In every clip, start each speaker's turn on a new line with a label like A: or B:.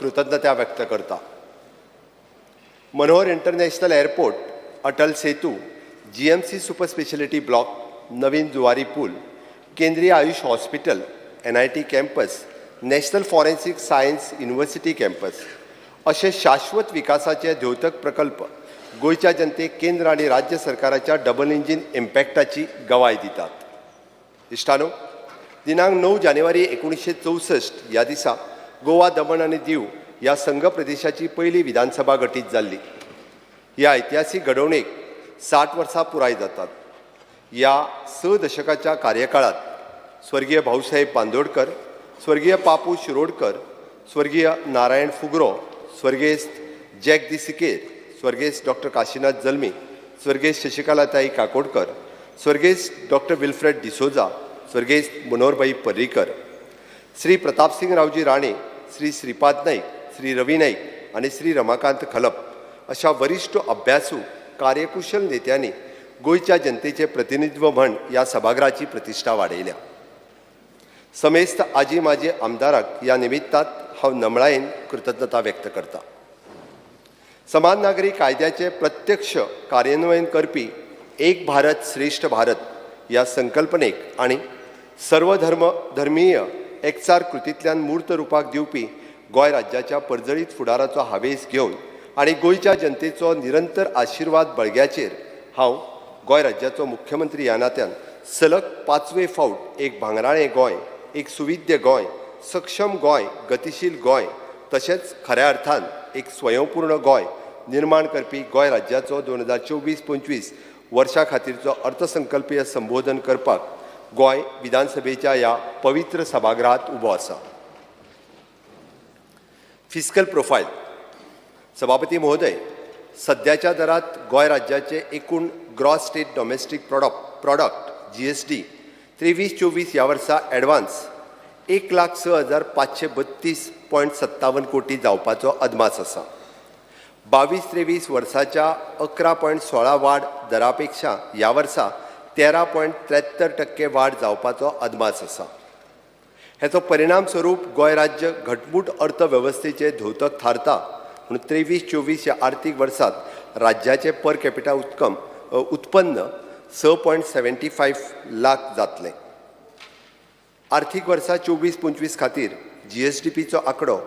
A: कृतज्ञता व्यक्त करता। Manohar international airport, Atal Setu, GMC super speciality block, नवीन जुवारी पूल, केंद्रीय Ayush hospital, NIT campus, national forensic science university campus असे शाश्वत विकासाचे द्योतक प्रकल्प गोयच्या जनतेक केंद्र आणि राज्य सरकाराच्या डबल इंजिन इम्पॅक्टाची गवाय दितात। इश्टानो, दिनांक 9 जानेवारी 1964 या दिसा गोवा, दमण आणि दीव या संघ प्रदेशाची पहिली विधानसभा गठीत झाली। या ऐतिहासिक घडवणेक 60 वर्सां पुराय जातात। या 6 दशकाच्या कार्यकाळात स्वर्गीय भाऊसाहेब बांदोडकर, स्वर्गीय पापू शिरोडकर, स्वर्गीय नारायण फुगरो, स्वर्गीय जॅक दी सिकेर, स्वर्गीय डॉक्टर काशीनाथ जल्मी, स्वर्गीय शशिकलाताई काकोडकर, स्वर्गीय डॉक्टर विल्फ्रेड डिसोजा, स्वर्गीय मनोहरभाई पर्रीकर, श्री प्रतापसिंग रावजी राणे, श्री श्रीपाद नाईक, श्री रवी नाईक आणि श्री रमाकांत खलप अशा वरिष्ठ अभ्यासू कार्यकुशल नेत्यांनी गोयच्या जनतेचे प्रतिनिधित्व म्हण या सभागृहाची प्रतिष्ठा वाडयल्या। समेस्त आजी माजी आमदाराक या निमित्तात हांव नमळायेन कृतज्ञता व्यक्त करता। समान नागरी कायद्याचे प्रत्यक्ष कार्यान्वयन करपी एक भारत श्रेष्ठ भारत या संकल्पनेक आणि सर्वधर्मीय एकचार कृतींतल्यान मूर्त रुपाक दिवपी गोंय राज्याच्या पर्जळीत फुडाराचो हावेस घेवन आणि गोयच्या जनतेचो निरंतर आशीर्वाद बळग्याचेर हांव गोंय राज्याचो मुख्यमंत्री ह्या नात्यान सलग 5वे फावट एक भांगराळें गोंय, एक सुविद्य गोंय, सक्षम गोंय, गतिशील गोंय तशेंच खऱ्या अर्थान एक स्वयंपूर्ण गोंय निर्माण करपी गोंय राज्याचो 2024-25 वर्षा खातीरचो अर्थसंकल्पीय संबोधन करपाक गोंय विधानसभेच्या ह्या पवित्र सभागृहात उबो आसा। फिस्कल प्रोफायल सभापती महोदय, सध्याच्या दरात गोंय राज्याचे एकूण gross state domestic product GST 23-24 ह्या वर्सा एडवान्स 1,06,532.57 कोटी जावपाचो अदमास आसा। 22-23 वर्साच्या 11.16 वाड दरापेक्षा ह्या वर्सा 13.73% वाड जावपाचो अदमास आसा। हेचो परिणाम स्वरूप गोंय राज्य घटमूट अर्थवेवस्थेचे धोतक थारता म्हणून 23-24 ह्या आर्थीक वर्सात राज्याचे पर कॅपिटा उत्पन्न 6.75 लाख जातले। आर्थीक वर्सा 24-25 खातीर GSDPचो आंकडो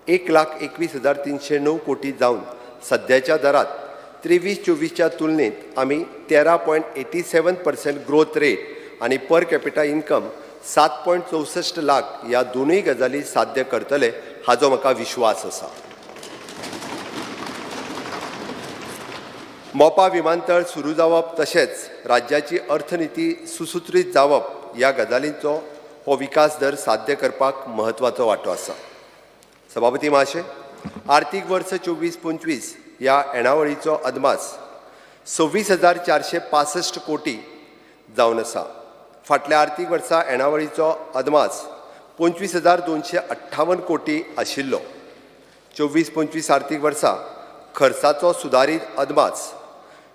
A: 1,21,309 कोटी जावन सध्याच्या दरात 23-24च्या तुलनेत आमी 13.87% ग्रोथ रेट आणि पर कॅपिटा इन्कम 7.64 लाख या दोनूय गजाली साध्य करतले हाजो म्हाका विश्वास आसा। मोपा विमानतळ सुरू जावप तशेंच राज्याची अर्थनिती सुसूत्रीत जावप ह्या गजालींचो हो विकास दर साध्य करपाक म्हत्वाचो वांटो आसा। सभापती महाशय, आर्थीक वर्स 24-25 ह्या येणावळीचो अदमास 26,465 कोटी जावन आसा। फाटल्या आर्थीक वर्सा येणावळीचो अदमास 25,258 कोटी आशिल्लो। 24-25 आर्थीक वर्सा खर्चाचो सुदारीत अदमास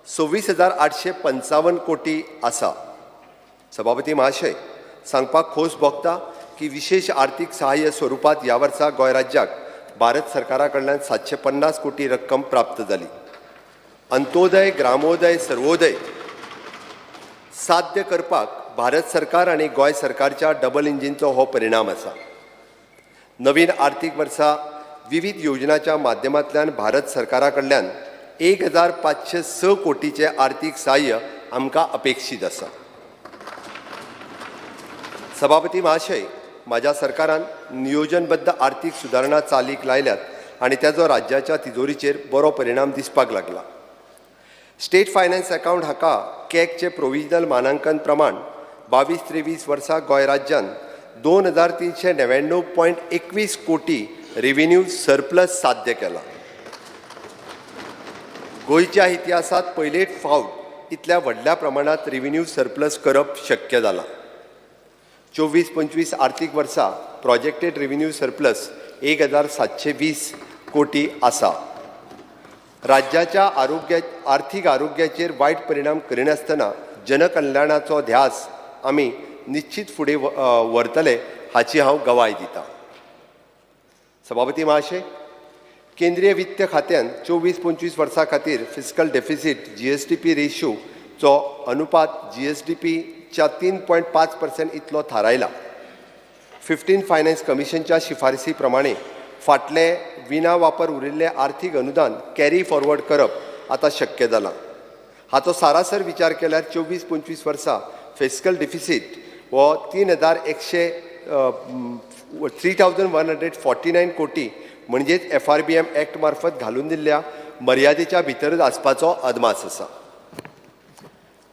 A: 26,855 कोटी आसा। सभापती महाशय, सांगपाक खोस भोगता की विशेष आर्थीक सहाय्य स्वरूपात ह्या वर्सा गोंय राज्याक भारत सरकारा कडल्यान 750 कोटी रक्कम प्राप्त जाली। अंत्योदय, ग्रामोदय, सर्वोदय साध्य करपाक भारत सरकार आणि गोंय सरकारच्या डबल इंजिनचो हो परिणाम आसा। नवीन आर्थीक वर्सा विविध योजनांच्या माध्यमांतल्यान भारत सरकारा कडल्यान 1,506 कोटीचे आर्थीक सहाय्य आमकां अपेक्षीत आसा। सभापती महाशय, माझ्या सरकारान नियोजनबद्ध आर्थीक सुदारणा चालीक लायल्यात आणि त्याचो राज्याच्या तिजोरीचेर बरो परिणाम दिसपाक लागला। स्टेट फायनान्स अकाउंट हाका कॅगचे प्रोविजनल मानांकन प्रमाण 22-23 वर्सा गोंय राज्यान 2,399.21 कोटी रेव्हेन्यू सरप्लस साध्य केला। गोंयच्या इतिहासात पयलेच फावट इतल्या व्हडल्या प्रमाणात रेव्हेन्यू सरप्लस करप शक्य जाला। 24-25 आर्थीक वर्सा प्रोजेक्टेड रेव्हेन्यू सरप्लस 1,720 कोटी आसा। राज्याच्या आर्थीक आरोग्याचेर वायट परिणाम करिनासतना जनकल्याणाचो ध्यास आमी निश्चित फुडें व्हरतले हाची हांव गवाय दितां। सभापती महाशय, केंद्रीय वित्त खात्यान 24-25 वर्सां खातीर फिस्कल डेफिसीट GSDP रेशियोचो अनुपात GSDPच्या 3.5% इतलो थारायला. 15 फायनान्स कमिशनच्या शिफारसी प्रमाणे फाटले विना वापर उरिल्ले आर्थीक अनुदान कॅरी फॉरवर्ड करप आता शक्य जालां. हाचो सारासर विचार केल्यार 24-25 वर्सां फिस्कल डेफिसीट हो 3,149 कोटी म्हणजेच FRBM ॲक्ट मार्फत घालून दिल्ल्या मर्यादेच्या भितरच आसपाचो अदमास आसा.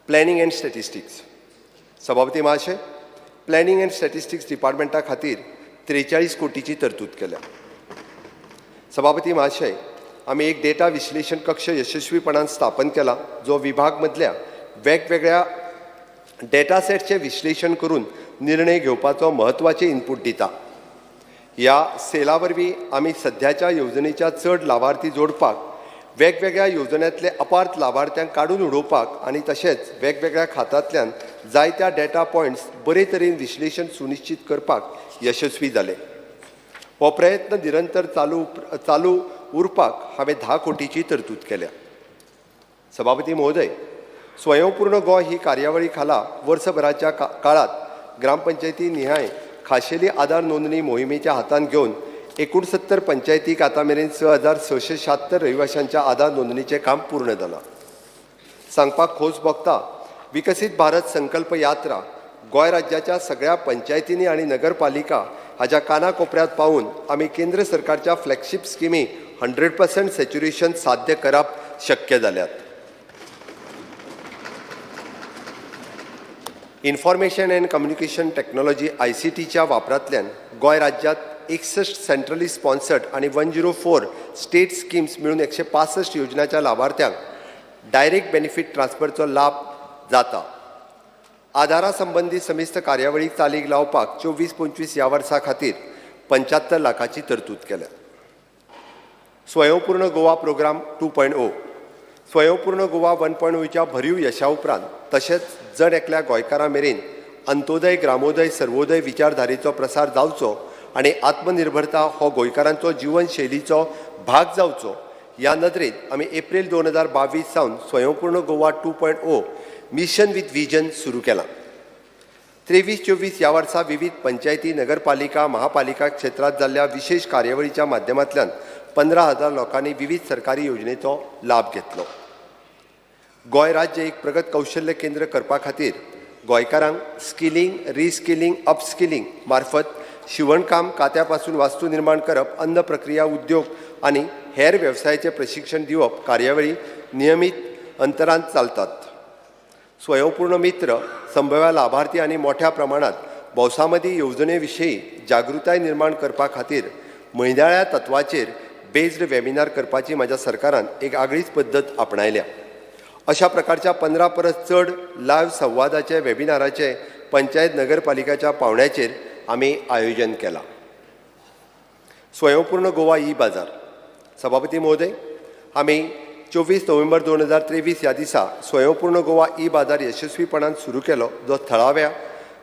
A: Planning and statistics. सभापती महाशय, प्लॅनिंग अँड स्टॅटिस्टिक्स डिपार्टमेंटा खातीर 43 कोटीची तरतूद केल्या. सभापती महाशय, आमी एक डेटा विश्लेषण कक्ष यशस्वीपणान स्थापन केला, जो विभाग मदल्या वेगवेगळ्या डेटा सेटचे विश्लेषण करून निर्णय घेवपाचो म्हत्वाचे इनपूट दिता. ह्या सेला वरवीं आमी सध्याच्या येवजणेच्या चड लाभार्थी जोडपाक, वेगवेगळ्या येवजण्यांतले अपार्थ लाभार्थ्यांक काडून उडोवपाक आनी तशेंच वेगवेगळ्या खात्यांतल्यान जायत्या डेटा पॉयंट्स बरे तरेन विश्लेषण सुनिश्चित करपाक यशस्वी जाले. हो प्रयत्न निरंतर चालू उरपाक हांवें 10 कोटीची तरतूद केल्या. सभापती महोदय, स्वयंपूर्ण गोंय ही कार्यावळी खाला वर्सभराच्या काळात ग्रामपंचायती निहाय खाशेली आधार नोंदणी मोहिमेच्या हातान घेवन 69 पंचायतीक आतां मेरेन 6,676 रहिवाशांच्या आधार नोंदणीचें काम पूर्ण जालां. सांगपाक खोस भोगता, विकसीत भारत संकल्प यात्रा गोंय राज्याच्या सगळ्या पंचायतींनी आनी नगरपालिका हाच्या कानाकोपऱ्यांत पावून आमी केंद्र सरकारच्या फ्लॅगशीप स्किमी 100% सॅच्युरेशन साध्य करप शक्य जाल्यात. Information and communication technology ICTच्या वापरांतल्यान Goa राज्यात 61 सेंट्रली स्पॉन्सर्ड आणि 104 स्टेट स्किम्स मिळून 165 योजनांच्या लाभार्थ्यांक डायरेक्ट बेनिफीट ट्रान्सफरचो लाभ जाता. आधारा संबंधी समिस्त कार्यावळी चालीक लावपाक 24-25 ह्या वर्सा खातीर 75 लाखाची तरतूद केल्या. स्वयंपूर्ण गोवा प्रोग्राम 2.0. स्वयंपूर्ण गोवा 1.0च्या भरीव यशा उपरांत तशेंच जण एकल्या गोंयकारां मेरेन अंत्योदय, ग्रामोदय, सर्वोदय विचारधारेचो प्रसार जावचो आनी आत्मनिर्भरता हो गोंयकारांचो जीवनशैलीचो भाग जावचो ह्या नदरेन आमी एप्रील 2022 सावन स्वयंपूर्ण गोवा 2.0 मिशन विथ विजन सुरू केलां. 23-24 ह्या वर्सा विविध पंचायती, नगरपालिका, महापालिका क्षेत्रांत जाल्ल्या विशेष कार्यावळीच्या माध्यमांतल्यान 15,000 लोकांनी विविध सरकारी योजनेचो लाभ घेतलो. गोंय राज्य एक प्रगत कौशल्य केंद्र करपा खातीर गोंयकारांक स्किलिंग, रिस्किलिंग, अपस्किलिंग मार्फत शिवणकाम, कात्यापासून वास्तू निर्माण करप, अन्न प्रक्रिया उद्योग आनी हेर वेवसायाचे प्रशिक्षण दिवप कार्यावळी नियमीत अंतरान चालतात. स्वयंपूर्ण मित्र संभाव्य लाभार्थी आनी मोठ्या प्रमाणात भौसामदी येवजणे विशीं जागृताय निर्माण करपा खातीर म्हयन्याळ्या तत्वाचेर बेस्ड वेबिनार करपाची म्हाज्या सरकारान एक आगळीच पद्दत आपणायल्या. अशा प्रकारच्या 15 परस चड लायव्ह संवादाचे वेबिनाराचे पंचायत नगरपालिकाच्या पावंड्याचेर आमी आयोजन केलां. स्वयंपूर्ण गोवा बाजार. सभापती महोदय, आमी 24 नोव्हेंबर 2023 ह्या दिसा स्वयंपूर्ण गोवा बाजार यशस्वीपणान सुरू केलो, जो थळाव्या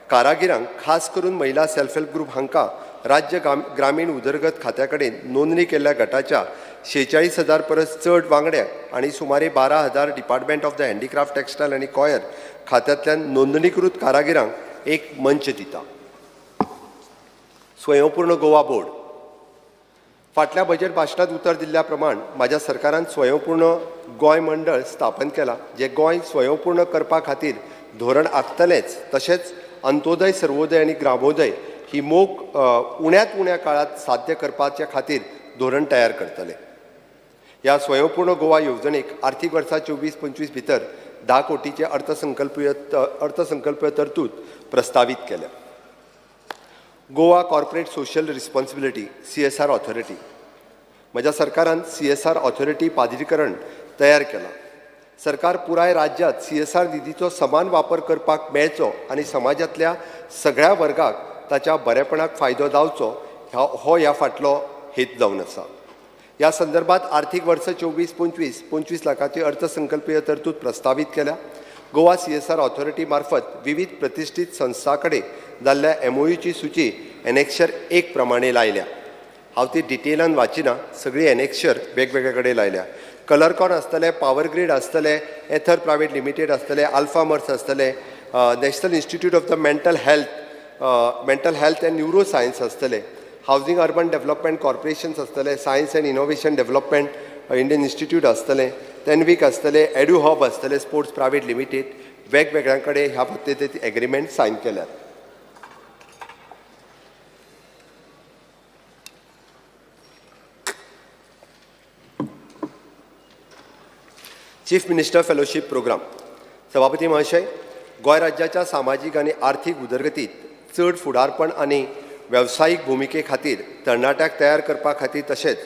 A: कारागिरांक, खास करून महिला सेल्फ हेल्प ग्रुप हांकां राज्य ग्रामीण उदरगत खात्या कडेन नोंदणी केल्ल्या गटाच्या 46,000 परस चड वांगड्यांक आनी सुमारे 12,000 department of the handicraft, textile आनी कॉयर खात्यांतल्यान नोंदणीकृत कारागिरांक एक मंच दिता. स्वयंपूर्ण गोवा बोर्ड. फाटल्या बजेट भाशणांत उतर दिल्ल्या प्रमाण म्हाज्या सरकारान स्वयंपूर्ण गोंय मंडळ स्थापन केलां, जे गोंय स्वयंपूर्ण करपा खातीर धोरण आंखतलेंच, तशेंच अंत्योदय, सर्वोदय आनी ग्रामोदय ही मोख उण्यांत उण्या काळात साध्य करपाच्या खातीर धोरण तयार करतले. ह्या स्वयंपूर्ण गोवा येवजणेक आर्थीक वर्सा 24-25 भितर 10 कोटीचे अर्थसंकल्पीय तरतूद प्रस्तावित केल्या. Goa corporate social responsibility CSR authority. म्हज्या सरकारान CSR ऑथॉरिटी पाद्रीकरण तयार केलां. सरकार पुराय राज्यांत CSR निधीचो समान वापर करपाक मेळचो आनी समाजांतल्या सगळ्या वर्गाक ताच्या बरेपणाक फायदो जावचो हो ह्या फाटलो हेत जावन आसा. ह्या संदर्भात आर्थीक वर्स 24-25 25 लाखाची अर्थसंकल्पीय तरतूद प्रस्तावित केल्या. गोवा CSR ऑथॉरिटी मार्फत विविध प्रतिष्ठीत संस्थां कडेन जाल्ल्या MOUची सूची एनेक्शर 1 प्रमाणे लायल्या. हांव ती डिटेलान वाचिना, सगळी एनेक्शर वेगवेगळे कडेन लायल्या. कलरकॉन आसतले, पावर ग्रीड आसतले, एथर प्रायवेट लिमिटेड आसतले, अल्फा मर्स आसतले, national institute of the mental health and neuro science आसतले, हावजिंग अर्बन डेव्हलपमेंट कॉर्पोरेशन्स आसतले, science and innovation development Indian institute आसतले, टेनवीक आसतले, एड्यू हब आसतले, स्पोर्ट्स प्रायवेट लिमिटेड, वेगवेगळ्या कडेन ह्या पद्दतीन एग्रीमेंट सायन केल्यात. Chief minister fellowship program. सभापती महाशय, गोंय राज्याच्या सामाजीक आनी आर्थीक उदरगतीत चड फुडारपण आनी वेवसायीक भुमिके खातीर तरणाट्याक तयार करपा खातीर तशेंच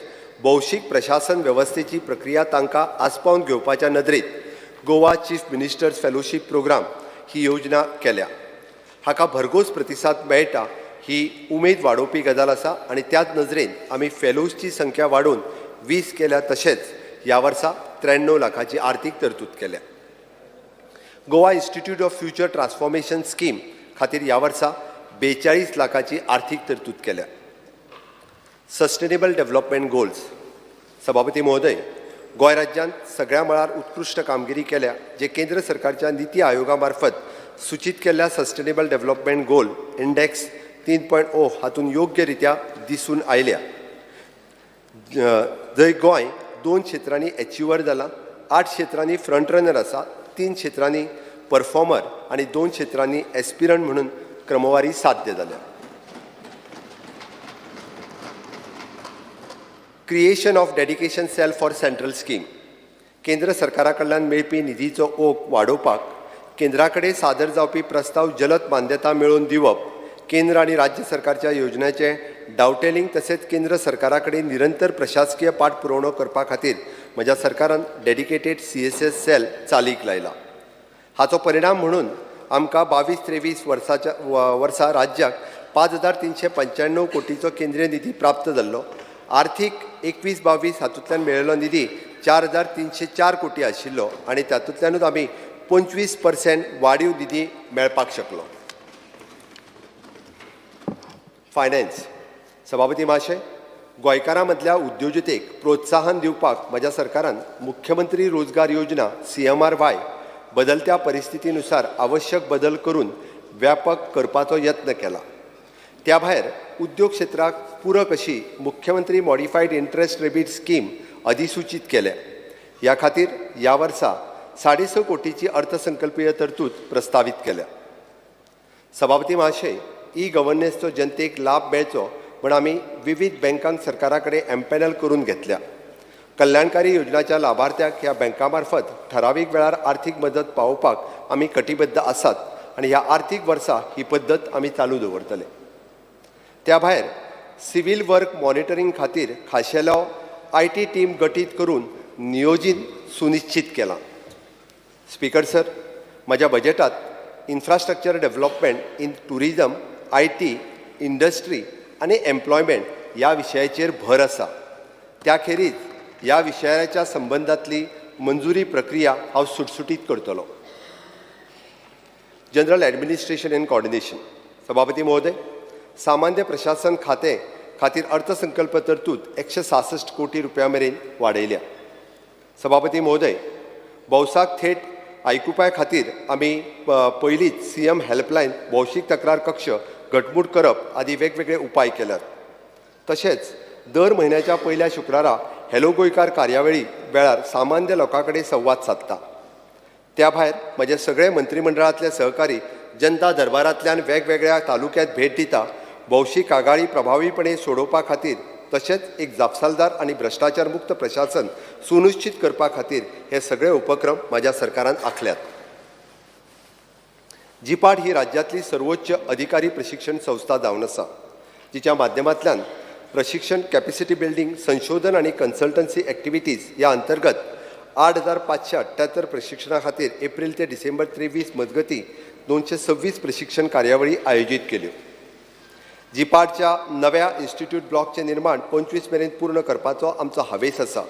A: भौशीक प्रशासन वेवस्थेची प्रक्रिया तांकां आस्पावन घेवपाच्या नदरेत Goa chief minister's fellowship programme ही योजना केल्या. हाका भरघोस प्रतिसाद मेळटा ही उमेद वाडोवपी गजाल आसा आनी त्याच नजरेन आमी फेलोजची संख्या वाडोवन 20 केल्या. तशेंच ह्या वर्सा 93 लाखाची आर्थीक तरतूद केल्या. Goa institute of future transformation scheme खातीर ह्या वर्सा 42 लाखाची आर्थीक तरतूद केल्या. Sustainable development goals. सभापती महोदय, गोंय राज्यांत सगळ्या मळार उत्कृश्ट कामगिरी केल्या जे केंद्र सरकारच्या नीती आयोगा मार्फत सूचित केल्ल्या सस्टेनेबल डेव्हलपमेंट गोल इंडेक्स 3.0 हातून योग्य रित्या दिसून आयल्या. जंय गोंय 2 क्षेत्रांनी एचिव्हर जाला, 8 क्षेत्रांनी फ्रंट रनर आसा, 3 क्षेत्रांनी परफॉर्मर आनी 2 क्षेत्रांनी एस्पिरंट म्हणून क्रमवारी साध्य जाल्या. Creation of dedication cell for central scheme. केंद्र सरकारा कडल्यान मेळपी निधीचो ओघ वाडोवपाक केंद्रा कडेन सादर जावपी प्रस्ताव जलद मान्यता मेळोवन दिवप, केंद्र आनी राज्य सरकारच्या योजनांचें डावटेलिंग तशेंच केंद्र सरकारा कडेन निरंतर प्रशासकीय पाठपुरवणो करपा खातीर म्हज्या सरकारान डेडिकेटेड CSS सेल चालीक लायला. हाचो परिणाम म्हणून आमकां 22-23 वर्सा राज्याक 5,395 कोटीचो केंद्रीय निधी प्राप्त जाल्लो. आर्थीक 21-22 हातूंतल्यान मेळिल्लो निधी 4,304 कोटी आशिल्लो आनी तातूंतल्यानूच आमी 25% वाडीव निधी मेळपाक शकलो. फायनान्स. सभापती महाशय, गोंयकारां मदल्या उद्योजकतेक प्रोत्साहन दिवपाक म्हज्या सरकारान मुख्यमंत्री रोजगार योजना CMRY बदलत्या परिस्थितीनुसार आवश्यक बदल करून व्यापक करपाचो यत्न केला. त्या भायर उद्योग क्षेत्राक पूरक अशी मुख्यमंत्री मॉडिफायड इंट्रेस्ट रेबीट स्कीम अधिसूचित केल्या. ह्या खातीर ह्या वर्सा 6.5 कोटीची अर्थसंकल्पीय तरतूद प्रस्तावित केल्या. सभापती महाशय, ई गव्हर्नन्सचो जनतेक लाभ मेळचो म्हण आमी विविध बँकांक सरकारा कडेन एम्पॅनल करून घेतल्या. कल्याणकारी योजनाच्या लाभार्थ्याक ह्या बँकां मार्फत ठरावीक वेळार आर्थीक मदत पावोवपाक आमी कटिबद्ध आसात आनी ह्या आर्थीक वर्सा ही पद्दत आमी चालू दवरतले. त्या भायर सिव्हील वर्क मॉनिटरींग खातीर खाशेलो IT टीम गठीत करून नियोजन सुनिश्चित केलां. स्पीकर सर, म्हज्या बजेटांत infrastructure development in tourism, IT, industry आनी एम्प्लॉयमेंट ह्या विशयाचेर भर आसा. त्या खेरीज ह्या विशयाच्या संबंदांतली मंजुरी प्रक्रिया हांव सुटसुटीत करतलो. General administration end coordination. सभापती महोदय, सामान्य प्रशासन खाते खातीर अर्थसंकल्प तरतूद 166 कोटी रुपया मेरेन वाडयल्या. सभापती महोदय, भौसाक थेट आयकुपाय खातीर आमी पयलींच CM हेल्पलायन, भौशीक तक्रार कक्ष घटमूट करप आदी वेगवेगळे उपाय केल्यात. तशेंच दर म्हयन्याच्या पयल्या शुक्रारा हॅलो गोंयकार कार्यावळी वेळार सामान्य लोकां कडेन संवाद सादता. त्या भायर म्हजे सगळे मंत्रिमंडळांतले सहकारी जनता दरबारांतल्यान वेगवेगळ्या तालुक्यांत भेट दिता. भौशीक आघाडी प्रभावीपणे सोडोवपा खातीर तशेंच एक जापसालदार आनी भ्रश्टाचार मुक्त प्रशासन सुनिश्चित करपा खातीर हे सगळे उपक्रम म्हज्या सरकारान आंखल्यात. जिपाट ही राज्यांतली सर्वोच्च अधिकारी प्रशिक्षण संस्था जावन आसा, जिच्या माध्यमांतल्यान प्रशिक्षण, कॅपॅसिटी बिल्डिंग, संशोधन आनी कन्सल्टन्सी एक्टिविटीज ह्या अंतर्गत 8,578 प्रशिक्षणा खातीर एप्रिल ते डिसेंबर 23 मजगती 226 प्रशिक्षण कार्यावळी आयोजीत केल्यो. जिपाटच्या नव्या इन्स्टिट्यूट ब्लॉकचे निर्माण 25 मेरेन पूर्ण करपाचो आमचो हावेस आसा.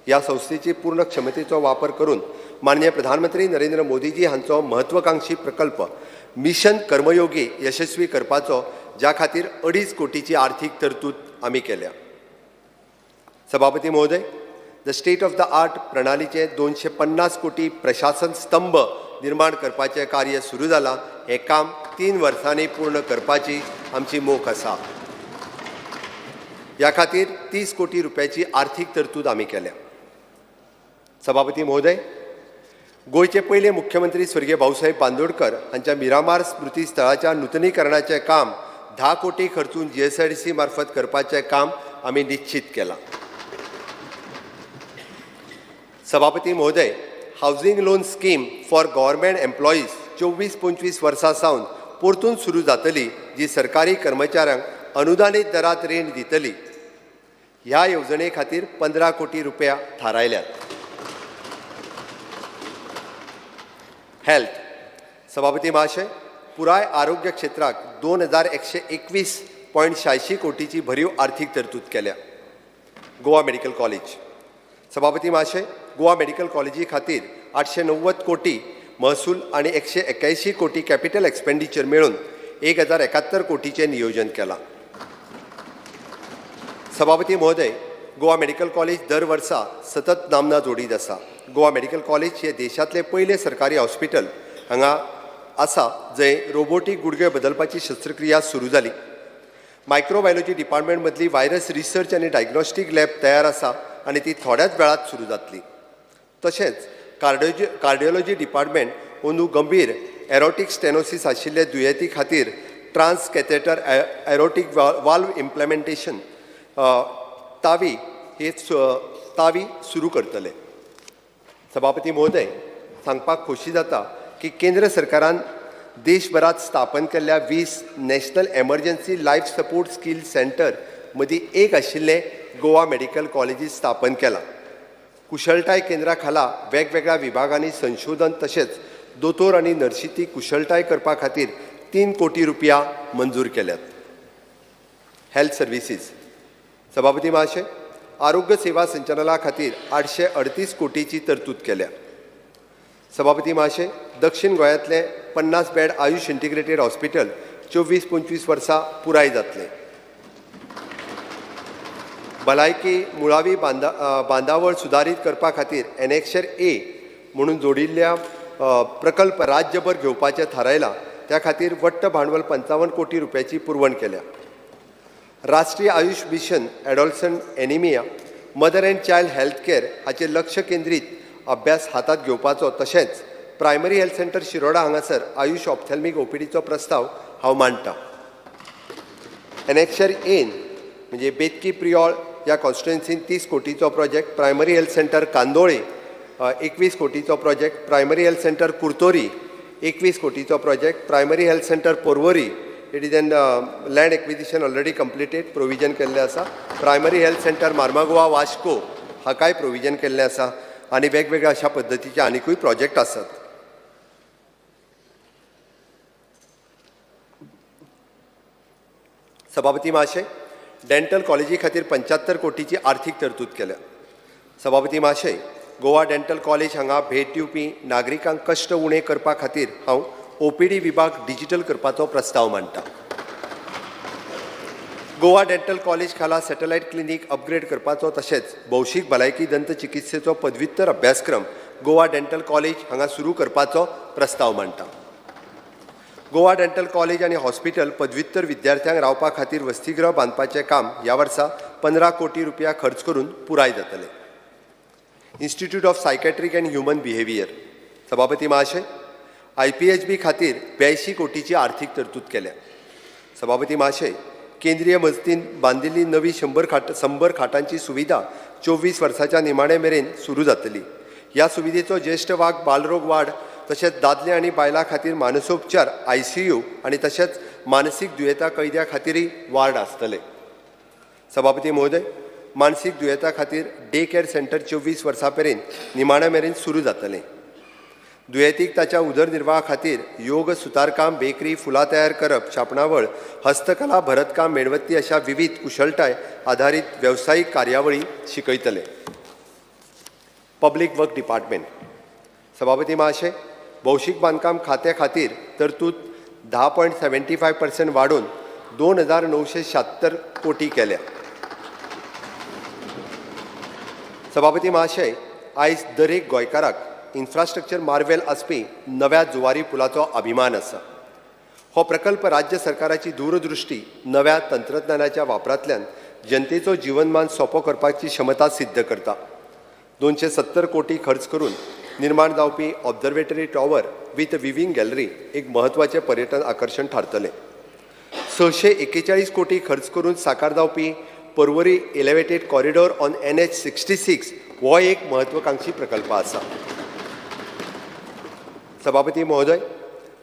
A: ह्या संस्थेची पूर्ण क्षमतेचो वापर करून माननीय प्रधानमंत्री नरेंद्र मोदीजी हांचो महत्वाकांक्षी प्रकल्प मिशन कर्मयोगी यशस्वी करपाचो, ज्या खातीर 2.5 कोटीची आर्थीक तरतूद आमी केल्या. सभापती महोदय, the state of the art प्रणालीचे 250 कोटी प्रशासन स्तंभ निर्माण करपाचें कार्य सुरू जालां. हें काम 3 वर्सांनी पूर्ण करपाची आमची मोख आसा. ह्या खातीर 30 कोटी रुपयाची आर्थीक तरतूद आमी केल्या. सभापती महोदय, गोयचे पयले मुख्यमंत्री स्वर्गीय भाऊसाहेब बांदोडकर हांच्या मिरामार स्मृती स्थळाच्या नूतनीकरणाचें काम 10 कोटी खर्चून GSIDC मार्फत करपाचें काम आमी निश्चित केलां. सभापती महोदय, housing loan scheme for government employees 24-25 वर्सां सावन परतून सुरू जातली, जी सरकारी कर्मचाऱ्यांक अनुदानीत दरात रीण दितली. ह्या येवजणे खातीर 15 कोटी रुपया थारायल्यात. हेल्थ. सभापती महाशय, पुराय आरोग्य क्षेत्राक 2121.86 कोटीची भरीव आर्थीक तरतूद केल्या. Goa medical college. सभापती महाशय, गोवा मेडिकल कॉलेजी खातीर 890 कोटी महसूल आणि 181 कोटी कॅपिटल एक्सपेंडिचर मेळून 1071 कोटीचे नियोजन केलां. सभापती महोदय, गोवा मेडिकल कॉलेज दर वर्सा सतत नामना जोडीत आसा. गोवा मेडिकल कॉलेज हे देशांतले पयले सरकारी हॉस्पिटल हांगा आसा जंय रोबोटीक गुडघे बदलपाची शस्त्रक्रिया सुरू जाली. मायक्रोबायोलॉजी डिपार्टमेंट मदली व्हायरस रिसर्च आनी डायग्नोस्टीक लॅब तयार आसा आनी ती थोड्याच वेळात सुरू जातली. तशेंच कार्डियोलॉजी डिपार्टमेंट अंदू गंभीर एरोटीक स्टेनोसिस आशिल्ले दुयेंती खातीर transcatheter aortic valve implementation TAVI सुरू करतले. सभापती महोदय, सांगपाक खोशी जाता की केंद्र सरकारान देशभरात स्थापन केल्ल्या 20 national emergency life support skill centre मदीं एक आशिल्लें गोवा मेडिकल कॉलेजीस स्थापन केलां. कुशळटाय केंद्रा खाला वेगवेगळ्या विभागांनी संशोधन तशेंच दोतोर आनी नर्शीची कुशळटाय करपा खातीर 3 कोटी रुपया मंजूर केल्यात. Health services. सभापती महाशय, आरोग्य सेवा संचालना खातीर 838 कोटीची तरतूद केल्या. सभापती महाशय, दक्षिण गोंयांतले 50 बेड आयुष इंटिग्रेटेड हॉस्पिटल 24-25 वर्सां पुराय जातले. भलायकी मुळावी बांदावळ सुदारीत करपा खातीर एनेक्शर ए म्हणून जोडिल्ल्या प्रकल्प राज्यभर घेवपाचें थारायलां. त्या खातीर वट्ट भांडवल 55 कोटी रुपयाची पुरवण केल्या. राष्ट्रीय Ayush mission adolescent anaemia, mother and child health care हाचेर लक्ष केंद्रीत अभ्यास हातात घेवपाचो तशेंच प्रायमरी हेल्थ सेंटर शिरोडा हांगासर आयुष ऑप्थॅल्मिक ओपीडीचो प्रस्ताव हांव मांडटां. एनेक्शर एन म्हणजे बेतकी प्रियोळ ह्या कॉन्स्टिट्युएन्सीन 30 कोटीचो project, primary health centre Candolim 21 कोटीचो project, primary health centre Curtorim 21 कोटीचो project, primary health centre Porvorim it is an land acquisition already completed provision केल्लें आसा. Primary health centre Mormugao Vasco हाकाय प्रोविजन केल्लें आसा आनी वेगवेगळ्या अशा पद्दतीचे आनीकूय प्रोजेक्ट आसात. सभापती महाशय, डेंटल कॉलेजी खातीर 75 कोटीची आर्थीक तरतूद केल्या. सभापती महाशय, गोवा डेंटल कॉलेज हांगा भेट दिवपी नागरिकांक कश्ट उणे करपा खातीर हांव OPD विभाग डिजिटल करपाचो प्रस्ताव मांडटां. गोवा डेंटल कॉलेज खाला सॅटेलायट क्लिनीक अपग्रेड करपाचो तशेंच भौशीक भलायकी दंत चिकित्सेचो पदव्युत्तर अभ्यासक्रम गोवा डेंटल कॉलेज हांगा सुरू करपाचो प्रस्ताव मांडटां. गोवा डेंटल कॉलेज आनी हॉस्पिटल पदव्युत्तर विद्यार्थ्यांक रावपा खातीर वसतिगृह बांदपाचें काम ह्या वर्सा 15 कोटी रुपया खर्च करून पुराय जातलें. Institute of psychiatric and human behaviour. सभापती महाशय, IPHB खातीर 82 कोटीची आर्थीक तरतूद केल्या. सभापती महाशय, केंद्रीय मजतीन बांदिल्ली नवी 100 खाटांची सुविधा 24 वर्साच्या निमाणे मेरेन सुरू जातली. ह्या सुविधेचो ज्येश्ठ वाग बालरोग वाड तशेंच दादले आनी बायलां खातीर मानसोपचार ICU आनी तशेंच मानसीक दुयेंतां कैद्या खातीरय वार्ड आसतले. सभापती महोदय, मानसीक दुयेंतां खातीर डे केअर सेंटर 24 वर्सां मेरेन निमाण्या मेरेन सुरू जातलें. दुयेंतीक ताच्या उदरनिर्वाहा खातीर योग, सुतारकाम, बेकरी, फुलां तयार करप, शापणावळ, हस्तकला, भरतकाम, मेणबत्ती अशा विविध कुशळटाय आधारीत वेवसायीक कार्यावळी शिकयतले. Public work department. सभापती महाशय, भौशीक बांदकाम खात्या खातीर तरतूद 10.75% वाडून 2,976 कोटी केल्या. सभापती महाशय, आयज दरेक गोंयकाराक इन्फ्रास्ट्रक्चर मार्वेल आसपी नव्या जुवारी पुलाचो अभिमान आसा. हो प्रकल्प राज्य सरकाराची दूरदृष्टी नव्या तंत्रज्ञानाच्या वापरांतल्यान जनतेचो जीवनमान सोपो करपाची क्षमता सिद्ध करता. 270 कोटी खर्च करून निर्माण जावपी observatory tower with viewing gallery एक महत्वाचे पर्यटन आकर्षण थारतले. 641 कोटी खर्च करून साकार जावपी Porvorim elevated corridor on NH66 हो एक महत्वाकांक्षी प्रकल्प आसा. सभापती महोदय,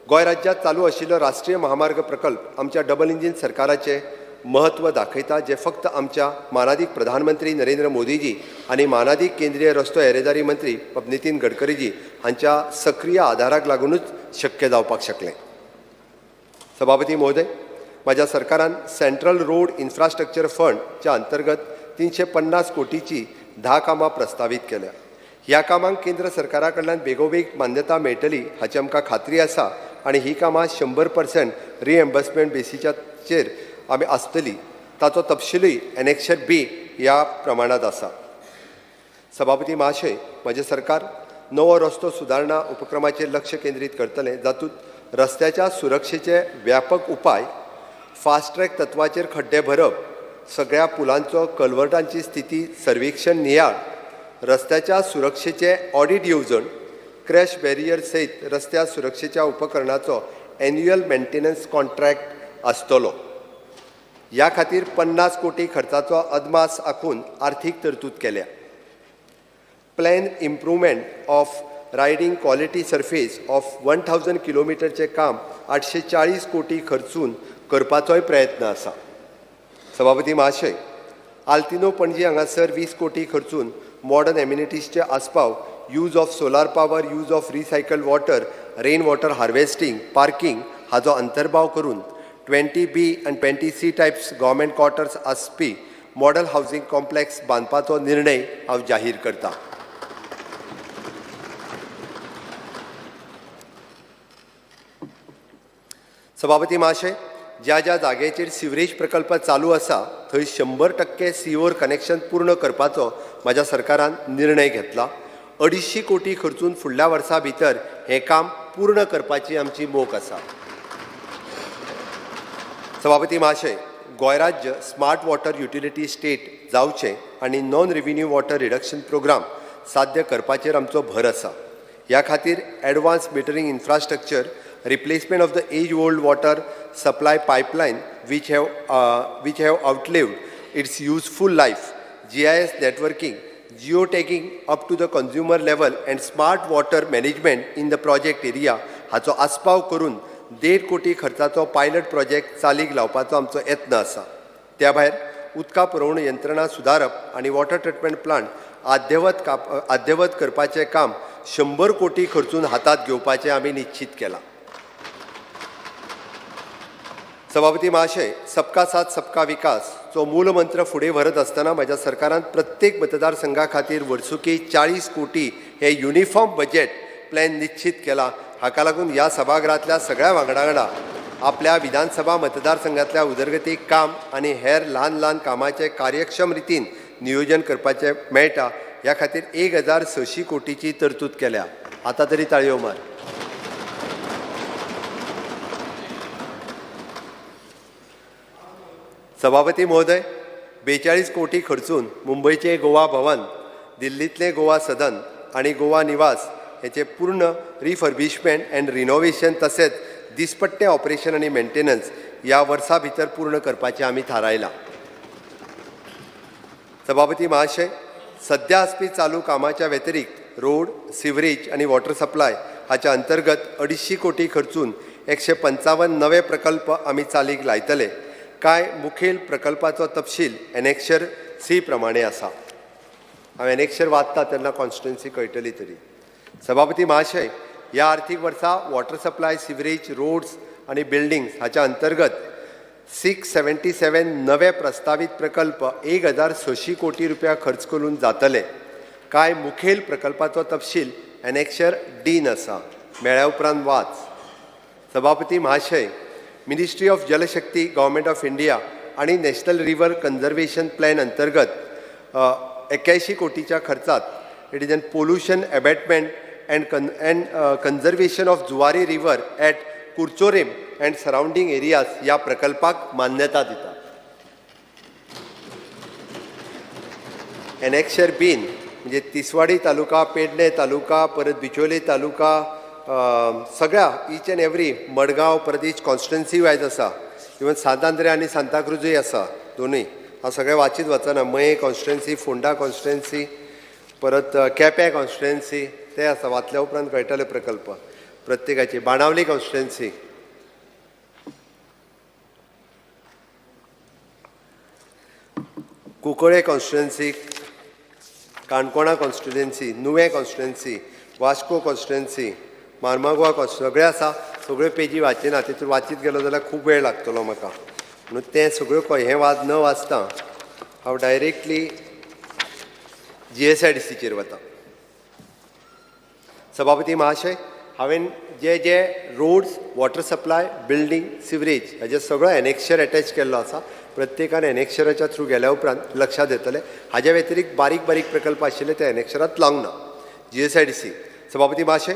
A: गोंय राज्यांत चालू आशिल्लो राष्ट्रीय महामार्ग प्रकल्प आमच्या डबल इंजिन सरकाराचे महत्व दाखयता, जे फक्त आमच्या मानादीक प्रधानमंत्री नरेंद्र मोदीजी आणि मानादीक केंद्रीय रस्तो येरादारी मंत्री नितीन गडकरीजी हांच्या सक्रिय आदाराक लागूनच शक्य जावपाक शकलें. सभापती महोदय, माझ्या सरकारान सेंट्रल रोड इन्फ्रास्ट्रक्चर फंडच्या अंतर्गत 350 कोटीची 10 कामां प्रस्तावित केल्या. ह्या कामांक केंद्र सरकारा कडल्यान बेगोबेग मान्यता मेळटली हाची आमकां खात्री आसा आणि ही कामां 100% रिएम्बर्समेंट बेसिसाचेर आमी आसतली. ताचो तपशीलूय एनेक्शर B ह्या प्रमाणात आसा. सभापती महाशय, म्हजें सरकार नवो रस्तो सुदारणा उपक्रमाचेर लक्ष केंद्रीत करतलें, जातूंत रस्त्याच्या सुरक्षेचे व्यापक उपाय, फास्ट ट्रॅक तत्वाचेर खड्डे भरप, सगळ्या पुलांचो कल्वर्टांची स्थिती सर्वेक्षण नियाळ, रस्त्याच्या सुरक्षेचे ऑडिट येवजण, क्रॅश बॅरियर सयत रस्त्या सुरक्षेच्या उपकरणाचो एन्युअल मेंटेनन्स कॉन्ट्रॅक्ट आसतलो. ह्या खातीर 50 कोटी खर्चाचो अदमास आखून आर्थीक तरतूद केल्या. Plan improvement of riding quality surface of 1000 किलोमिटरचे काम 840 कोटी खर्चून करपाचोय प्रयत्न आसा. सभापती महाशय, आल्तिनो पणजी हांगासर 20 कोटी खर्चून मॉडर्न एम्युनिटीजचे आस्पाव, use of solar power, use of recycled water, rain water harvesting, parking हाचो अंतर्भाव करून 20B and 20C types government quarters आसपी मॉडल हावसिंग कॉम्प्लेक्स बांदपाचो निर्णय हांव जाहीर करता. सभापती महाशय, ज्या ज्या जाग्याचेर सिवरेज प्रकल्प चालू आसा थंय 100% सीओर कनेक्शन पूर्ण करपाचो म्हज्या सरकारान निर्णय घेतला. 250 कोटी खर्चून फुडल्या वर्सा भितर हें काम पूर्ण करपाची आमची मोख आसा. सभापती महाशय, गोंय राज्य स्मार्ट वॉटर युटिलिटी स्टेट जावचें आनी non revenue water reduction program साध्य करपाचेर आमचो भर आसा. ह्या खातीर advance metering infrastructure, replacement of the age-old water supply pipeline which have outlived its useful life, GIS networking, geotagging up to the consumer level and smart water management in the project area हाचो आस्पाव करून 1.5 कोटी खर्चाचो pilot project चालीक लावपाचो आमचो यत्न आसा. त्या भायर उदका पुरवण यंत्रणा सुदारप आनी वॉटर ट्रिटमेंट प्लांट अद्यावत करपाचें काम 100 कोटी खर्चून हातात घेवपाचें आमी निश्चित केलां. सभापती महाशय, सबका साथ सबका विकास चो मूलमंत्र फुडें व्हरत आसतना म्हज्या सरकारान प्रत्येक मतदारसंघा खातीर वर्सुकी 40 कोटी हे युनिफॉर्म बजेट प्लॅन निश्चित केला. हाका लागून ह्या सभागृहांतल्या सगळ्या वांगडा आपल्या विधानसभा मतदारसंघातल्या उदरगतीक काम आनी हेर ल्हान ल्हान कामाचें कार्यक्षम रितीन नियोजन करपाचें मेळटा. ह्या खातीर 1600 कोटीची तरतूद केल्या. आतां तरी ताळयो मार. सभापती महोदय, 42 कोटी खर्चून मुंबईचे गोवा भवन, दिल्लीतले गोवा सदन आणि गोवा निवास हेचे पूर्ण रिफर्बिशमेंट अँड रिनोव्हेशन तसेच दिसपट्टे ऑपरेशन आणि मेंटेनन्स या वर्सा भितर पूर्ण करपाचें आमी थारायलां. सभापती महाशय, सध्या आसपी चालू कामाच्या व्यतिरिक्त रोड, सिवरेज आणि वॉटर सप्लाय हाच्या अंतर्गत 250 कोटी खर्चून 155 नवे प्रकल्प आमी चालीक लायतले. कांय मुखेल प्रकल्पाचो तपशील एनेक्शर C प्रमाणे आसा. हांव एनेक्शर वाचता तेन्ना कॉन्स्टिट्युएन्सी कळटली तरी. सभापती महाशय, ह्या आर्थीक वर्सा वॉटर सप्लाय, सिवरेज, रोड्स आणि बिल्डिंग्स हाच्या अंतर्गत 677 नवे प्रस्तावित प्रकल्प 1600 कोटी रुपया खर्च करून जातले. कांय मुखेल प्रकल्पाचो तपशील एनेक्शर D आसा. मेळ्या उपरांत वाच. सभापती महाशय, ministry of Jal Shakti, government of India आणि नॅशनल रिव्हर कन्झर्वेशन प्लॅन अंतर्गत 81 कोटीच्या खर्चात it is an pollution abatement and conservation of Zuari river at Curchorem and surrounding areas या प्रकल्पाक मान्यता दिता. एनेक्शर बीन म्हणजे तिसवाडी तालुका, पेडणे तालुका, परत बिचोली तालुका, सगळ्या ईच अँड एवरी मडगांव परत ईच कॉन्स्टिट्युन्सी वायज आसा. इवन सांतांद्रे आनी सांताक्रुजूय आसा दोनूय. हांव सगळें वाचीत वचना. मये कॉन्स्टिट्युन्सी, फोंडा कॉन्स्टिट्युन्सी, परत केपें कॉन्स्टिट्युन्सी ते आसा. वाचल्या उपरांत कळटले प्रकल्प प्रत्येकाची. बाणावली कॉन्स्टिट्युन्सी, कुंकळे कॉन्स्टिट्युन्सी, काणकोणा कॉन्स्टिट्युन्सी, नुवें कॉन्स्टिट्युन्सी, वास्को कॉन्स्टिट्युन्सी, मार्मागोवा सगळे आसा. सगळ्यो पेजी वाचिना. तितून वाचीत गेलो जाल्यार खूब वेळ लागतलो म्हाका. म्हणून तें सगळ्यो हें न वाचता हांव डायरेक्टली GSIDCचेर वता. सभापती महाशय, हांवें जे roads, water supply, building, sewerage हाजे सगळो एनेक्शर अटॅच केल्लो आसा. प्रत्येकान एनेक्शराच्या थ्रू गेल्या उपरांत लक्षात येतले. हाज्या व्यतिरिक्त बारीक बारीक प्रकल्प आशिल्ले ते एनेक्शरांत लावंक ना. GSIDC. सभापती महाशय,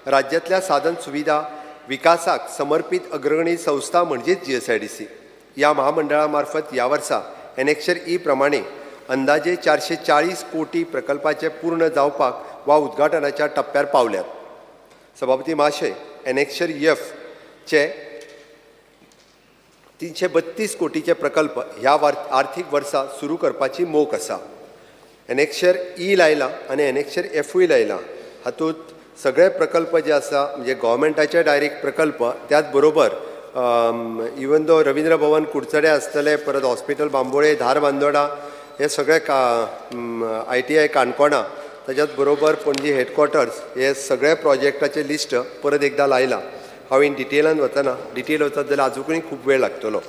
A: राज्यातल्या साधन सुविधा विकासाक समर्पित अग्रणी संस्था म्हणजेच GSIDC या महामंडळा मार्फत ह्या वर्सा एनेक्शर ई प्रमाणे अंदाजे 440 कोटी प्रकल्पाचे पूर्ण जावपाक वा उद्घाटनाच्या टप्प्यार पावल्यात. सभापती महाशय, एनेक्शर F चे 332 कोटीचे प्रकल्प ह्या आर्थीक वर्सा सुरू करपाची मोख आसा. एनेक्शर ई लायला आनी एनेक्शर Fूय लायला. हातूंत सगळे प्रकल्प जे आसा म्हणजे गव्हर्मेंटाचे डायरेक्ट प्रकल्प, त्याच बरोबर इवन दो रवींद्र भवन कुडचडे आसतले, परत हॉस्पिटल बांबोळे, धार बांदोडा, हे सगळे ITI काणकोणा, त्याच्याच बरोबर पणजी हेडक्वॉर्टर्स, हे सगळे प्रोजेक्टाचे लिस्ट परत एकदा लायला. हांव इन डिटेलान वचना. डिटेल वचत जाल्यार आजूकय खूब वेळ लागतलो.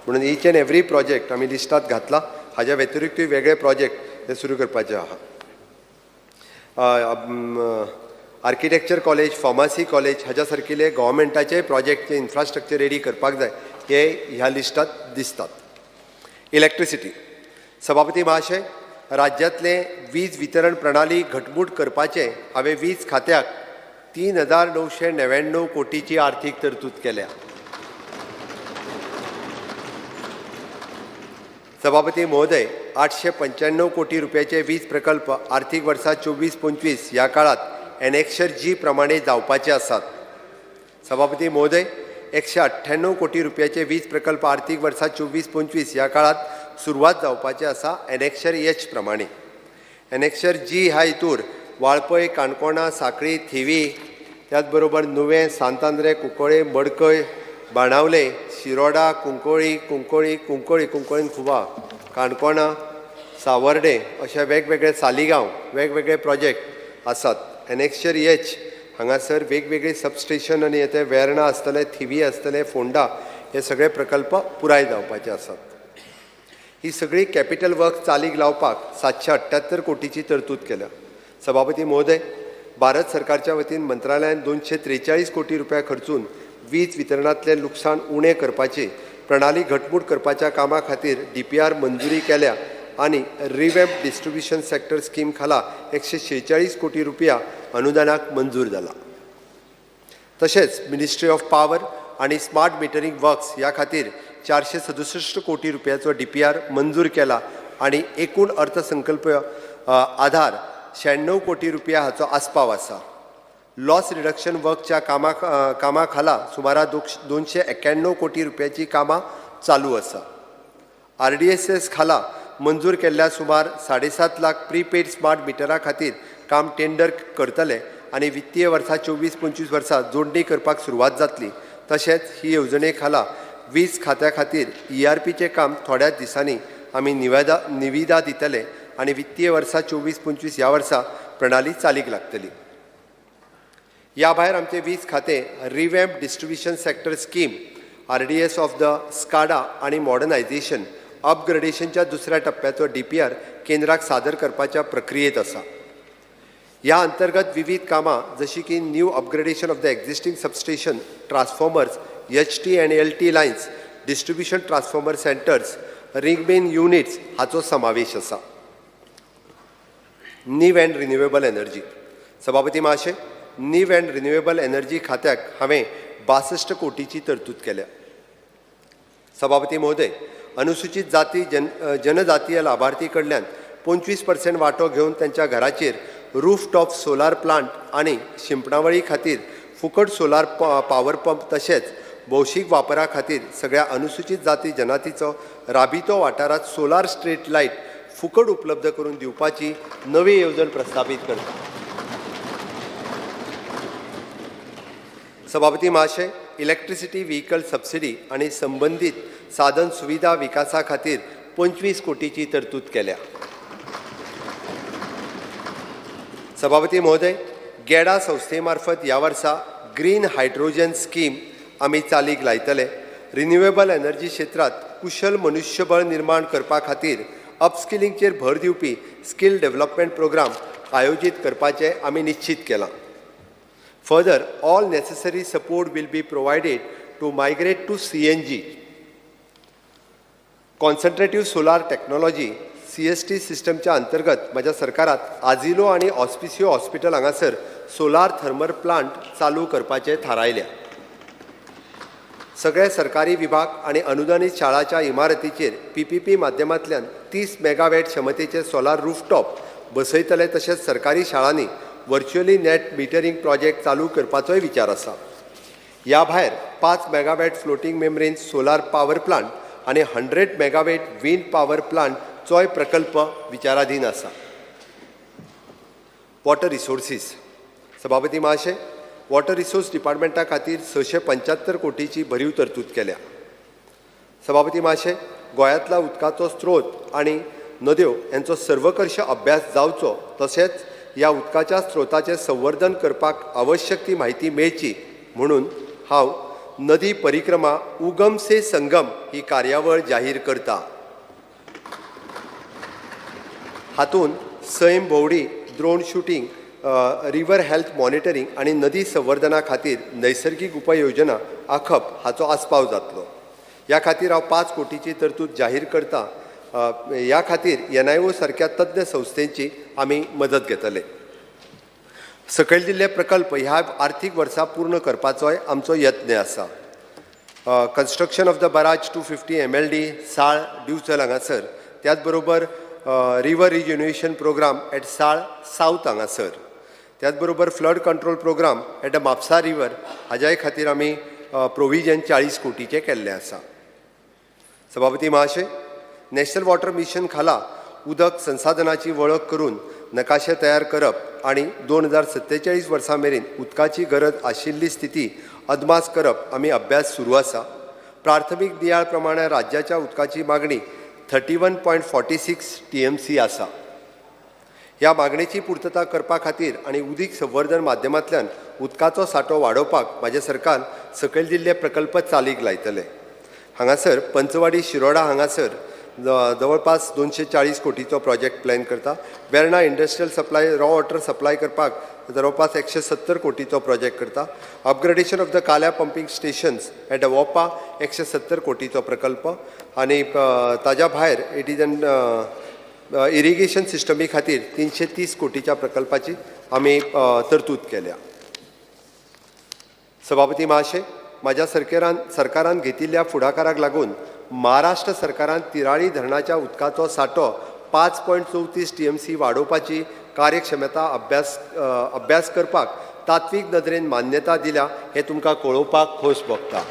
A: म्हणून ईच अँड एवरी प्रोजेक्ट आमी लिस्टात घातला. हाज्या व्यतिरिक्तूय वेगळे प्रोजेक्ट हे सुरू करपाचे आहा. आर्किटेक्चर कॉलेज, फार्मासी कॉलेज हाज्या सारकिले गव्हर्मेंटाचे प्रोजेक्टचे इन्फ्रास्ट्रक्चर रेडी करपाक जाय हे ह्या लिस्टात दिसतात. इलेक्ट्रिसिटी. सभापती महाशय, राज्यातले वीज वितरण प्रणाली घटमूट करपाचे हांवें वीज खात्याक 3,999 कोटीची आर्थीक तरतूद केल्या. सभापती महोदय, 895 कोटी रुपयाचे वीज प्रकल्प आर्थीक वर्सा 24-25 ह्या काळात एनेक्शर G प्रमाणे जावपाचे आसात. सभापती महोदय, 198 कोटी रुपयाचे वीज प्रकल्प आर्थीक वर्सा 24-25 ह्या काळात सुरवात जावपाचे आसा एनेक्शर H प्रमाणे. एनेक्शर G ह्या हितूर वाळपय, काणकोणा, साखळी, थिवी, त्याच बरोबर नुवें, सांतांद्रे, कुंकळे, मडकय, बाणावले, शिरोडा, कुंकळीन खुबा, काणकोणा, सावर्डे अशे वेगवेगळे, सालिगांव वेगवेगळे प्रोजेक्ट आसात. एनेक्शर H हांगासर वेगवेगळे सबस्टेशन आनी ते वेर्णा आसतले, थिवी आसतले, फोंडा, हे सगळे प्रकल्प पुराय जावपाचे आसात. ही सगळी कॅपिटल वर्क चालीक लावपाक 778 कोटीची तरतूद केल्या. सभापती महोदय, भारत सरकारच्या वतीन मंत्रालयान 243 कोटी रुपया खर्चून वीज वितरणातले लुकसाण उणें करपाची प्रणाली घटमूट करपाच्या कामा खातीर DPR मंजुरी केल्या आणि रिवॅम्प डिस्ट्रिब्युशन सेक्टर स्कीम खाला 146 कोटी रुपया अनुदानाक मंजूर जाला. तशेंच मिनिस्ट्री ऑफ पॉवर आणि स्मार्ट मिटरिंग वर्क्स ह्या खातीर 467 कोटी रुपयाचो DPR मंजूर केला आणि एकूण अर्थसंकल्प आधार 96 कोटी रुपया हाचो आस्पाव आसा. लॉस रिडक्शन वर्कच्या कामा खाला सुमार 291 कोटी रुपयाची कामां चालू आसा. RDSS खाला मंजूर केल्ल्या सुमार 7.5 लाख प्रीपेड स्मार्ट मिटरा खातीर काम टेंडर करतले आणि वित्तीय वर्सा 24-25 वर्सा जोडणी करपाक सुरवात जातली. तशेंच ही येवजणे खाला वीज खात्या खातीर ERPचें काम थोड्याच दिसांनी आमी निविदा दितले आणि वित्तीय वर्सा 24-25 ह्या वर्सा प्रणाली चालीक लागतली. ह्या भायर आमचे वीज खातें रिवॅम्प distribution sector scheme RDS of the SCADA आणि मॉडर्नायझेशन अपग्रेडेशनच्या दुसऱ्या टप्प्याचो DPR केंद्राक सादर करपाच्या प्रक्रियेत आसा. ह्या अंतर्गत विविध कामां जशी की new upgradation of the existing substation, transformers, HT and LT lines, distribution transformer centres, ring main units हाचो समावेश आसा. नीव एंड रिन्युएबल एनर्जी. सभापती महाशय, नीव एंड रिन्युएबल एनर्जी खात्याक हांवें 62 कोटीची तरतूद केल्या. सभापती महोदय, अनुसूचित जाती जनजातीय लाभार्थी कडल्यान 25% वांटो घेवन त्यांच्या घराचेर रूफटॉप सोलार प्लांट आणि शिंपणावळी खातीर फुकट सोलार पॉवर पंप तशेंच भौशीक वापरा खातीर सगळ्या अनुसूचित जाती जमातीचो राबितो वाठारात सोलार स्ट्रीट लायट फुकट उपलब्ध करून दिवपाची नवी येवजण प्रस्थापित करता. सभापती महाशय, इलेक्ट्रिसिटी व्हेइकल सबसिडी आणि संबंधित साधन सुविधा विकासा खातीर 25 कोटीची तरतूद केल्या. सभापती महोदय, गेडा संस्थे मार्फत ह्या वर्सा ग्रीन हायड्रोजन स्कीम आमी चालीक लायतले. रिन्युएबल एनर्जी क्षेत्रात कुशल मनुष्यबळ निर्माण करपा खातीर अपस्किलिंगचेर भर दिवपी स्किल डेव्हलपमेंट प्रोग्राम आयोजीत करपाचें आमी निश्चित केलां. Further, all necessary support will be provided to migrate to CNG. Concentrative Solar Technology CST सिस्टमच्या अंतर्गत माझ्या सरकारात आजिलो आणि ऑस्पिसियो हॉस्पिटल हांगासर सोलार थर्मल प्लांट चालू करपाचें थारायल्या. सगळे सरकारी विभाग आणि अनुदानित शाळाच्या इमारतीचेर PPP माध्यमांतल्यान 30 मेगावॅट क्षमतेचे सोलार रूफटॉप बसयतले. तशेंच सरकारी शाळांनी व्हर्च्युअली नेट मिटरिंग प्रोजेक्ट चालू करपाचोय विचार आसा. ह्या भायर 5 megawatt floating मेमरीन solar power plant आणि 100 मेगावॅट विंड पॉवर प्लांटचोय प्रकल्प विचाराधीन आसा. Water resources. सभापती महाशय, वॉटर रिसोर्स डिपार्टमेंटा खातीर 675 कोटीची भरीव तरतूद केल्या. सभापती महाशय, गोंयांतला उदकाचो स्त्रोत आणि नद्यो यांचो सर्वकष अभ्यास जावचो तशेंच ह्या उदकाच्या स्त्रोताचे संवर्धन करपाक आवश्यक ती म्हायती मेळची म्हणून हांव नदी परिक्रमा उगम से संगम ही कार्यावळ जाहीर करता. हातूंत सैम भोंवडी, drone shooting, river health monitoring आणि नदी संवर्धना खातीर नैसर्गिक उपाययोजना आखप हाचो आस्पाव जातलो. ह्या खातीर हांव 5 कोटीची तरतूद जाहीर करता. ह्या खातीर NIO सारख्या तज्ञ संस्थेची आमी मदत घेतले. सकयल दिल्ले प्रकल्प ह्या आर्थीक वर्सा पूर्ण करपाचोय आमचो यत्न आसा. कन्स्ट्रक्शन ऑफ द बराज 250 MLD साळ ड्यूचल हांगासर, त्याच बरोबर river rejuvenation programme at Sal south हांगासर, त्याच बरोबर flood control programme at the Mapusa river हाज्याय खातीर आमी प्रोविजन 40 कोटीचे केल्ले आसा. सभापती महाशय, नॅशनल वॉटर मिशन खाला उदक संसाधनाची वळख करून नकाशे तयार करप आणि 2047 वर्सा मेरेन उदकाची गरज आशिल्ली स्थिती अदमास करप आमी अभ्यास सुरू आसा. प्राथमीक नियाळ प्रमाणे राज्याच्या उदकाची मागणी 31.46 TMC आसा. ह्या मागणेची पूर्तता करपा खातीर आणि उदीक संवर्धन माध्यमांतल्यान उदकाचो सांठो वाडोवपाक म्हाजें सरकार सकयल दिल्ले प्रकल्प चालीक लायतले. हांगासर पंचवाडी शिरोडा हांगासर जवळपास 240 कोटीचो प्रोजेक्ट प्लॅन करता. Verna industrial supply raw water supply करपाक जवळपास 170 कोटीचो प्रोजेक्ट करता. Upgradation of the Kalya pumping stations at Opa 170 कोटीचो प्रकल्प आणि ताज्या भायर इट इज एन इरिगेशन सिस्टमी खातीर 330 कोटीच्या प्रकल्पाची आमी तरतूद केल्या. सभापती महाशय, माझ्या सरकारान घेतिल्ल्या फुडाकाराक लागून महाराष्ट्र सरकारान तिराळी धरणाच्या उदकाचो सांठो 5.34 TMC वाडोवपाची कार्यक्षमता अभ्यास करपाक तात्वीक नदरेन मान्यता दिल्या हे तुमकां कळोवपाक खोस भोगता.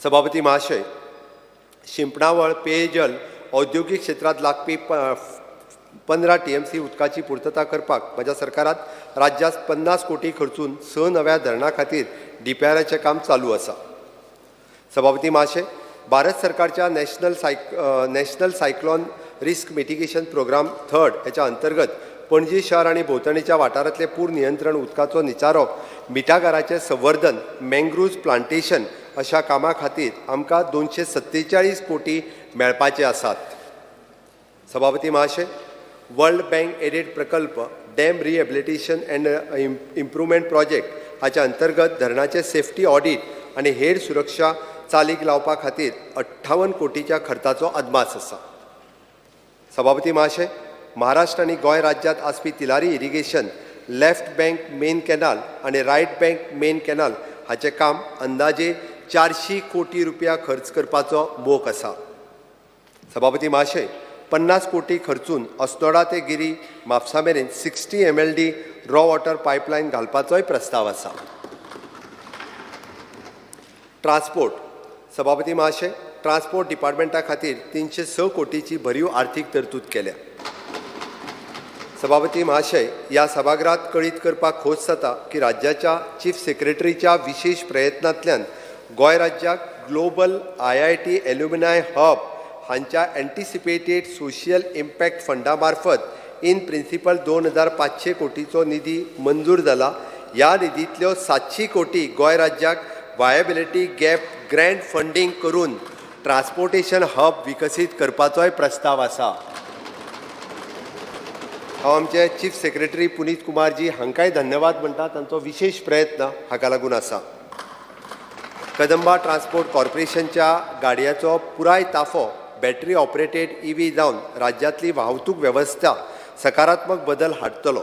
A: सभापती महाशय, शिंपणावळ पेयजल औद्योगिक क्षेत्रात लागपी 15 TMC उदकाची पूर्तता करपाक माझ्या सरकारात राज्यात 50 कोटी खर्चून 6 नव्या धरणां खातीर DPRचे काम चालू आसा. सभापती महाशय, भारत सरकारच्या national cyclone risk mitigation program 3rd हेच्या अंतर्गत पणजी शहर आणि भोंवतणीच्या वाठारांतले पूर नियंत्रण उदकाचो निचारो, मिठागराचें संवर्धन, मँग्रुव्ज प्लांटेशन अशा कामां खातीर आमकां 247 कोटी मेळपाचे आसात. सभापती महाशय, वर्ल्ड बँक एडेड प्रकल्प dam rehabilitation and improvement project हाच्या अंतर्गत धरणाचे सेफ्टी ऑडिट आणि हेर सुरक्षा चालीक लावपा खातीर 58 कोटीच्या खर्चाचो अदमास आसा. सभापती महाशय, महाराष्ट्र आनी गोंय राज्यांत आसपी Tilari irrigation, left bank main canal आनी रायट बँक मेन कॅनाल हाचें काम अंदाजे 400 कोटी रुपया खर्च करपाचो मोख आसा. सभापती महाशय, 50 कोटी खर्चून अस्नोडा ते गिरी म्हापसा मेरेन 60 MLD रॉ वॉटर पायपलायन घालपाचोय प्रस्ताव आसा. ट्रान्सपोर्ट. सभापती महाशय, ट्रान्सपोर्ट डिपार्टमेंटा खातीर 306 कोटीची भरीव आर्थीक तरतूद केल्या. सभापती महाशय, ह्या सभागृहात कळीत करपाक खोस जाता की राज्याच्या चीफ सेक्रेटरीच्या विशेष प्रयत्नांतल्यान गोंय राज्याक ग्लोबल IIT एल्युमिनाय हब हांच्या एंटिसिपेटेड सोशियल इम्पॅक्ट फंडा मार्फत इन प्रिन्सिपल 2500 कोटीचो निधी मंजूर जाला. ह्या निधींतल्यो 700 कोटी गोंय राज्याक वायबिलिटी गॅप ग्रँट फंडींग करून ट्रान्सपोर्टेशन हब विकसीत करपाचोय प्रस्ताव आसा. हांव आमचे चीफ सेक्रेटरी पुनीत कुमारजी हांकांय धन्यवाद म्हणटा. तांचो विशेष प्रयत्न हाका लागून आसा. कदंबा ट्रान्सपोर्ट कॉर्पोरेशनच्या गाडयांचो पुराय ताफो बॅटरी ऑपरेटेड EV जावन राज्यांतली वाहतूक वेवस्था सकारात्मक बदल हाडटलो.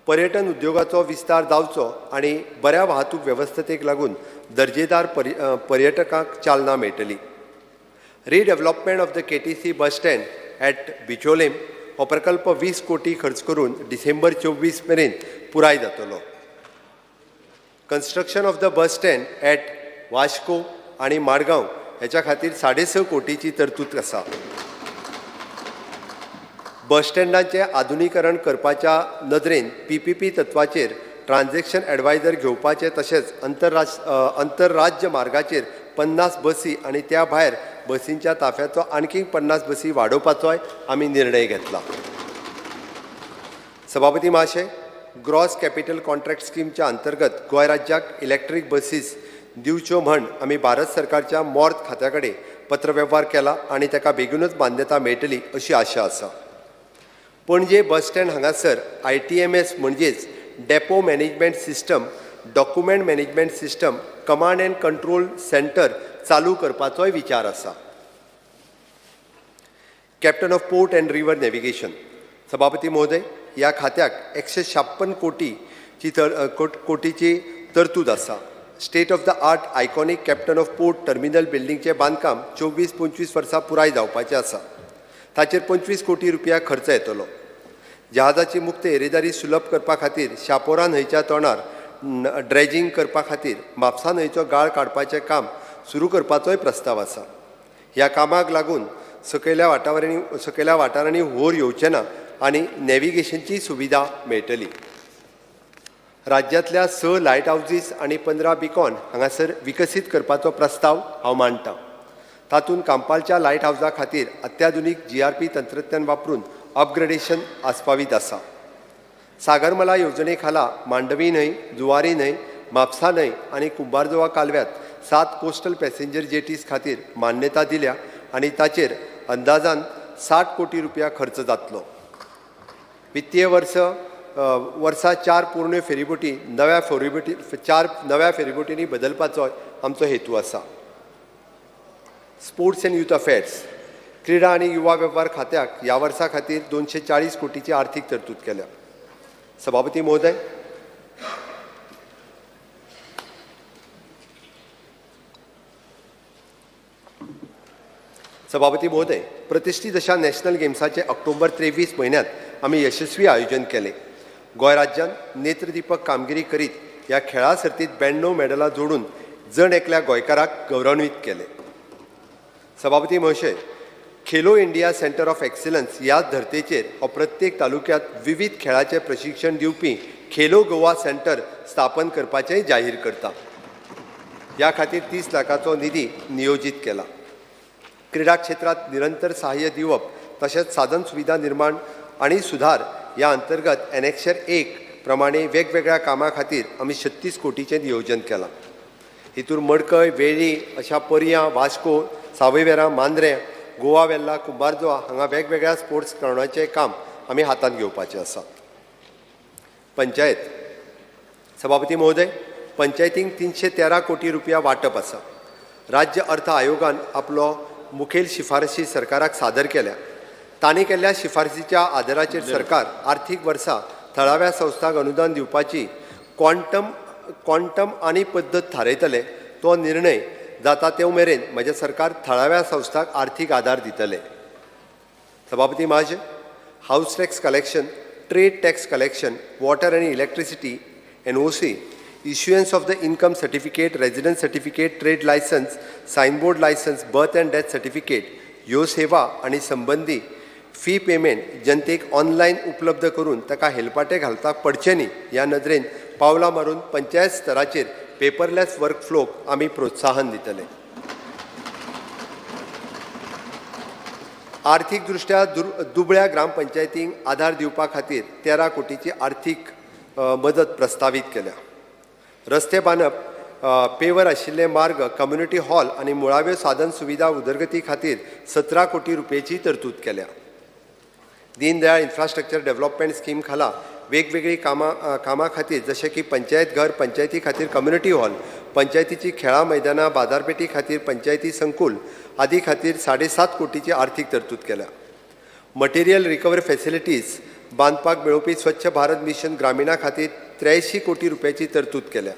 A: पर्यटन उद्योगाचो विस्तार जावचो आनी बऱ्या वाहतूक वेवस्थेक लागून दर्जेदार पर्यटकांक चालना मेळटली. Redevelopment of the KTC bus stand at Bicholim हो प्रकल्प 20 कोटी खर्च करून डिसेंबर 24 मेरेन पुराय जातलो. Construction of the bus stand at Vasco आनी माडगांव हेच्या खातीर 6.5 कोटीची तरतूद आसा. बस स्टँडांचें आधुनीकरण करपाच्या नदरेन PPP तत्वाचेर ट्रान्झॅक्शन एडवायझर घेवपाचे तशेंच अंतरराज्य मार्गाचेर 50 बसी आनी त्या भायर बसींच्या ताफ्याचो आणखी 50 बसी वाडोवपाचोय आमी निर्णय घेतला. सभापती महाशय, ग्रॉस कॅपिटल कॉन्ट्रॅक्ट स्कीमच्या अंतर्गत गोंय राज्याक इलेक्ट्रीक बसीस दिवच्यो म्हण आमी भारत सरकारच्या मॉर्त खात्या कडेन पत्रव्यवहार केला आनी ताका बेगीनूच मान्यता मेळटली अशी आशा आसा. पणजे बस स्टँड हांगासर ITMS म्हणजेच depot management system, document management system, command and control centre चालू करपाचोय विचार आसा. Captain of port and river navigation. सभापती महोदय, ह्या खात्याक 156 कोटीची तरतूद आसा. State of the art iconic captain of port terminal बिल्डिंगचें बांदकाम 24-25 वर्सां पुराय जावपाचें आसा. ताचेर 25 कोटी रुपया खर्च येतलो. जहाजाची मुक्त येरादारी सुलभ करपा खातीर शापोरा न्हंयच्या तोंडार ड्रेजिंग करपा खातीर म्हापसा न्हंयचो गाळ काडपाचें काम सुरू करपाचोय प्रस्ताव आसा. ह्या कामाक लागून सकयल्या वाठारांनी हुंवार येवचें ना आनी नॅव्हिगेशनची सुविधा मेळटली. राज्यांतल्या 6 लायट हावजीस आनी 15 बिकॉन हांगासर विकसीत करपाचो प्रस्ताव हांव मांडटां. तातूंत कांपालच्या लायट हावजा खातीर अत्याधुनीक GRP तंत्रज्ञान वापरून अपग्रेडेशन आस्पावीत आसा. सागरमाला येवजणे खाला मांडवी न्हंय, जुवारी न्हंय, म्हापसा न्हंय आनी कुंभारजुवा कालव्यात 7 कोस्टल पॅसेंजर जेटीज खातीर मान्यता दिल्या आनी ताचेर अंदाजान 60 कोटी रुपया खर्च जातलो. वित्तीय वर्सा 4 पोरण्यो फेरीबोटी 4 नव्या फेरीबोटींनी बदलपाचो आमचो हेतू आसा. Sports end youth affairs. क्रीडा आनी युवा वेव्हार खात्याक ह्या वर्सा खातीर 240 कोटीची आर्थीक तरतूद केल्या. सभापती महोदय, प्रतिश्ठीत अशा नॅशनल गेम्साचे ऑक्टोबर 23 म्हयन्यांत आमी यशस्वी आयोजन केले. गोंय राज्यात नेत्रदीपक कामगिरी करीत ह्या खेळा सर्तीत 92 मेडलां जोडून जण एकल्या गोंयकाराक गौरवान्वित केले. सभापती महाशय, Khelo India centre of excellence ह्या धर्तेचेर हो प्रत्येक तालुक्यात विविध खेळाचे प्रशिक्षण दिवपी खेलो गोवा सेंटर स्थापन करपाचेंय जाहीर करता. ह्या खातीर 30 लाखाचो निधी नियोजीत केला. क्रीडा क्षेत्रात निरंतर सहाय्य दिवप तशेंच साधन सुविधा निर्माण आनी सुधार ह्या अंतर्गत एनेक्शर 1 प्रमाणे वेगवेगळ्या कामां खातीर आमी 36 कोटीचें नियोजन केलां. हितूर मडकय, वेळी अशा पर्यां, वास्को, सावयवेरां, मांद्रे, गोवा वेल्ला, कुंभारजुवा हांगा वेगवेगळ्या स्पोर्ट्स ग्रावंडाचें काम आमी हातांत घेवपाचें आसा. पंचायत. सभापती महोदय, पंचायतींक 313 कोटी रुपया वांटप आसा. राज्य अर्थ आयोगान आपलो मुखेल शिफारशी सरकाराक सादर केल्या. तांणी केल्ल्या शिफारशीच्या आदाराचेर सरकार आर्थीक वर्सा थळाव्या संस्थांक अनुदान दिवपाची क्वांटम आनी पद्दत थारायतले. तो निर्णय जाता ते मेरेन म्हजें सरकार थळाव्या संस्थांक आर्थीक आदार दितले. सभापती महाशय, house tax collection, trade tax collection, water आनी electricity, NOC, issuance of the income certificate, residence certificate, trade license, signboard license, birth and death certificate, ह्यो सेवा आनी संबंधी फी पेमेंट जनतेक ऑनलायन उपलब्ध करून ताका हेलपाटे घालपाक पडचे न्ही ह्या नदरेन पावलां मारून पंचायत स्तराचेर पेपरलेस वर्क फ्लोक आमी प्रोत्साहन दितले. आर्थीक दृश्ट्या दुबळ्या ग्रामपंचायतींक आधार दिवपा खातीर 13 कोटीची आर्थीक मदत प्रस्तावित केल्या. रस्ते बांदप, पेवर आशिल्ले मार्ग, कम्युनिटी हॉल आनी मुळाव्यो साधन सुविधा उदरगती खातीर 17 कोटी रुपयाची तरतूद केल्या. दीनदयाळ इन्फ्रास्ट्रक्चर डेव्हलपमेंट स्कीम खाला वेगवेगळी कामां खातीर जशें की पंचायत घर, पंचायती खातीर कम्युनिटी हॉल, पंचायतीची खेळां मैदानां, बाजारपेटी खातीर पंचायती संकुल आदी खातीर 7.5 कोटीची आर्थीक तरतूद केल्या. मटेरियल रिकवरी फेसिलिटीज बांदपाक मेळोवपी स्वच्छ भारत मिशन ग्रामीणा खातीर 83 कोटी रुपयाची तरतूद केल्या.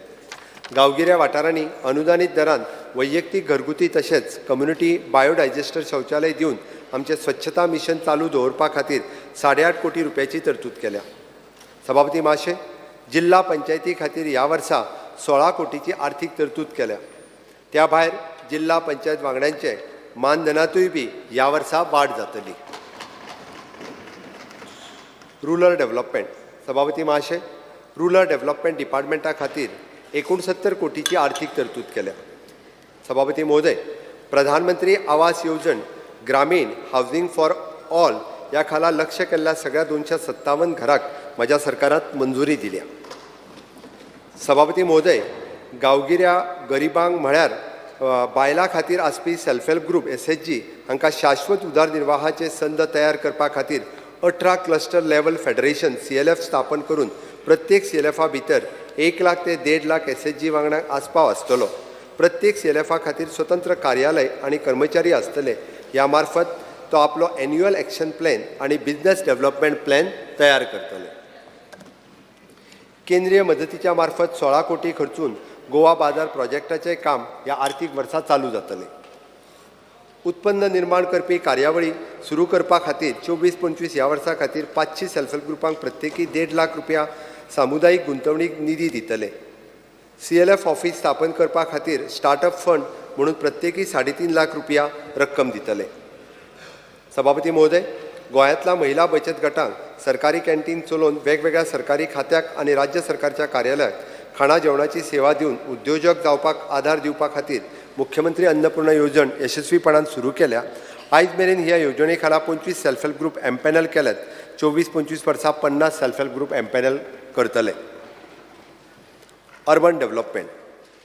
A: गांवगिऱ्या वाठारांनी अनुदानीत दरान वैयक्तीक घरगुती तशेंच कम्युनिटी बायोडायजेस्टर शौचालय दिवन आमचे स्वच्छता मिशन चालू दवरपा खातीर 8.5 कोटी रुपयाची तरतूद केल्या. सभापती महाशय, जिल्हा पंचायती खातीर ह्या वर्सा 16 कोटीची आर्थीक तरतूद केल्या. त्या भायर जिल्हा पंचायत वांगड्यांचे मानधनातूय बी ह्या वर्सा वाड जातली. Rural development. सभापती महाशय, रुरल डेव्हलपमेंट डिपार्टमेंटा खातीर 69 कोटीची आर्थीक तरतूद केल्या. सभापती महोदय, प्रधानमंत्री आवास योजन ग्रामीण हावजिंग फॉर ऑल ह्या खाला लक्ष केल्ल्या सगळ्या 257 घराक म्हज्या सरकारात मंजुरी दिल्या. सभापती महोदय, गांवगिऱ्या गरिबांक म्हळ्यार बायलां खातीर आसपी सेल्फ हेल्प ग्रुप SHG हांकां शाश्वत उदरनिर्वाहाचे संद तयार करपा खातीर 18 क्लस्टर लेवल फेडरेशन CLF स्थापन करून प्रत्येक CLFा भितर 1 लाख ते 1.5 लाख SHG वांगड्यांक आस्पाव आसतलो. प्रत्येक CLFा खातीर स्वतंत्र कार्यालय आनी कर्मचारी आसतले. ह्या मार्फत तो आपलो एन्युअल एक्शन प्लॅन आनी बिझनेस डेव्हलपमेंट प्लॅन तयार करतले. केंद्रीय मदतीच्या मार्फत 16 कोटी खर्चून गोवा बाजार प्रोजेक्टाचे काम ह्या आर्थीक वर्सा चालू जातले. उत्पन्न निर्माण करपी कार्यावळी सुरू करपा खातीर 24-25 ह्या वर्सा खातीर 500 सेल्फ हेल्प ग्रुपांक प्रत्येकी 1.5 लाख रुपया सामुदायिक गुंतवणूक निधी दितले. CLF ऑफिस स्थापन करपा खातीर स्टार्टअप फंड म्हणून प्रत्येकी 3.5 लाख रुपया रक्कम दितले. सभापती महोदय, गोंयांतल्या महिला बचत गटांक सरकारी कॅन्टीन चलोवन वेगवेगळ्या सरकारी खात्याक आनी राज्य सरकारच्या कार्यालयाक खाणा जेवणाची सेवा दिवन उद्योजक जावपाक आधार दिवपा खातीर मुख्यमंत्री अन्नपूर्णा येवजण यशस्वीपणान सुरू केल्या. आयज मेरेन ह्या येवजणे खाला 25 सेल्फ हेल्प ग्रुप एम्पॅनल केल्यात. 24-25 वर्सा 50 सेल्फ हेल्प ग्रुप एम्पॅनल करतले. Urban development.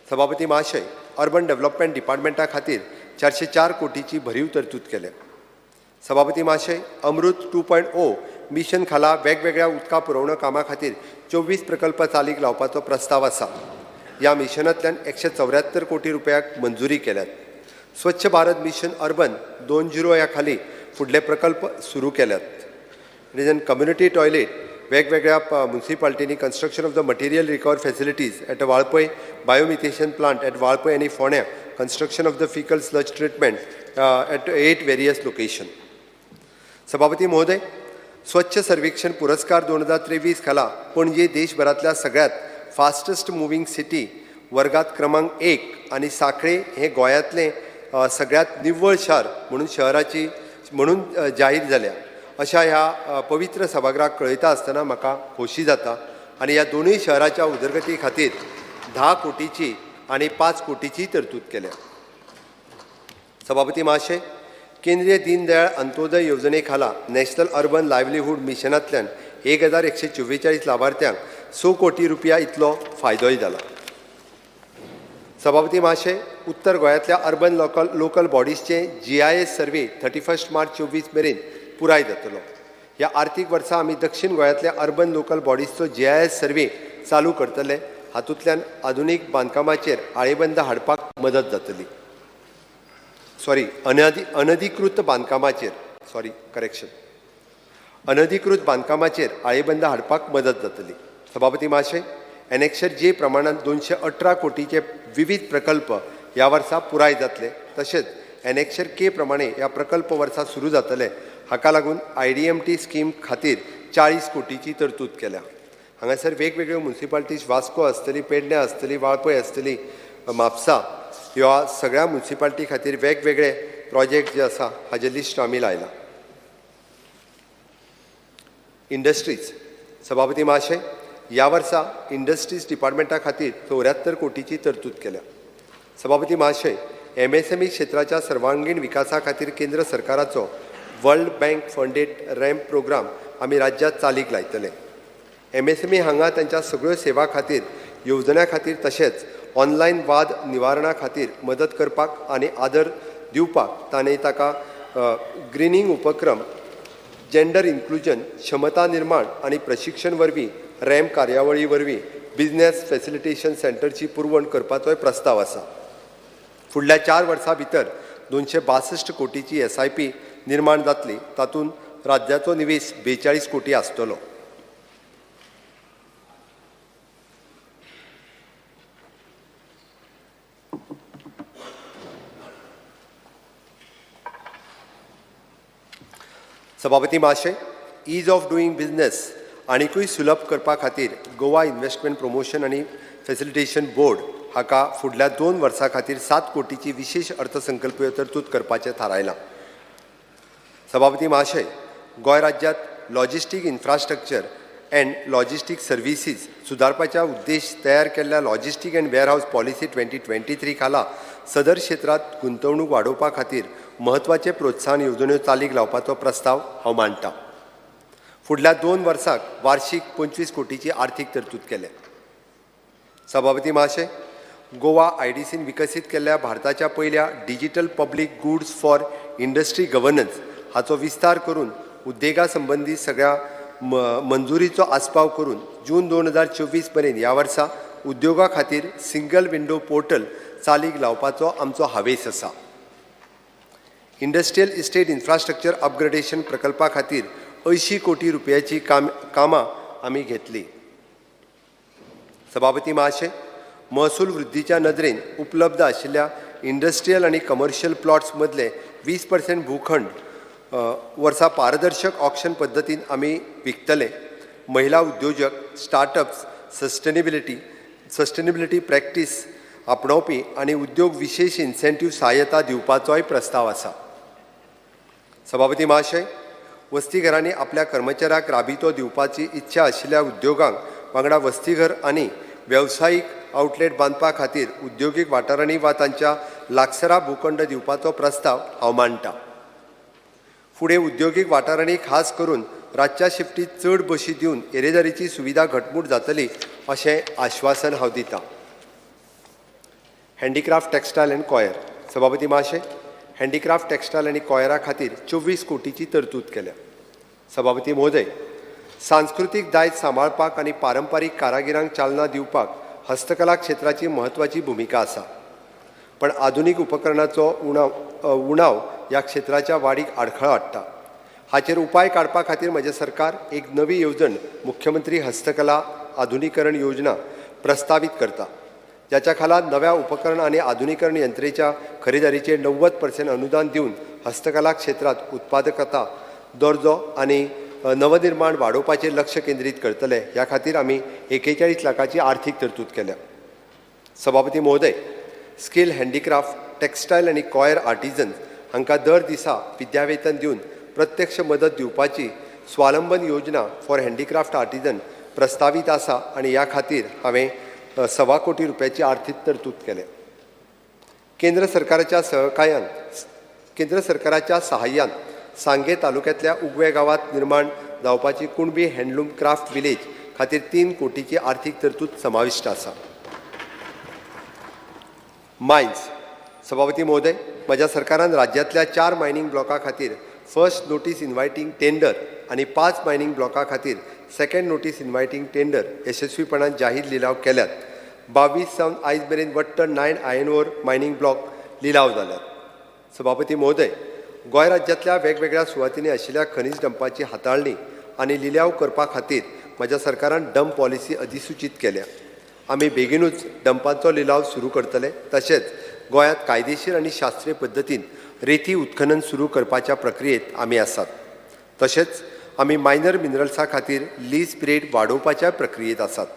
A: सभापती महाशय, अर्बन डेव्हलपमेंट डिपार्टमेंटा खातीर 404 कोटीची भरीव तरतूद केल्या. सभापती महाशय, अमृत 2.0 मिशन खाला वेगवेगळ्या उदका पुरवण कामां खातीर 24 प्रकल्प चालीक लावपाचो प्रस्ताव आसा. ह्या मिशनांतल्यान 174 कोटी रुपयाक मंजुरी केल्यात. स्वच्छ भारत मिशन अर्बन 2.0 ह्या खाली फुडले प्रकल्प सुरू केल्यात. रिजन कम्युनिटी टॉयलेट वेगवेगळ्या म्युनिसिपालिटींनी construction of the material recover facilities at Valpoi, biomethanation plant at Valpoi आनी फोंड्या, construction of the faecal sludge treatment at 8 various location. सभापती महोदय, स्वच्छ सर्वेक्षण पुरस्कार 2023 खाला पणजी देशभरातल्या सगळ्यात फास्टेस्ट मुव्हिंग सिटी वर्गात क्रमांक 1 आनी सांखळे हे गोंयांतले सगळ्यात निव्वळ शार म्हणून जाहीर जाल्या. अशा ह्या पवित्र सभागृहाक कळयता आसतना म्हाका खोशी जाता. आनी ह्या दोनूय शहराच्या उदरगती खातीर 10 कोटीची आनी 5 कोटीची तरतूद केल्या. सभापती महाशय, केंद्रीय दीनदयाळ अंत्योदय येवजणे खाला नॅशनल अर्बन लायव्हलीहूड मिशनांतल्यान 1144 लाभार्थ्यांक 6 कोटी रुपया इतलो फायदोय जाला. सभापती महाशय, उत्तर गोंयांतल्या अर्बन लोकल बॉडीजचे GIS सर्वे 31 मार्च 24 मेरेन पुराय जातलो. ह्या आर्थीक वर्सा आमी दक्षिण गोंयांतल्या अर्बन लोकल बॉडीजचो GIS सर्वे चालू करतले. हातूंतल्यान आधुनीक बांदकामाचेर आळेबंद हाडपाक मदत जातली. अनधिकृत बांदकामाचेर अनधिकृत बांदकामाचेर आळेबंद हाडपाक मदत जातली. सभापती महाशय, एनेक्शर जे प्रमाणात 218 कोटीचे विविध प्रकल्प ह्या वर्सा पुराय जातले. तशेंच एनेक्शर के प्रमाणे ह्या प्रकल्प वर्सा सुरू जातले. हाका लागून IDMT स्कीम खातीर 40 कोटीची तरतूद केल्या. हांगासर वेगवेगळ्यो म्युनिसिपालिटीज वास्को आसतली, पेडण्यां आसतली, वाळपय आसतली, म्हापसा ह्या सगळ्या म्युनिसिपालिटी खातीर वेगवेगळे प्रोजेक्ट जे आसा हाजे लिस्ट आमी लायला. इंडस्ट्रीज. सभापती महाशय, ह्या वर्सा इंडस्ट्रीज डिपार्टमेंटा खातीर 74 कोटीची तरतूद केल्या. सभापती महाशय, MSME क्षेत्राच्या सर्वांगीण विकासा खातीर केंद्र सरकाराचो world bank funded RAMP program आमी राज्यांत चालीक लायतले. MSME हांगा तांच्या सगळ्यो सेवा खातीर, येवजण्यां खातीर तशेंच ऑनलायन वाद निवारणा खातीर मदत करपाक आनी आदर दिवपाक ताणें ताका ग्रीनिंग उपक्रम, जेंडर इन्क्लुजन, क्षमता निर्माण आनी प्रशिक्षण वरवीं रॅम्प कार्यावळी वरवीं बिझनेस फॅसिलिटेशन सेंटरची पुरवण करपाचोय प्रस्ताव आसा. फुडल्या 4 वर्सां भितर 262 कोटीची SIP निर्माण जातली. तातूंत राज्याचो निवेश 42 कोटी आसतलो. सभापती महाशय, ईज ऑफ डुईंग बिझनेस आनीकूय सुलभ करपा खातीर गोवा इन्व्हेस्टमेंट प्रमोशन आनी फॅसिलिटेशन बोर्ड हाका फुडल्या 2 वर्सां खातीर 7 कोटीची विशेष अर्थसंकल्पीय तरतूद करपाचें थारायलां. सभापती महाशय, गोंय राज्यांत logistic infrastructure and logistic services सुदारपाच्या उद्देश तयार केल्ल्या लॉजिस्टीक अँड वेअरहाऊस पॉलिसी 2023 खाला सदर क्षेत्रात गुंतवणूक वाडोवपा खातीर महत्वाचे प्रोत्साहन येवजण्यो चालीक लावपाचो प्रस्ताव हांव मांडटां. फुडल्या 2 वर्सांक वार्षिक 25 कोटीची आर्थीक तरतूद केल्या. सभापती महाशय, गोवा IDCन विकसीत केल्ल्या भारताच्या पयल्या digital public goods for industry governance हाचो विस्तार करून उद्देगा संबंधी सगळ्या मंजुरीचो आस्पाव करून जून 2024 पर्यंत ह्या वर्सा उद्योगा खातीर सिंगल विंडो पोर्टल चालीक लावपाचो आमचो हावेस आसा. इंडस्ट्रियल इस्टेट इन्फ्रास्ट्रक्चर अपग्रेडेशन प्रकल्पा खातीर 80 कोटी रुपयाची कामां आमी घेतली. सभापती महाशय, महसूल वृद्धीच्या नदरेन उपलब्ध आशिल्ल्या इंडस्ट्रियल आनी कमर्शियल प्लॉट्स मदले 20% भूखंड वर्सा पारदर्शक ऑक्शन पद्दतीन आमी विकतले. महिला उद्योजक, स्टार्टअप्स, सस्टेनेबिलिटी प्रॅक्टीस आपणावपी आनी उद्योग विशेष इन्सेंटीव सहाय्यता दिवपाचोय प्रस्ताव आसा. सभापती महाशय, वस्तीघरांनी आपल्या कर्मचाऱ्यांक राबितो दिवपाची इच्छा आशिल्ल्या उद्योगांक वांगडा वस्तीघर आनी वेवसायीक आउटलेट बांदपा खातीर उद्योगीक वाठारांनी वा तांच्या लागसरा भूखंड दिवपाचो प्रस्ताव हांव मांडटां. फुडें उद्योगीक वाठारांनी खास करून रातच्या शिफ्टीत चड बशी दिवन येरेदारीची सुविधा घटमूट जातली अशें आश्वासन हांव दितां. Handicraft textile and coir. सभापती महाशय, हँडीक्राफ्ट टेक्स्टायल आनी कॉयरा खातीर 24 कोटीची तरतूद केल्या. सभापती महोदय, सांस्कृतीक दायज सांबाळपाक आनी पारंपारीक कारागिरांक चालना दिवपाक हस्तकला क्षेत्राची म्हत्वाची भुमिका आसा. पण आधुनीक उपकरणाचो उणाव ह्या क्षेत्राच्या वाडीक आडखळ हाडटा. हाचेर उपाय काडपा खातीर म्हजें सरकार एक नवी येवजण मुख्यमंत्री हस्तकला आधुनीकरण योजना प्रस्तावित करता, जाच्या खाला नव्या उपकरण आनी आधुनीकरण यंत्रेच्या खरेदारीचेर 90% अनुदान दिवन हस्तकला क्षेत्रात उत्पादकता, दर्जो आनी नवनिर्माण वाडोवपाचेर लक्ष केंद्रीत करतले. ह्या खातीर आमी 41 लाखाची आर्थीक तरतूद केल्या. सभापती महोदय, स्कील हँडीक्राफ्ट, टेक्स्टायल आनी कॉयर आर्टिजन्स हांकां दर दिसा विद्यावेतन दिवन प्रत्यक्ष मदत दिवपाची स्वावलंबन योजना फॉर हँडीक्राफ्ट आर्टिजन प्रस्तावित आसा आनी ह्या खातीर हांवें 1.25 कोटी रुपयाची आर्थीक तरतूद केल्या. केंद्र सरकाराच्या सहाय्यान सांगे तालुक्यांतल्या उगवे गांवांत निर्माण जावपाची कुणबी हँडलूम क्राफ्ट विलेज खातीर 3 कोटीची आर्थीक तरतूद समाविष्ट आसा. मायन्स. सभापती महोदय, म्हज्या सरकारान राज्यांतल्या 4 मायनिंग ब्लॉका खातीर फर्स्ट नोटीस इन्वायटींग टेंडर आनी 5 मायनिंग ब्लॉका खातीर सेकंड नोटीस इन्वायटींग टेंडर यशस्वीपणान जाहीर लिलाव केल्यात. 22 सावन आयज मेरेन वट्ट 9 आयर्न ओर मायनिंग ब्लॉक लिलाव जाल्यात. सभापती महोदय, गोंय राज्यांतल्या वेगवेगळ्या सुवातींनी आशिल्ल्या खनिज डंपाची हाताळणी आनी लिलाव करपा खातीर म्हज्या सरकारान डंप पॉलिसी अधिसूचीत केल्या. आमी बेगीनूच डंपांचो लिलाव सुरू करतले. तशेंच गोंयांत कायदेशीर आनी शास्त्रीय पद्दतीन रेती उत्खनन सुरू करपाच्या प्रक्रियेत आमी आसात. तशेंच आमी मायनर मिनरल्सा खातीर लीज पिरियड वाडोवपाच्या प्रक्रियेत आसात.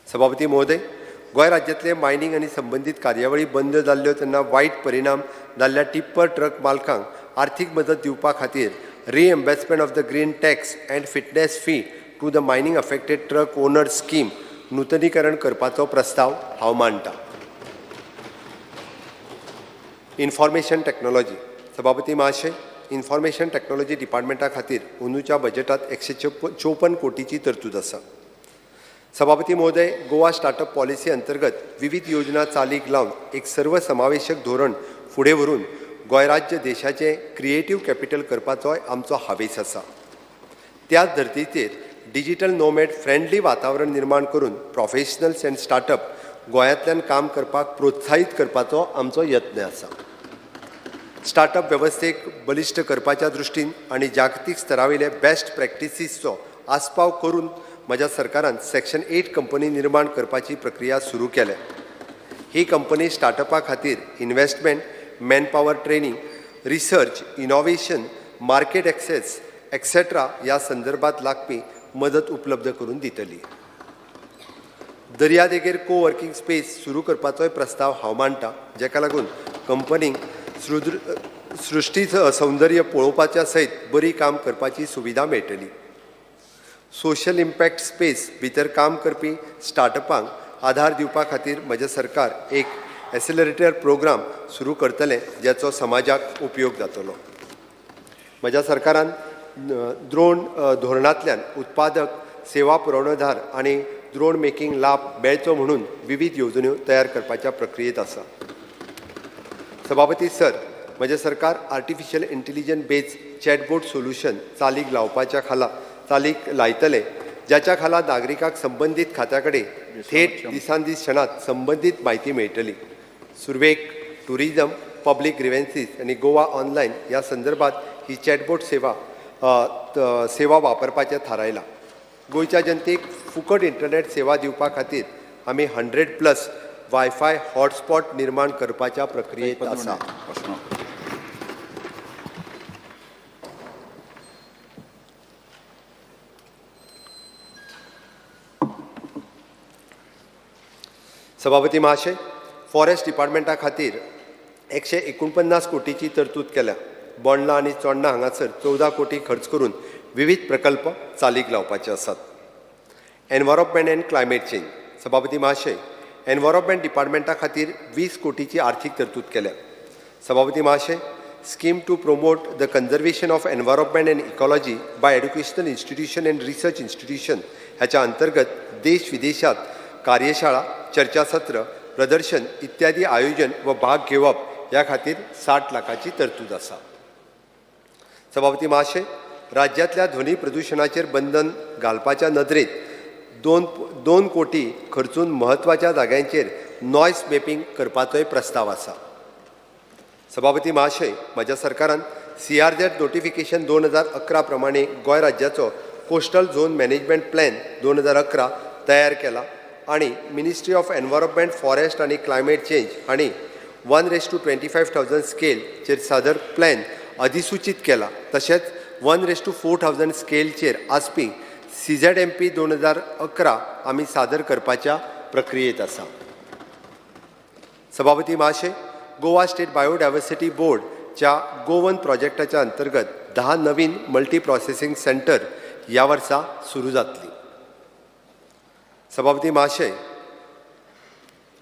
A: सभापती महोदय, गोंय राज्यांतले मायनिंग आनी संबंदीत कार्यावळी बंद जाल्ल्यो तेन्ना वायट परिणाम जाल्ल्या टिप्पर ट्रक मालकांक आर्थीक मदत दिवपा खातीर reimbursement of the green tax and fitness fee to the mining affected truck owners scheme नूतनीकरण करपाचो प्रस्ताव हांव मांडटां. Information technology. सभापती महाशय, इन्फॉर्मेशन टॅक्नॉलॉजी डिपार्टमेंटा खातीर अंदूच्या बजेटांत 154 कोटीची तरतूद आसा. सभापती महोदय, गोवा स्टार्टअप पॉलिसी अंतर्गत विविध योजना चालीक लावन एक सर्वसमावेशक धोरण फुडें व्हरून गोंय राज्य देशाचें क्रिएटीव कॅपिटल करपाचोय आमचो हावेस आसा. त्याच धर्तीचेर डिजिटल नोमॅड फ्रेंडली वातावरण निर्माण करून प्रोफेशनल्स अँड स्टार्टअप गोंयांतल्यान काम करपाक प्रोत्साहीत करपाचो आमचो यत्न आसा. स्टार्टअप वेवस्थेक बलिश्ट करपाच्या दृश्टीन आनी जागतीक स्तरावयले बेस्ट प्रॅक्टिसीसचो आस्पाव करून म्हज्या सरकारान सेक्शन 8 कंपनी निर्माण करपाची प्रक्रिया सुरू केल्या. ही कंपनी स्टार्टअपा खातीर investment, manpower training, research, innovation, market access etcetera ह्या संदर्भात लागपी मदत उपलब्ध करून दितली. दर्यादेगेर कोवर्किंग स्पेस सुरू करपाचोय प्रस्ताव हांव मांडटां, जेका लागून कंपनीक सृश्टी सौंदर्य पळोवपाच्या सयत बरी काम करपाची सुविधा मेळटली. सोशल इम्पॅक्ट स्पेस भितर काम करपी स्टार्टअपांक आधार दिवपा खातीर म्हजें सरकार एक एक्सेलरेटर प्रोग्राम सुरू करतलें, जेचो समाजाक उपयोग जातलो. म्हज्या सरकारान ड्रोन धोरणांतल्यान उत्पादक, सेवा पुरवणदार आनी ड्रोन मेकिंग लाभ मेळचो म्हणून विविध येवजण्यो तयार करपाच्या प्रक्रियेत आसा. सभापती सर, म्हजें सरकार artificial intelligence based chatbot solution चालीक लायतले, ज्याच्या खाला नागरिकांक संबंधीत खात्या कडेन थेट दिसान दीस क्षणात संबंधीत म्हायती मेळटली. सुरवेक, टुरिजम, पब्लीक ग्रिव्हन्सीस आनी गोवा ऑनलायन ह्या संदर्भात ही चॅटबोट सेवा वापरपाचें थारायलां. गोंयच्या जनतेक फुकट इंटरनेट सेवा दिवपा खातीर आमी 100+ वायफाय हॉटस्पॉट निर्माण करपाच्या प्रक्रियेत आसा. सभापती महाशय, फॉरेस्ट डिपार्टमेंटा खातीर 149 कोटीची तरतूद केल्या. बोंडला आनी चोडणा हांगासर 14 कोटी खर्च करून विविध प्रकल्प चालीक लावपाचे आसात. एनवायरॉन्मेंट अँड क्लायमेट चेंज. सभापती महाशय, एनवायरॉन्मेंट डिपार्टमेंटा खातीर 20 कोटीची आर्थीक तरतूद केल्या. सभापती महाशय, scheme to promote the conservation of environment and ecology by educational institution and research institution ह्याच्या अंतर्गत देश विदेशात कार्यशाळा, चर्चासत्र, प्रदर्शन इत्यादी आयोजन व भाग घेवप ह्या खातीर 60 लाखाची तरतूद आसा. सभापती महाशय, राज्यांतल्या ध्वनी प्रदूषणाचेर बंधन घालपाच्या नदरेत 2 कोटी खर्चून म्हत्वाच्या जाग्यांचेर नॉयज मॅपिंग करपाचोय प्रस्ताव आसा. सभापती महाशय, म्हज्या सरकारान CRZ नोटिफिकेशन 2011 प्रमाणे गोंय राज्याचो कोस्टल झोन मॅनेजमेंट प्लॅन 2011 तयार केला आणि मिनिस्ट्री ऑफ एनवायरॉन्मेंट, फॉरेस्ट आणि क्लायमेट चेंज हांणी 1:25,000 स्केलचेर सादर प्लॅन अधिसूचित केला. तशेंच 1:4,000 स्केलचेर आसपी CZMP 2011 आमी सादर करपाच्या प्रक्रियेत आसा. सभापती महाशय, गोवा स्टेट बायोडायवर्सिटी बोर्डच्या गोवन प्रोजेक्टाच्या अंतर्गत 10 नवीन मल्टी प्रोसेसिंग सेंटर ह्या वर्सा सुरू जातली. सभापती महाशय,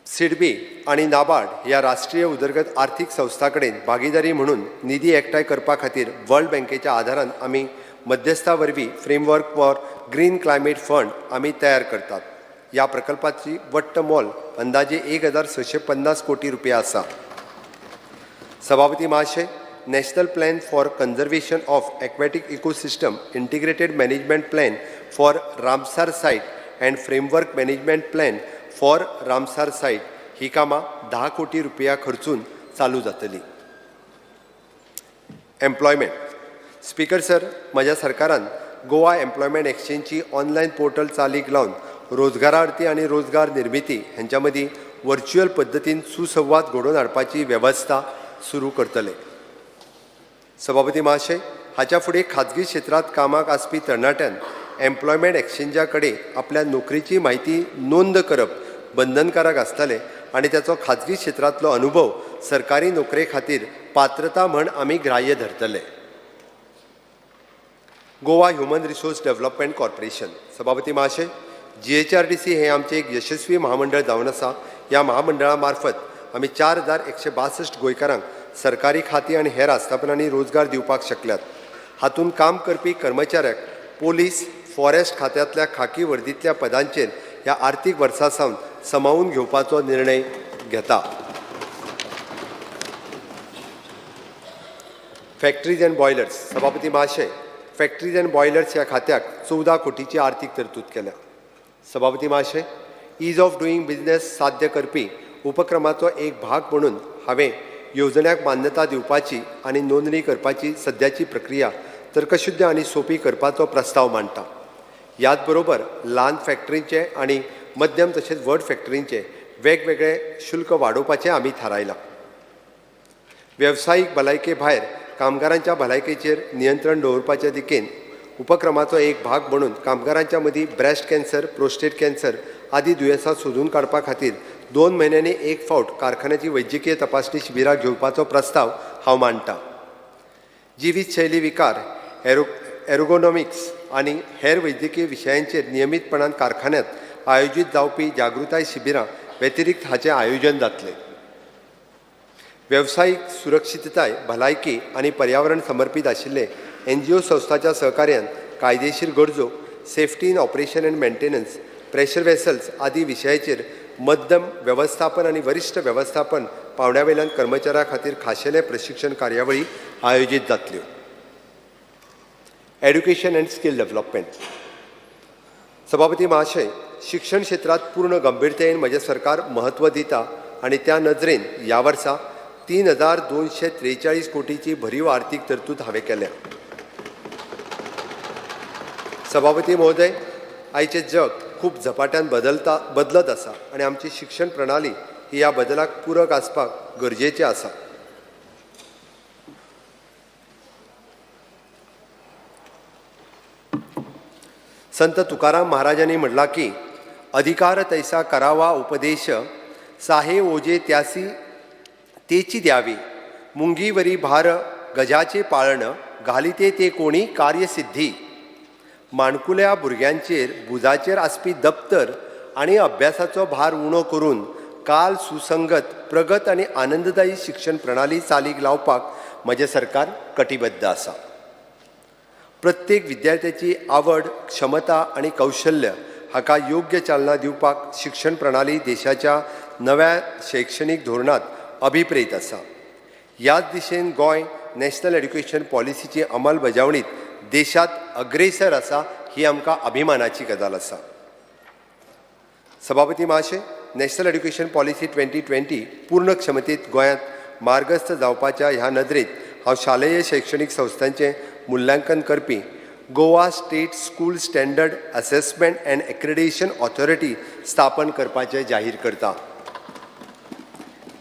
A: सिडबी आणि नाबार्ड ह्या राष्ट्रीय उदरगत आर्थीक संस्था कडेन भागीदारी म्हणून निधी एकठांय करपा खातीर वर्ल्ड बँकेच्या आदारान आमी मध्यस्था वरवीं framework for green climate fund आमी तयार करतात. ह्या प्रकल्पाची वट्ट मोल अंदाजे 1,650 कोटी रुपया आसा. सभापती महाशय, national plan for conservation of aquatic ecosystem, integrated management plan for Ramsar site and framework management plan for Ramsar site ही कामां 10 कोटी रुपया खर्चून चालू जातली. एम्प्लॉयमेंट. स्पीकर सर, माझ्या सरकारान गोवा एम्प्लॉयमेंट एक्सचेंजची ऑनलायन पोर्टल चालीक लावन रोजगारार्थी आणि रोजगार निर्मिती हांच्या मदीं व्हर्च्युअल पद्दतीन सुसंवाद घडोवन हाडपाची वेवस्था सुरू करतले. सभापती महाशय, हाच्या फुडें खाजगी क्षेत्रांत कामाक आसपी तरणाट्यान एम्प्लॉयमेंट एक्सचेंजा कडेन आपल्या नोकरीची म्हायती नोंद करप बंधनकारक आसतलें आनी त्याचो खाजगी क्षेत्रांतलो अनुभव सरकारी नोकरे खातीर पात्रता म्हण आमी ग्राह्य धरतले. Goa human resource development corporation. सभापती महाशय, GHRDC हे आमचे एक यशस्वी महामंडळ जावन आसा. ह्या महामंडळा मार्फत आमी 4162 गोंयकारांक सरकारी खाती आनी हेर आस्थापनांनी रोजगार दिवपाक शकल्यात. हातूंत काम करपी कर्मचाऱ्याक पोलीस, फॉरेस्ट खात्यांतल्या खाकी वर्दींतल्या पदांचेर ह्या आर्थीक वर्सा सावन समावून घेवपाचो निर्णय घेता. Factories and boilers. सभापती महाशय, फॅक्टरीज अँड बॉयलर्स ह्या खात्याक 14 कोटीची आर्थीक तरतूद केल्या. सभापती महाशय, ईज ऑफ डुईंग बिझनेस साध्य करपी उपक्रमाचो एक भाग म्हणून हांवें येवजण्याक मान्यता दिवपाची आनी नोंदणी करपाची सद्याची प्रक्रिया तर्कशुद्ध आनी सोपी करपाचो प्रस्ताव मांडटा. ह्याच बरोबर ल्हान फॅक्टरींचे आनी मध्यम तशेंच व्हड फॅक्टरींचे वेगवेगळे शुल्क वाडोवपाचें आमी थारायलां. वेवसायीक भलायके भायर कामगारांच्या भलायकेचेर नियंत्रण दवरपाचे दिकेन उपक्रमाचो एक भाग म्हणून कामगारांच्या मदीं ब्रेस्ट कॅन्सर, प्रोस्टेट कॅन्सर आदी दुयेंसां सोदून काडपा खातीर 2 म्हयन्यांनी एक फावट कारखान्याची वैजकीय तपासणी शिबिरां घेवपाचो प्रस्ताव हांव मांडटां. जिवीतशैली विकार, एरोगोनॉमिक्स आनी हेर वैजकीय विशयांचेर नियमीतपणान कारखान्यांत आयोजीत जावपी जागृताय शिबिरां व्यतिरिक्त हाचें आयोजन जातलें. वेवसायीक सुरक्षितताय, भलायकी आनी पर्यावरण समर्पीत आशिल्ले NGO संस्थांच्या सहकार्यान कायदेशीर गरजो, safety in operation end maintenance, pressure vessels आदी विशयाचेर मध्यम वेवस्थापन आनी वरिश्ठ वेवस्थापन पावंड्या वयल्यान कर्मचाऱ्यां खातीर खाशेले प्रशिक्षण कार्यावळी आयोजीत जातल्यो. Education and skill development. सभापती महाशय, शिक्षण क्षेत्रात पूर्ण गंभीरतेन म्हजें सरकार महत्व दिता आनी त्या नदरेन ह्या वर्सा 3243 कोटीची भरीव आर्थीक तरतूद हांवें केल्या. सभापती महोदय, आयचें जग खूब झपाट्यान बदलत आसा आनी आमची शिक्षण प्रणाली ही ह्या बदलाक पूरक आसपाक गरजेचें आसा. संत तुकाराम महाराजांनी म्हणला की अधिकार तैसा करावा उपदेश, साहे ओजे त्यासी तेची द्यावी, मुंगीवरी भार गजाचे पाळण, घालिते ते कोणी कार्यसिद्धी. माणकुल्या भुरग्यांचेर बुजाचेर आसपी दप्तर आनी अभ्यासाचो भार उणो करून काल सुसंगत, प्रगत आनी आनंददायी शिक्षण प्रणाली चालीक लावपाक म्हजें सरकार कटिबद्ध आसा. प्रत्येक विद्यार्थ्याची आवड, क्षमता आनी कौशल्य हाका योग्य चालना दिवपाक शिक्षण प्रणाली देशाच्या नव्या शैक्षणीक धोरणांत अभिप्रेत आसा. ह्याच दिशेन गोंय नॅशनल एड्युकेशन पॉलिसीची अंमलबजावणीत देशात अग्रेसर आसा ही आमकां अभिमानाची गजाल आसा. सभापती महाशय, नॅशनल एड्युकेशन पॉलिसी 2020 पूर्ण क्षमतेत गोंयांत मार्गस्थ जावपाच्या ह्या नदरेत हांव शालेय शैक्षणीक संस्थांचें मुल्यांकन करपी Goa state school standard assessment and accreditation authority स्थापन करपाचें जाहीर करता.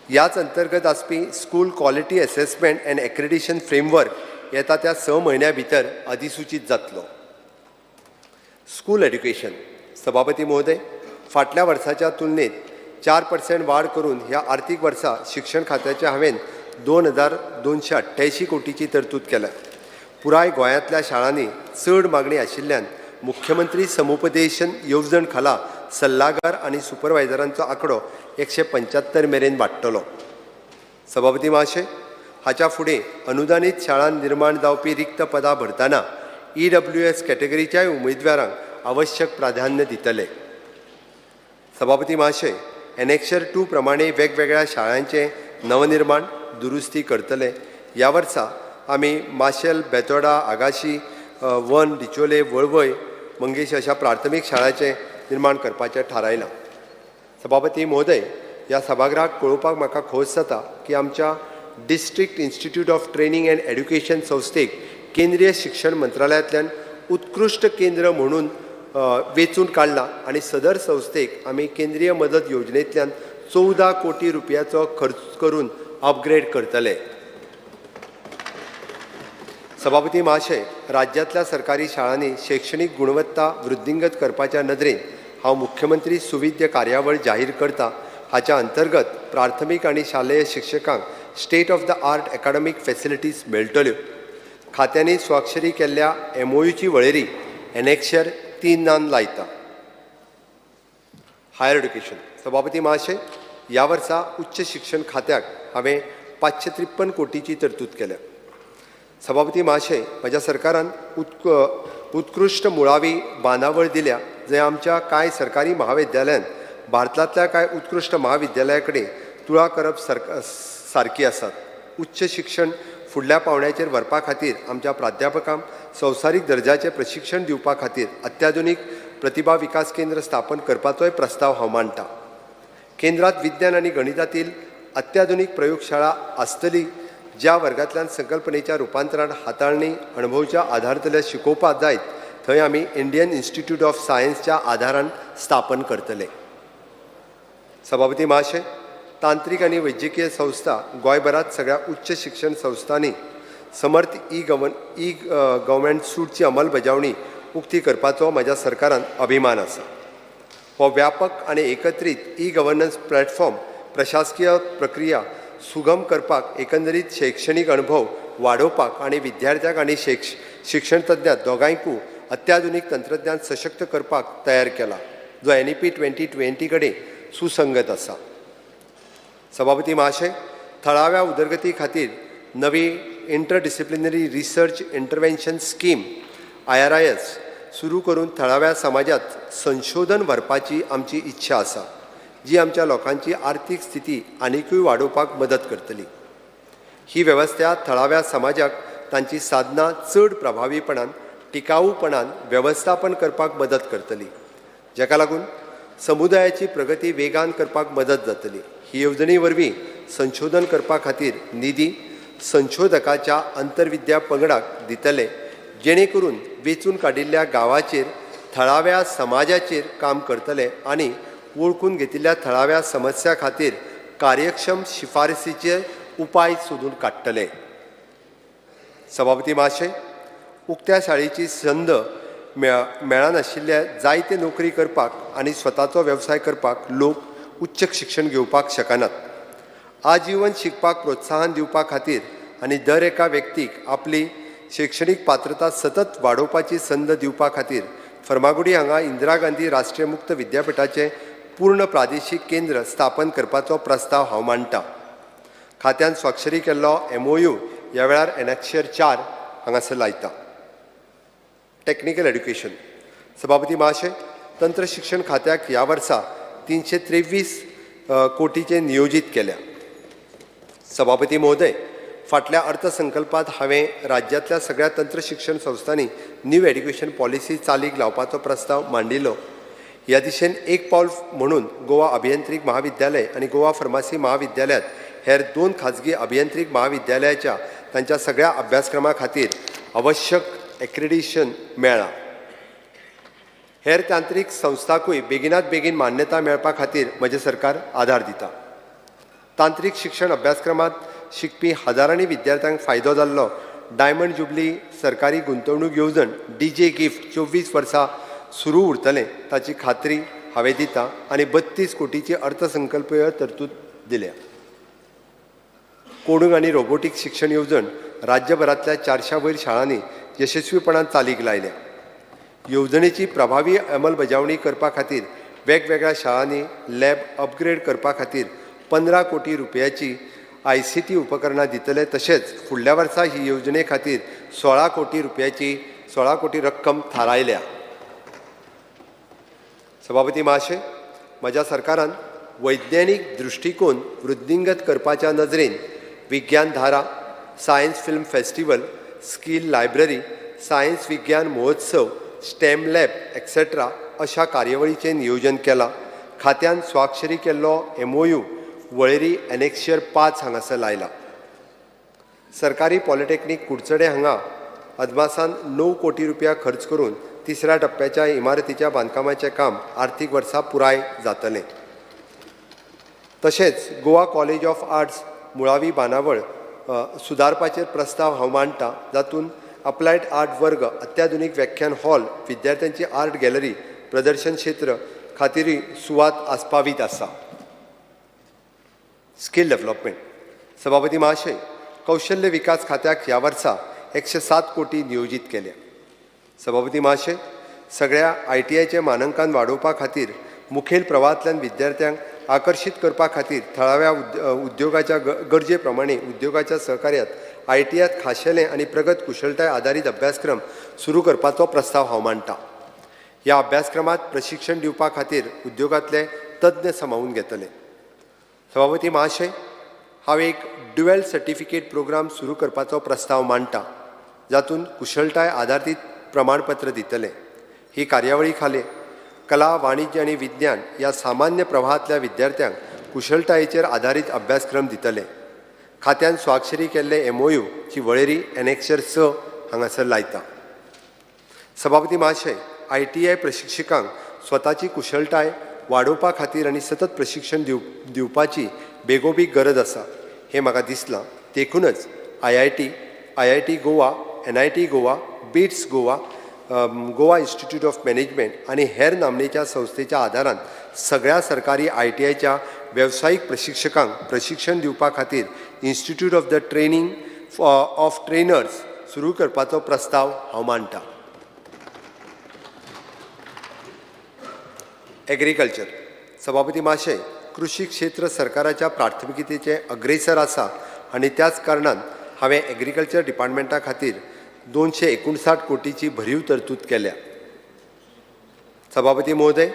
A: ह्याच अंतर्गत आसपी school quality assessment and accreditation framework येता त्या 6 म्हयन्यां भितर अधिसूचित जातलो. School education. सभापती महोदय, फाटल्या वर्साच्या तुलनेत 4% वाड करून ह्या आर्थीक वर्सा शिक्षण खात्याचे हांवें 2288 कोटीची तरतूद केल्या. पुराय गोंयांतल्या शाळांनी चड मागणी आशिल्ल्यान मुख्यमंत्री समुपदेशन येवजण खाला सल्लागार आनी सुपरवायझरांचो आंकडो 175 मेरेन वाडटलो. सभापती महाशय, हाच्या फुडें अनुदानीत शाळांत निर्माण जावपी रिक्त पदां भरतना EWS कॅटेगरीच्याय उमेदवारांक आवश्यक प्राधान्य दितले. सभापती महाशय, एनेक्शर 2 प्रमाणे वेगवेगळ्या शाळांचे नवनिर्माण, दुरुस्ती करतले. ह्या वर्सा आमी माशेल, बेतोडा, आगाशी, वन, डिचोले, वळवय, मंगेश अशा प्राथमीक शाळांचें निर्माण करपाचें थारायलां. सभापती महोदय, ह्या सभागृहाक कळोवपाक म्हाका खोस जाता की आमच्या district institute of training and education संस्थेक केंद्रीय शिक्षण मंत्रालयातल्यान उत्कृष्ट केंद्र म्हणून वेचून काढला आणि सदर संस्थेक आम्ही केंद्रीय मदत योजनेंतल्यान 14 कोटी रुपयाचो खर्च करून अपग्रेड करतले. सभापती महाशय, राज्यातल्या सरकारी शाळांनी शैक्षणिक गुणवत्ता वृद्धिंगत करपाच्या नदरेन हांव मुख्यमंत्री सुविद्य कार्यावळ जाहीर करता. हाच्या अंतर्गत प्राथमीक आणि शालेय शिक्षकांक state of the art academic facilities मेळटल्यो. खात्यांनी स्वाक्षरी केल्ल्या MOUची वळेरी एनेक्शर 3 लायता. Higher education. सभापती महाशय, ह्या वर्सा उच्च शिक्षण खात्याक हांवें 553 कोटीची तरतूद केल्या. सभापती महाशय, म्हज्या सरकारान उत्कृष्ट मुळावी बांदावळ दिल्या, जंय आमच्या कांय सरकारी महाविद्यालयान भारतांतल्या कांय उत्कृष्ट महाविद्यालया कडेन तुळा करप सारकी आसात. उच्च शिक्षण फुडल्या पावंड्याचेर व्हरपा खातीर आमच्या प्राध्यापकांक संवसारीक दर्जाचें प्रशिक्षण दिवपा खातीर अत्याधुनीक प्रतिभा विकास केंद्र स्थापन करपाचोय प्रस्ताव हांव मांडटां. केंद्रांत विज्ञान आनी गणितांतील अत्याधुनीक प्रयोगशाळा आसतली, ज्या वर्गांतल्यान संकल्पनेच्या रुपांतरान हाताळणी अणभवच्या आधारांतल्या शिकोवपाक जायत, थंय आमी इंडियन इन्स्टिट्यूट ऑफ सायन्सच्या आधारान स्थापन करतले. सभापती महाशय, तांत्रीक आनी वैजकीय संस्था गोंयभरांत सगळ्या उच्च शिक्षण संस्थांनी समर्थ ई गव्हर्मेंट सूटची अंमलबजावणी उक्ती करपाचो म्हज्या सरकारान अभिमान आसा. हो व्यापक आनी एकत्रीत ई गव्हर्नन्स प्लॅटफॉर्म प्रशासकीय प्रक्रिया सुगम करपाक, एकंदरीत शैक्षणिक अनुभव वाडोवपाक आनी विद्यार्थ्यांक आनी शिक्षण तज्ञ दोगांयकूय अत्याधुनीक तंत्रज्ञान सशक्त करपाक तयार केला, जो NEP 2020 कडेन सुसंगत आसा. सभापती महाशय, थळाव्या उदरगती खातीर नवी interdisciplinary research intervention scheme IRIS सुरू करून थळाव्या समाजात संशोधन व्हरपाची आमची इच्छा आसा, जी आमच्या लोकांची आर्थीक स्थिती आनिकूय वाडोवपाक मदत करतली. ही वेवस्था थळाव्या समाजाक तांची साधनां चड प्रभावीपणान टिकाऊपणान वेवस्थापन करपाक मदत करतली, जाका लागून समुदायाची प्रगती वेगान करपाक मदत जातली. ही येवजणे वरवीं संशोधन करपा खातीर निधी संशोधकाच्या अंतरविद्या पंगडाक दितले, जेणे करून वेचून काडिल्ल्या गांवाचेर थळाव्या समाजाचेर काम करतले आनी वळखून घेतिल्ल्या थळाव्या समस्या खातीर कार्यक्षम शिफारसीचे उपाय सोदून काडटले. सभापती महाशय, उक्त्या शाळेची संद मेळनाशिल्ल्या जायते नोकरी करपाक आनी स्वताचो वेवसाय करपाक लोक उच्च शिक्षण घेवपाक शकनात. आजीवन शिकपाक प्रोत्साहन दिवपा खातीर आनी दर एका व्यक्तीक आपली शैक्षणीक पात्रता सतत वाडोवपाची संद दिवपा खातीर फर्मागुडी हांगा इंदिरा गांधी राष्ट्रीय मुक्त विद्यापीठाचे पूर्ण प्रादेशीक केंद्र स्थापन करपाचो प्रस्ताव हांव मांडटां. खात्यान स्वाक्षरी केल्लो MOU ह्या वेळार एनेक्शर 4 हांगासर लायता. Technical education. सभापती महाशय, तंत्र शिक्षण खात्याक ह्या वर्सा 323 कोटीचे नियोजीत केल्या. सभापती महोदय, फाटल्या अर्थसंकल्पात हांवें राज्यातल्या सगळ्या तंत्र शिक्षण संस्थांनी न्यू एड्युकेशन पॉलिसी चालीक लावपाचो प्रस्ताव मांडिल्लो. ह्या दिशेन एक पावल म्हणून गोवा अभियांत्रिक महाविद्यालय आनी गोवा फार्मासी महाविद्यालयात हेर 2 खाजगी अभियांत्रिक महाविद्यालयाच्या तांच्या सगळ्या अभ्यासक्रमा खातीर आवश्यक एक्रेडिशन मेळ्ळां. हेर तांत्रीक संस्थांकूय बेगिनात बेगीन मान्यता मेळपा खातीर म्हजें सरकार आदार दिता. तांत्रीक शिक्षण अभ्यासक्रमांत शिकपी हजारांनी विद्यार्थ्यांक फायदो जाल्लो डायमंड जुबली सरकारी गुंतवणूक येवजण DJ गिफ्ट 24 वर्सां सुरू उरतलें ताची खात्री हांवें दिता आनी 32 कोटीची अर्थसंकल्पीय तरतूद दिल्या. कोडूंग आनी रोबोटिक्स शिक्षण येवजण राज्यभरांतल्या 400 वयर शाळांनी यशस्वीपणान चालीक लायल्या. येवजणेची प्रभावी अंमलबजावणी करपा खातीर वेगवेगळ्या शाळांनी लॅब अपग्रेड करपा खातीर 15 कोटी रुपयाची ICT उपकरणां दितले. तशेंच फुडल्या वर्सा ही येवजणे खातीर 16 कोटी रक्कम थारायल्या. सभापती महाशय, म्हज्या सरकारान वैज्ञानीक दृश्टिकोन वृद्धिंगत करपाच्या नदरेन Vigyan Dhara, science film festival, skill library, science Vigyan Mahotsav, stem lab etcetera अशा कार्यावळीचें नियोजन केलां. खात्यान स्वाक्षरी केल्लो MOU वळेरी एनेक्शर 5 हांगासर लायला. सरकारी पॉलिटेक्निक कुडचडे हांगा अदमासान 9 कोटी रुपया खर्च करून तिसऱ्या टप्प्याच्या इमारतीच्या बांदकामाचें काम आर्थीक वर्सा पुराय जातलें. तशेंच गोवा कॉलेज ऑफ आर्ट्स मुळावी बांदावळ सुदारपाचेर प्रस्ताव हांव मांडटां, जातून अप्लायड आर्ट वर्ग, अत्याधुनीक व्याख्यान हॉल, विद्यार्थ्यांची आर्ट गॅलरी, प्रदर्शन क्षेत्र खातीर सुवात आस्पावीत आसा. Skill development. सभापती महाशय, कौशल्य विकास खात्याक ह्या वर्सा 107 कोटी नियोजीत केल्या. सभापती महाशय, सगळ्या ITIचे मानांकन वाडोवपा खातीर मुखेल प्रवाहांतल्यान विद्यार्थ्यांक आकर्षित करपा खातीर थळाव्या उद्योगाच्या गरजे प्रमाणे उद्योगाच्या सहकार्यात ITIत खाशेले आनी प्रगत कुशळटाय आधारीत अभ्यासक्रम सुरू करपाचो प्रस्ताव हांव मांडटां. ह्या अभ्यासक्रमात प्रशिक्षण दिवपा खातीर उद्योगांतले तज्ञ सामावून घेतले. सभापती महाशय, हांव एक ड्युअल सर्टिफिकेट प्रोग्राम सुरू करपाचो प्रस्ताव मांडटां, जातून कुशळटाय आधारीत प्रमाणपत्र दितले. ही कार्यावळी खाली कला, वाणिज्य आनी विज्ञान ह्या सामान्य प्रवाहांतल्या विद्यार्थ्यांक कुशळटायेचेर आधारीत अभ्यासक्रम दितले. खात्यान स्वाक्षरी केल्ले MOU ची वळेरी एनेक्शर 6 हांगासर लायता. सभापती महाशय, ITI प्रशिक्षकांक स्वताची कुशळटाय वाडोवपा खातीर आनी सतत प्रशिक्षण दिवपाची बेगोबेग गरज आसा हें म्हाका दिसलां. देखूनच IIT Goa, NIT Goa, BITS Goa, Goa institute of management आनी हेर नामनेच्या संस्थेच्या आदारान सगळ्या सरकारी ITIच्या वेवसायीक प्रशिक्षकांक प्रशिक्षण दिवपा खातीर institute of the training of trainers सुरू करपाचो प्रस्ताव हांव मांडटां. एग्रीकल्चर. सभापती महाशय, कृषी क्षेत्र सरकाराच्या प्राथमिकतेचे अग्रेसर आसा आनी त्याच कारणान हांवें एग्रीकल्चर डिपार्टमेंटा खातीर 259 कोटीची भरीव तरतूद केल्या. सभापती महोदय,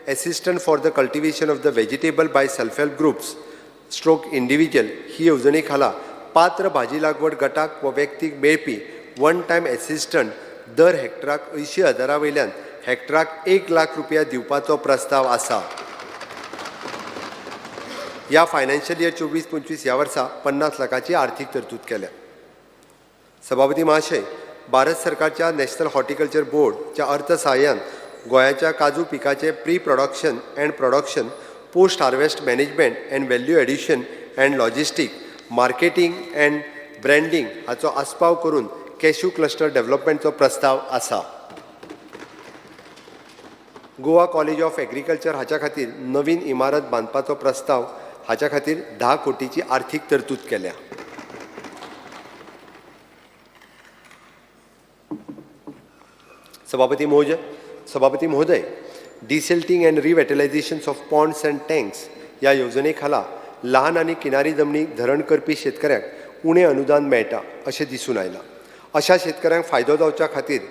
A: assistant for the cultivation of the vegetable by self help groups stroke individual ही येवजणे खाला पात्र भाजी लागवड गटाक व व्यक्तीक मेळपी वन टायम असिस्टंट दर हेक्टराक 80,000 वयल्यान हेक्टराक 1 लाख रुपया दिवपाचो प्रस्ताव आसा. ह्या फायनान्शियल इयर 24-25 ह्या वर्सा 50 लाखाची आर्थीक तरतूद केल्या. सभापती महाशय, भारत सरकारच्या नॅशनल हॉर्टिकल्चर बोर्डच्या अर्थसहाय्यान गोंयाच्या काजू पिकाचे pre production and production, post harvest management and value addition and logistic, marketing and branding हाचो आस्पाव करून कॅश्यू क्लस्टर डेव्हलपमेंटचो प्रस्ताव आसा. गोवा कॉलेज ऑफ एग्रीकल्चर हाच्या खातीर नवीन इमारत बांदपाचो प्रस्ताव हाच्या खातीर 10 कोटीची आर्थीक तरतूद केल्या. सभापती महोदय, desilting and revitalisation of ponds and tanks ह्या येवजणे खाला ल्हान आनी किनारी जमनी धरण करपी शेतकऱ्यांक उणें अनुदान मेळटा अशें दिसून आयलां. अशा शेतकऱ्यांक फायदो जावच्या खातीर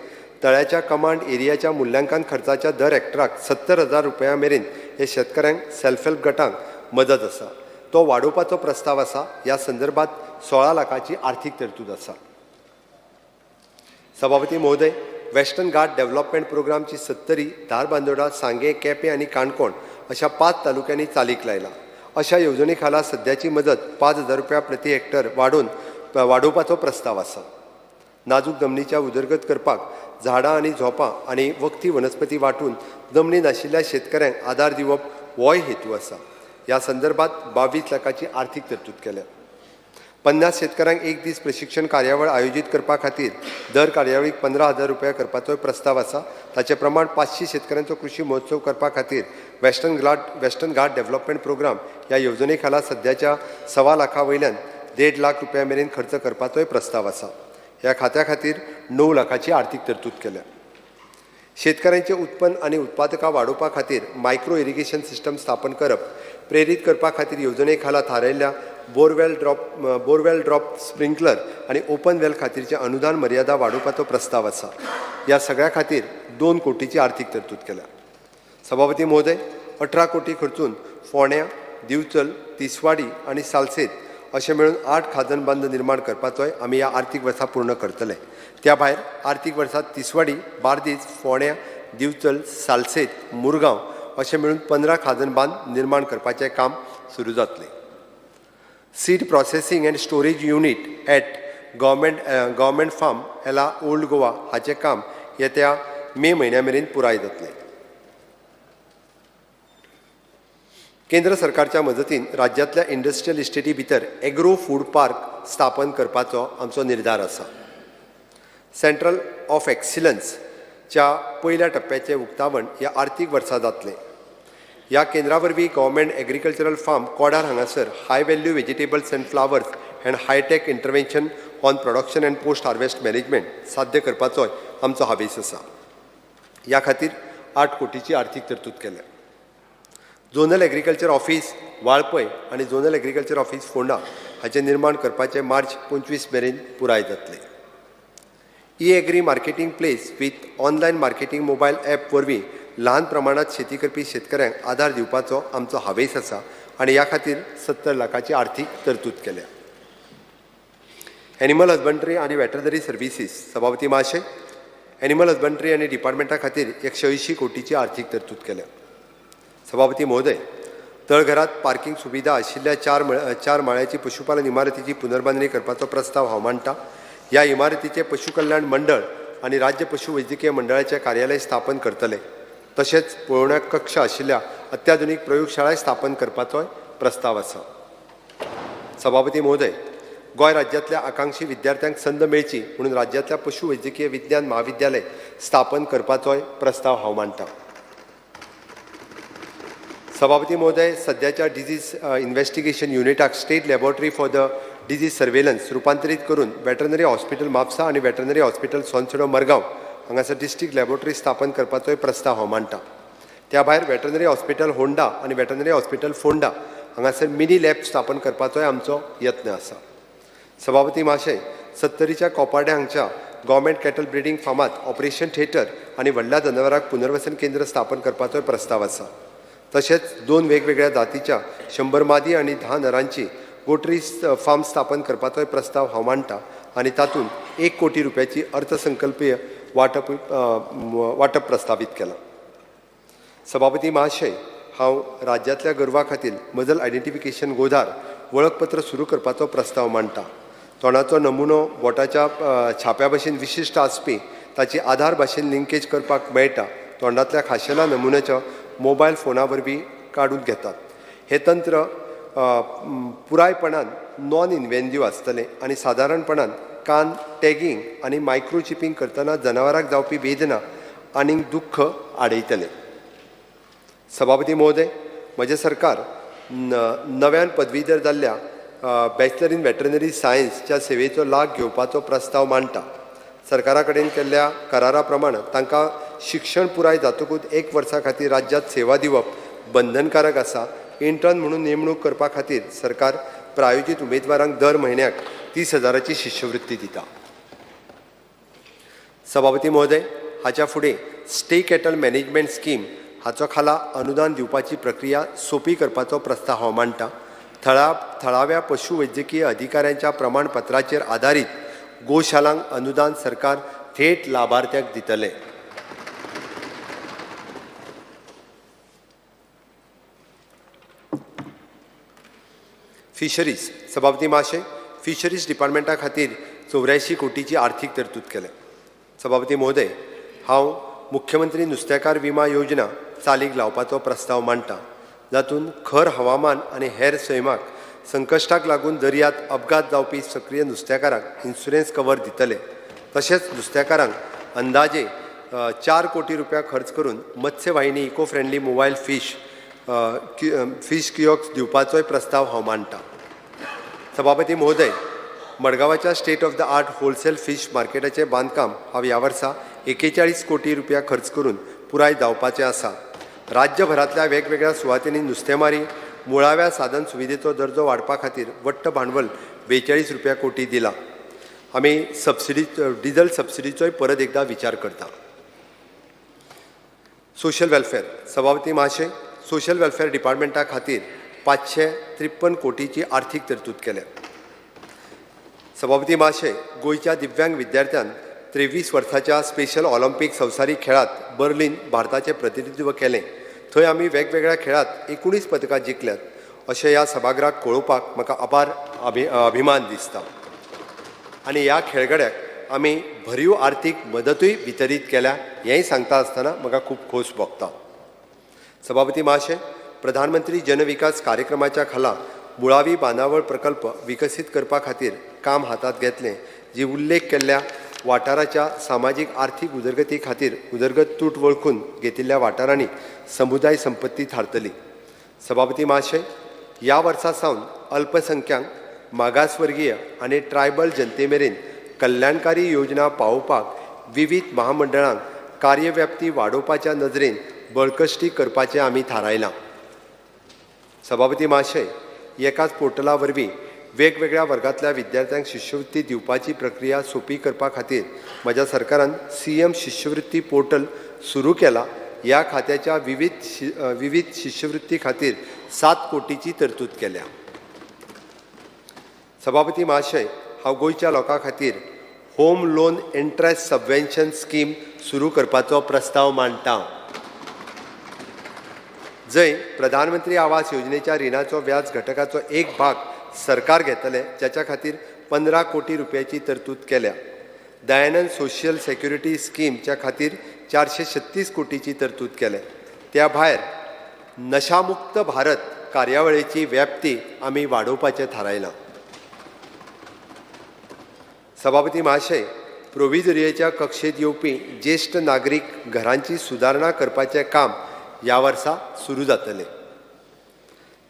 A: तळ्याच्या कमांड एरियाच्या मुल्यांकन खर्चाच्या दर हेक्टराक 70,000 रुपया मेरेन हे शेतकऱ्यांक सेल्फ हेल्प गटांक मदत आसा. तो वाडोवपाचो प्रस्ताव आसा. ह्या संदर्भात 16 लाखाची आर्थीक तरतूद आसा. सभापती महोदय, वेस्टर्न घाट डेव्हलपमेंट प्रोग्रामची 70 धारबांदोडा, सांगे, केपें आनी काणकोण अशा 5 तालुक्यांनी चालीक लायला. अशा येवजणे खाला सद्याची मदत 5,000 रुपया प्रति हेक्टर वाडोवपाचो प्रस्ताव आसा. नाजूक जमनीच्या उदरगत करपाक झाडां आनी झोपां आनी वखदी वनस्पती वांटून जमनी नाशिल्ल्या शेतकऱ्यांक आदार दिवप होय हेतू आसा. ह्या संदर्भात 22 लाखाची आर्थीक तरतूद केल्या. 50 शेतकऱ्यांक एक दीस प्रशिक्षण कार्यावळ आयोजीत करपा खातीर दर कार्यावळीक 15,000 रुपया करपाचो प्रस्ताव आसा. ताचे प्रमाण 500 शेतकऱ्यांचो कृषी महोत्सव करपा खातीर वेस्टर्न घाट डेव्हलपमेंट प्रोग्राम ह्या येवजणे खाला सद्याच्या 1.25 लाखा वयल्यान 1.5 लाख रुपया मेरेन खर्च करपाचोय प्रस्ताव आसा. ह्या खात्या खातीर 9 लाखाची आर्थीक तरतूद केल्या. शेतकऱ्यांचे उत्पन्न आनी उत्पादकां वाडोवपा खातीर मायक्रो इरिगेशन सिस्टम स्थापन करप, प्रेरीत करपा खातीर येवजणे खाला थारायल्ल्या बोरवेल ड्रॉप स्प्रिंकलर आनी ओपन वेल खातीरचे अनुदान मर्यादा वाडोवपाचो प्रस्ताव आसा. ह्या सगळ्या खातीर 2 कोटीची आर्थीक तरतूद केल्या. सभापती महोदय, 18 कोटी खर्चून फोंड्या, दिवचल, तिसवाडी आनी सालसेत अशें मेळून 8 खाजन बांद निर्माण करपाचोय आमी ह्या आर्थीक वर्सा पूर्ण करतले. त्या भायर आर्थीक वर्सात तिसवाडी, बार्देस, फोंड्या, दिवचल, सालसेत, मुरगांव अशें मेळून 15 खाजन बांद निर्माण करपाचें काम सुरू जातलें. Seed processing and storage unit at government farm Ela Old Goa हाचें काम येत्या मे म्हयन्या मेरेन पुराय जातलें. केंद्र सरकारच्या मजतीन राज्यातल्या इंडस्ट्रियल इस्टेटी भितर एग्रो फूड पार्क स्थापन करपाचो आमचो निर्धार आसा. सेंट्रल ऑफ एक्सिलन्सच्या पयल्या टप्प्याचें उक्तावण ह्या आर्थीक वर्सा जातलें. ह्या केंद्रा वरवीं गव्हर्मेंट एग्रीकल्चरल फार्म कोडार हांगासर high value vegetables and flowers and hitech intervention on production and post harvest management साध्य करपाचोय आमचो हावेस आसा. ह्या खातीर 8 कोटीची आर्थीक तरतूद केल्या. झोनल एग्रीकल्चर ऑफिस वाळपय आनी झोनल एग्रीकल्चर ऑफिस फोंडा हाचें निर्माण करपाचें मार्च 25 मेरेन पुराय जातलें. E-agree marketing place with online marketing mobile app वरवीं ल्हान प्रमाणात शेती करपी शेतकऱ्यांक आदार दिवपाचो आमचो हावेस आसा आनी ह्या खातीर 70 लाखाची आर्थीक तरतूद केल्या. एनिमल हजबंड्री आनी वेटरनरी सर्विसीस सभापती महाशय, एनिमल हजबंड्री आनी डिपार्टमेंटा खातीर 180 कोटीची आर्थीक तरतूद केल्या. सभापती महोदय, तळघरात पार्किंग सुविधा आशिल्ल्या 4 माळ्याची पशुपालन इमारतीची पुनर्बांधणी करपाचो प्रस्ताव हांव मांडटां. ह्या इमारतीचे पशु कल्याण मंडळ आनी राज्य पशु वैजकीय मंडळाचे कार्यालय स्थापन करतले. तशेंच पळोवण्या कक्ष आशिल्ल्या अत्याधुनीक प्रयोगशाळाय स्थापन करपाचोय प्रस्ताव आसा. सभापती महोदय, गोंय राज्यांतल्या आकांक्षी विद्यार्थ्यांक संद मेळची म्हणून राज्यांतल्या पशु वैजकीय विज्ञान महाविद्यालय स्थापन करपाचोय प्रस्ताव हांव मांडटां. सभापती महोदय, सद्याच्या डिजीज इन्व्हेस्टिगेशन युनिटाक state laboratory for the disease surveillance रुपांतरीत करून वेटरनरी हॉस्पिटल म्हापसा आनी वेटरनरी हॉस्पिटल सोनसडो मरगांव हांगासर डिस्ट्रिक्ट लॅबोरेटरी स्थापन करपाचोय प्रस्ताव हांव मांडटां. त्या भायर वेटरनरी हॉस्पिटल होंडा आनी वेटरनरी हॉस्पिटल फोंडा हांगासर मिनी लॅब स्थापन करपाचोय आमचो यत्न आसा. सभापती महाशय, 70च्या कोपाडे हांगच्या गव्हर्मेंट कॅटल ब्रिडींग फार्मात ऑपरेशन थिएटर आनी व्हडल्या जनावरांक पुनर्वसन केंद्र स्थापन करपाचोय प्रस्ताव आसा. तशेंच 2 वेगवेगळ्या जातीच्या 100 मादी आनी 10 नरांची गोट्री फार्म स्थापन करपाचोय प्रस्ताव हांव मांडटां आनी तातूंत 1 कोटी रुपयाची अर्थसंकल्पीय वाटप प्रस्तावित केलां. सभापती महाशय, हांव राज्यांतल्या गर्वा खातीर मजल आयडेंटिफिकेशन गोधार वळखपत्र सुरू करपाचो प्रस्ताव मांडटां. तोंडाचो नमुनो बोटाच्या छाप्या भाशेन विशिश्ट आसपी ताची आधार भाशेन लिंकेज करपाक मेळटा. तोंडांतल्या खाशेल्या नमुन्याच्या मोबायल फोना वरवीं काडून घेतात. हे तंत्र पुरायपणान नॉन इन्व्हेंसिव्ह आसतलें आनी सादारणपणान कान टॅगिंग आनी मायक्रोचिपिंग करतना जनावरांक जावपी वेदना आनीक दुख्ख आडयतलें. सभापती महोदय, म्हजें सरकार नव्यान पदवीधर जाल्ल्या बॅचलर इन वेटरनरी सायन्सच्या सेवेचो लाग घेवपाचो प्रस्ताव मांडटा. सरकारा कडेन केल्ल्या करारा प्रमाण तांकां शिक्षण पुराय जातकूच 1 वर्सा खातीर राज्यांत सेवा दिवप बंधनकारक आसा. इंटर्न म्हणून नेमणूक करपा खातीर सरकार प्रायोजीत उमेदवारांक दर म्हयन्याक 30,000ची शिश्यवृत्ती दिता. सभापती महोदय, हाच्या फुडें स्टे कॅटल मॅनेजमेंट स्कीम हाचो खाला अनुदान दिवपाची प्रक्रिया सोपी करपाचो प्रस्ताव हांव मांडटां. थळाव्या पशु वैजकीय अधिकाऱ्यांच्या प्रमाणपत्राचेर आदारीत गोशालांक अनुदान सरकार थेट लाभार्थ्याक दितले. फिशरीज सभापती महाशय, फिशरीज डिपार्टमेंटा खातीर 84 कोटीची आर्थीक तरतूद केल्या. सभापती महोदय, हांव मुख्यमंत्री नुस्तेकार विमा योजना चालीक लावपाचो प्रस्ताव मांडटां. जातूंत खर हवामान आनी हेर सैमाक संकश्टाक लागून दर्यांत अपघात जावपी सक्रीय नुस्तेकारांक इन्शुरन्स कवर दितले. तशेंच नुस्तेकारांक अंदाजे 4 कोटी रुपया खर्च करून मत्स्यवाहिनी eco friendly mobile fish kiosk दिवपाचोय प्रस्ताव हांव मांडटां. सभापती महोदय, मडगांवाच्या state of the art wholesale fish मार्केटाचें बांदकाम हांव ह्या वर्सा 41 कोटी रुपया खर्च करून पुराय जावपाचें आसा. राज्यभरांतल्या वेगवेगळ्या सुवातींनी नुस्तेमारी मुळाव्या साधन सुविधेचो दर्जो वाडपा खातीर वट्ट भांडवल 42 कोटी दिलां. आमी डिझल सबसिडीचोय परत एकदा विचार करता. सोशल वेलफेअर सभापती महाशय, सोशल वेलफेअर डिपार्टमेंटा खातीर 553 कोटीची आर्थीक तरतूद केल्या. सभापती महाशय, गोंयच्या दिव्यांग विद्यार्थ्यांक 23 वर्साच्या स्पेशल ऑलिंपिक संवसारीक खेळांत बर्लिन भारताचें प्रतिनिधित्व केलें. थंय आमी वेगवेगळ्या खेळांत 19 पदकां जिखल्यात अशें ह्या सभागृहाक कळोवपाक म्हाका अपार अभिमान दिसता. आणि ह्या खेळगड्याक आमी भरीव आर्थीक मदतूय वितरीत केल्या हेंय सांगता आसतना म्हाका खूब खोस भोगता. सभापती महाशय, प्रधानमंत्री जन विकास कार्यक्रमाच्या खाला मुळावी बांदावळ प्रकल्प विकसीत करपा खातीर काम हातात घेतले, जी उल्लेख केल्ल्या वाठाराच्या सामाजीक आर्थीक उदरगती खातीर उदरगत तूट वळखून घेतिल्ल्या वाठारांनी समुदाय संपत्ती थारतली. सभापती महाशय, ह्या वर्सा सावन अल्पसंख्यांक, मागासवर्गीय आनी ट्रायबल जनते मेरेन कल्याणकारी योजना पावोवपाक विविध महामंडळांक कार्यव्याप्ती वाडोवपाच्या नदरेन बळकश्टी करपाचें आमी थारायलां. सभापती महाशय, एकाच पोर्टला वरवीं वेगवेगळ्या वर्गांतल्या विद्यार्थ्यांक शिश्यवृत्ती दिवपाची प्रक्रिया सोपी करपा खातीर म्हज्या सरकारान CM शिश्यवृत्ती पोर्टल सुरू केला. ह्या खात्याच्या विविध शिश्यवृत्ती खातीर 7 कोटीची तरतूद केल्या. सभापती महाशय, हांव गोंयच्या लोकां खातीर home loan interest subvention scheme सुरू करपाचो प्रस्ताव मांडटां. जंय प्रधानमंत्री आवास योजनेच्या रिणाचो व्याज घटकाचो एक भाग सरकार घेतले, जाच्या खातीर 15 कोटी रुपयाची तरतूद केल्या. दयानंद सोशियल सेक्युरिटी स्कीमच्या खातीर 436 कोटीची तरतूद केल्या. त्या भायर नशामुक्त भारत कार्यावळीची व्याप्ती आमी वाडोवपाचें थारायलां. सभापती महाशय, प्रोविजोरियेच्या कक्षेत येवपी ज्येश्ठ नागरीक घरांची सुदारणा करपाचें काम ह्या वर्सा सुरू जातलें.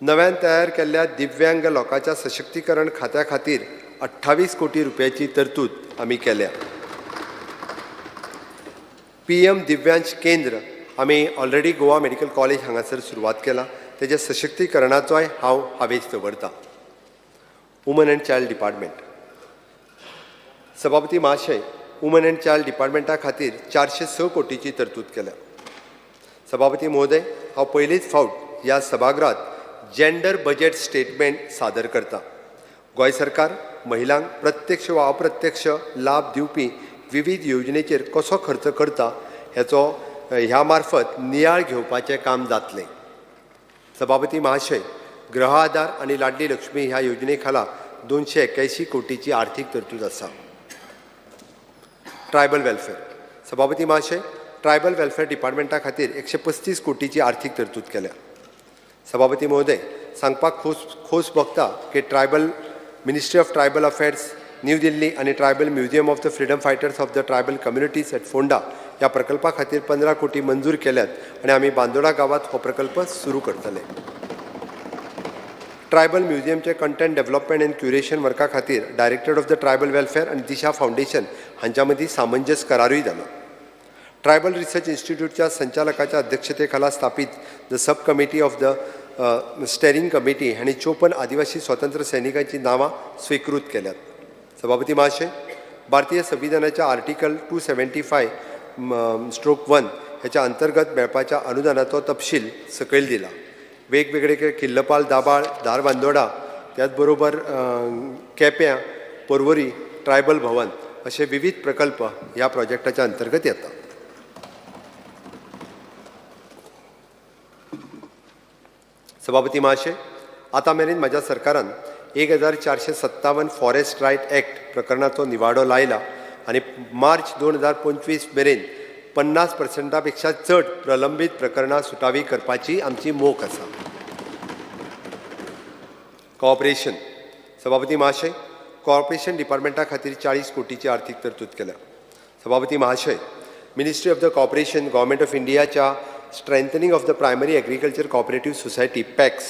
A: नव्यान तयार केल्ल्या दिव्यांग लोकांच्या सशक्तीकरण खात्या खातीर 28 कोटी रुपयाची तरतूद आमी केल्या. PM दिव्यांश केंद्र आमी ऑलरेडी गोवा मेडिकल कॉलेज हांगासर सुरवात केला. तेजे सशक्तीकरणाचोय हांव हावेस दवरतां. Woman and child department. सभापती महाशय, वुमन अँड चायल्ड डिपार्टमेंटा खातीर 406 कोटीची तरतूद केल्या. सभापती महोदय, हांव पयलींच फावट ह्या सभागृहात जेंडर बजेट स्टेटमेंट सादर करता. गोंय सरकार महिलांक प्रत्यक्ष वा अप्रत्यक्ष लाभ दिवपी विविध योजनेचेर कसो खर्च करता ह्या मार्फत नियाळ घेवपाचें काम जातलें. सभापती महाशय, गृह आधार आनी लाडली लक्ष्मी ह्या योजने खाला 281 कोटीची आर्थीक तरतूद आसा. Tribal welfare. सभापती महाशय, ट्रायबल वेलफेअर डिपार्टमेंटा खातीर 135 कोटीची आर्थीक तरतूद केल्या. सभापती महोदय, सांगपाक खोस भोगता की ministry of tribal affairs, new Delhi आनी tribal museum of the freedom fighters of the tribal communities at Ponda ह्या प्रकल्पा खातीर 15 कोटी मंजूर केल्यात आनी आमी बांदोडा गांवांत हो प्रकल्प सुरू करतले. ट्रायबल म्युझियमचे कंटेंट डेव्हलपमेंट एंड क्युरेशन वर्का खातीर directorate of the tribal welfare आनी दिशा फाउंडेशन हांच्या मदीं सामंजस्य करारूय जाला. ट्रायबल रिसर्च इन्स्टिट्यूटच्या संचालकाच्या अध्यक्षतेखाला स्थापीत the sub committee of the steering committee हांणी 54 आदिवासी स्वतंत्र सैनिकांची नांवां स्वीकृत केल्यात. सभापती महाशय, भारतीय संविधानाच्या आर्टिकल 275/1 ह्याच्या अंतर्गत मेळपाच्या अनुदानाचो तपशील सकयल दिला. वेगवेगळे किल्लपाल दाबाळ, धारबांदोडा, त्याच बरोबर केप्यां, पर्वरी, ट्रायबल भवन असे विविध प्रकल्प ह्या प्रोजेक्टाच्या अंतर्गत येतात. सभापती महाशय, आता मेरेन म्हाज्या सरकारान 1457 फॉरेस्ट रायट ॲक्ट प्रकरणाचो निवाडो लायला आनी मार्च 2025 मेरेन 50% पेक्षा चड प्रलंबीत प्रकरणां सुटावी करपाची आमची मोख आसा. कॉर्पोरेशन. सभापती महाशय, कॉर्पोरेशन डिपार्टमेंटा खातीर 40 कोटीची आर्थीक तरतूद केल्या. सभापती महाशय, ministry of the corporation, government of इंडियाच्या strengthening of the primary agriculture cooperative society PACS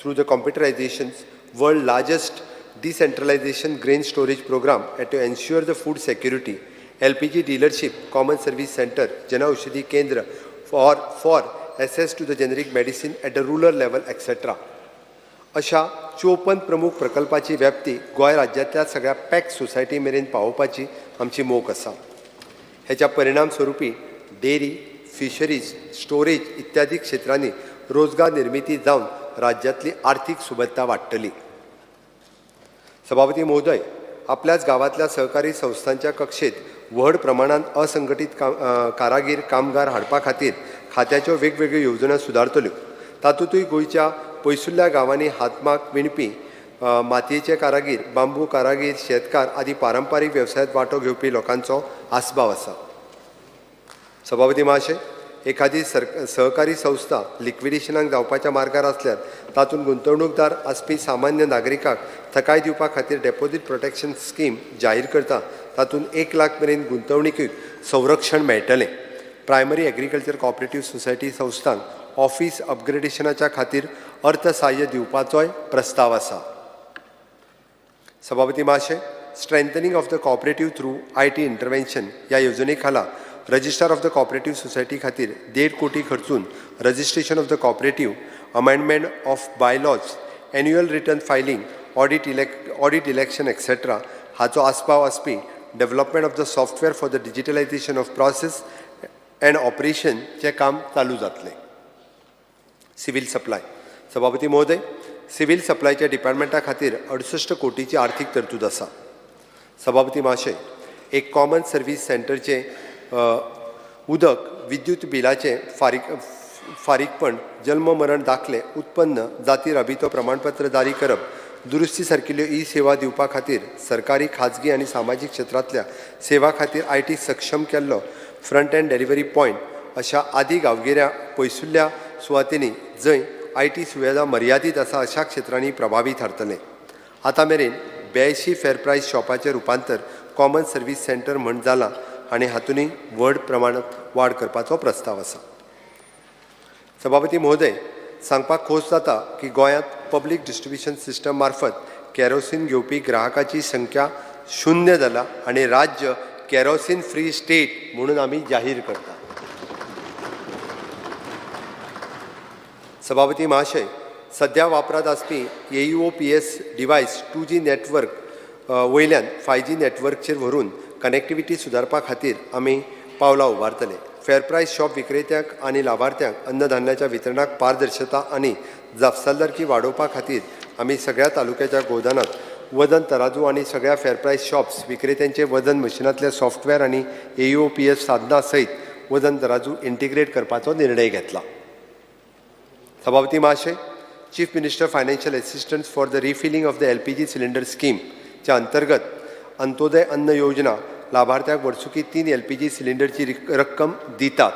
A: through the computerisation world largest decentralisation grain storage programme to ensure the food security, LPG dealership, common service centre, Janaushadhi Kendra for access to the generic medicine at a rural level etc. अशा 54 प्रमुख प्रकल्पाची व्याप्ती गोंय राज्यातल्या सगळ्या PACS society मेरेन पावोवपाची आमची मोख आसा. ह्याच्या परिणाम स्वरूपी डेअरी, फिशरीज, स्टोरेज इत्यादी क्षेत्रांनी रोजगार निर्मिती जावन राज्यातली आर्थिक सुबत्ता वाडटली. सभापती महोदय, आपल्याच गावातल्या सहकारी संस्थांच्या कक्षेत व्हड प्रमाणात असंघटित कारागीर कामगार हाडपा खातीर खात्याच्यो वेगवेगळ्यो येवजण्यो सुदारतल्यो. तातूंतय गोंयच्या पयसुल्ल्या गांवांनी हातमाग विणपी मातयेचे कारागीर, बांबू कारागीर, शेतकार आदी पारंपारीक वेवसायांत वांटो घेवपी लोकांचो आस्पाव आसा. सभापती महाशय, एखादी सहकारी संस्था लिक्विडेशनाक जावपाच्या मार्गार आसल्यार तातूंत गुंतवणूकदार आसपी सामान्य नागरिकाक थकाय दिवपा खातीर डेपोजीट प्रोटेक्शन स्कीम जाहीर करता. तातूंत 1 लाख मेरेन गुंतवणुकीक संरक्षण मेळटलें. प्रायमरी एग्रीकल्चर कोऑपरेटिव्ह सोसायटी संस्थांक ऑफिस अपग्रेडेशनाच्या खातीर अर्थसहाय्य दिवपाचोय प्रस्ताव आसा. सभापती महाशय, strengthening of the cooperative through IT intervention ह्या येवजणे खाला registrar of the cooperative society खातीर 1.5 कोटी खर्चून registration of the cooperative, amendment of bylaws, annual return filing, audit election etcetera हाचो आस्पाव आसपी development of the software for the digitalisation of process and ऑपरेशनचे काम चालू जातलें. Civil supply. सभापती महोदय, सिव्हिल सप्लायच्या डिपार्टमेंटा खातीर 68 कोटीची आर्थीक तरतूद आसा. सभापती महाशय, एक कॉमन सर्व्हिस सेंटरचे उदक, विद्युत बिलाचे फारीकपण, जल्म मरण दाखले, उत्पन्न, जाती राबितो प्रमाणपत्र जारी करप, दुरुस्ती सारकिल्ल्यो ई-सेवा दिवपा खातीर सरकारी, खाजगी आनी सामाजीक क्षेत्रांतल्या सेवा खातीर IT सक्षम केल्लो फ्रंट एंड डिलिव्हरी पॉयंट अशा आदी गांवगिऱ्या पयसुल्ल्या सुवातींनी जंय IT सुविधा मर्यादीत आसा अशा क्षेत्रांनी प्रभावी थारतले. आतां मेरेन 82 फेर प्रायस शॉपाचें रुपांतर कॉमन सर्व्हिस सेंटर म्हण जालां आनी हातूंय व्हड प्रमाणांत वाड करपाचो प्रस्ताव आसा. सभापती महोदय, सांगपाक खोस जाता की गोंयांत पब्लीक डिस्ट्रिब्युशन सिस्टम मार्फत केरोसीन घेवपी ग्राहकाची संख्या 0 जाला आनी राज्य केरोसीन फ्री स्टेट म्हणून आमी जाहीर करता. सभापती महाशय, सध्या वापरात आसपी AUOPS डिवायस 2G नेटवर्क वयल्यान 5G नेटवर्कचेर व्हरून कनेक्टिविटी सुदारपा खातीर आमी पावलां उबारतले. फेर प्रायस शॉप विक्रेत्यांक आनी लाभार्थ्यांक अन्नधान्याच्या वितरणाक पारदर्शकता आनी जापसालदारकी वाडोवपा खातीर आमी सगळ्या तालुक्याच्या गोदानात वजन तराजू आनी सगळ्या फेर प्रायस शॉप्स विक्रेत्यांचे वजन मशिनांतले सॉफ्टवेअर आनी AUOPS साधनां सयत वजन तराजू इंटिग्रेट करपाचो निर्णय घेतला. सभापती महाशय, chief minister financial assistance for the refilling of the LPG cylinder स्कीमच्या अंतर्गत अंत्योदय अन्न योजना लाभार्थ्याक वर्सुकी 3 LPG सिलिंडरची रक्कम दितात.